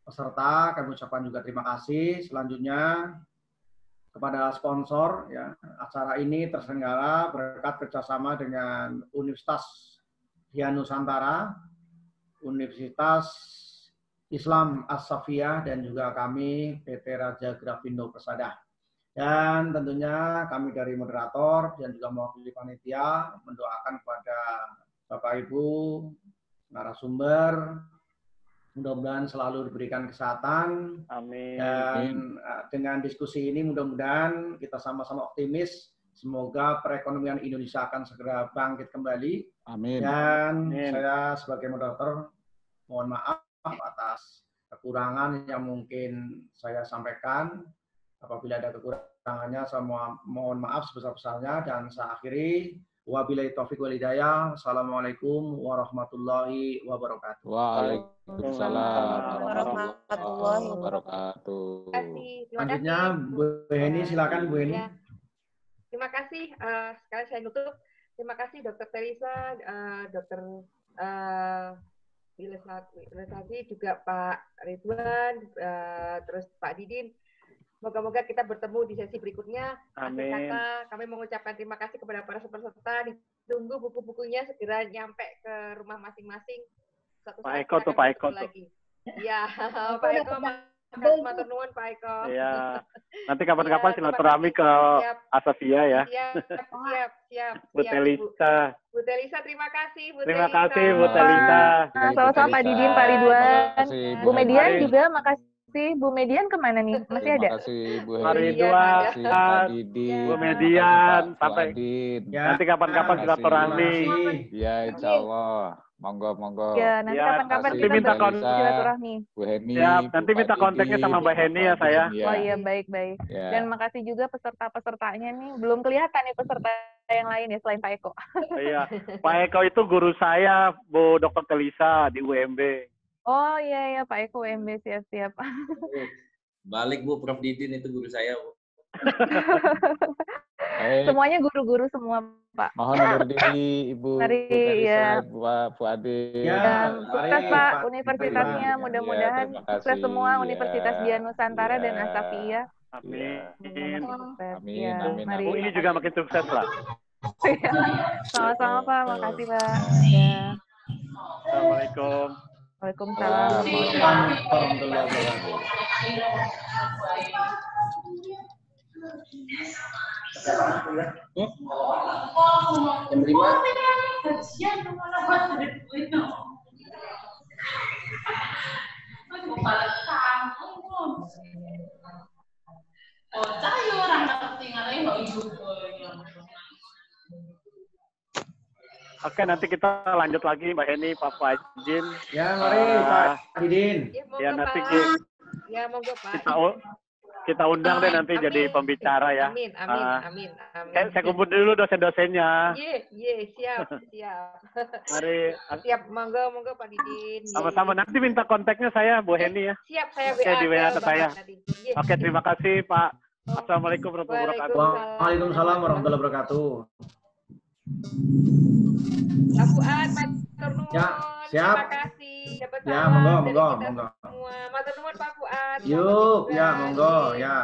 peserta kami ucapkan juga terima kasih. Selanjutnya kepada sponsor, ya, acara ini terselenggara berkat kerjasama dengan Universitas Dian Nusantara, Universitas Islam As-Safiyah, dan juga kami PT Raja Grafindo Persada. Dan tentunya kami dari moderator dan juga mewakili panitia mendoakan kepada Bapak Ibu narasumber mudah-mudahan selalu diberikan kesehatan. Amin. Dan dengan diskusi ini mudah-mudahan kita sama-sama optimis semoga perekonomian Indonesia akan segera bangkit kembali. Amin. Dan saya sebagai moderator mohon maaf atas kekurangan yang mungkin saya sampaikan. Apabila ada kekurangannya, saya mohon maaf sebesar-besarnya dan saya akhiri. Wabillahi taufiq wal hidayah. Assalamualaikum warahmatullahi wabarakatuh. Waalaikumsalam warahmatullahi wabarakatuh. Selanjutnya Bu Heni, silakan Bu Heni. Ya. Terima kasih. Sekali saya nutup. Terima kasih Dr. Telisa, Dr. Wilesati, juga Pak Ridwan, terus Pak Didin. Moga-moga kita bertemu di sesi berikutnya. Amin. Akhir kata, kami mengucapkan terima kasih kepada para peserta. Ditunggu buku-bukunya segera nyampe ke rumah masing-masing. Pak Eko tuh, Pak Eko tuh. Iya, Pak Eko. Matur nuwun Pak Eko. Iya. Nanti kapan-kapan silaturahmi ke Asafia ya. Siap. Bu Telisa. Bu Telisa, terima kasih. Terima kasih Bu Telisa. Sama-sama Pak Didin, Pak Ridwan. Bu Median juga makasih. Bu Median kemana nih? Masih ada? Terima kasih Bu Ridwan, Pak Didin, Bu Median, sampai nanti kapan-kapan silaturahmi. Ya, insya Allah. Monggo. Ya, nanti kapan-kapan kita minta silaturahmi. Bu Heni. Siap, nanti minta kontaknya sama Mbak Heni ya saya. Oh iya, baik. Ya. Dan makasih juga peserta-pesertanya nih. Belum kelihatan nih peserta yang lain ya selain Pak Eko. Iya, Pak Eko itu guru saya, Bu Dr. Telisa di UMB. Oh iya, Pak Eko UMB, siap. Balik Bu, Prof. Didin itu guru saya, Bu. Semuanya guru-guru semua, Pak. Mohon undur diri Ibu. Mari, ya. Bu Ade. Ya, sukses Pak Universitasnya. Mudah-mudahan sukses semua Universitas Dian Nusantara dan Asafiyah. Amin. Amin. Mari. UI juga makin sukses lah. Sama-sama Pak, makasih Pak. Ya. Assalamualaikum. Waalaikumsalam. Warahmatullahi wabarakatuh. Jam 5. Oke, nanti kita lanjut lagi Mbak Heni, Pak Fajin. Ya, mari Pak Didin. Ya, nanti monggo Pak. kita undang deh nanti jadi pembicara ya. Amin, amin. Saya kumpul dulu dosen-dosennya. Iya, siap. Mari. Siap, monggo Pak Didin. Sama-sama, nanti minta kontaknya saya, Bu Heni ya. Siap, saya Oke, di WA ke saya. Iya. Oke, terima kasih Pak. Assalamualaikum warahmatullahi wabarakatuh. Waalaikumsalam warahmatullahi wabarakatuh. Pak Fuad, matur nuwun. Ya, siap. Terima kasih. Dapat Ya, salam monggo. dari kita semua. Matur nuwun Pak Fuad. Yuk, ya, monggo, ya.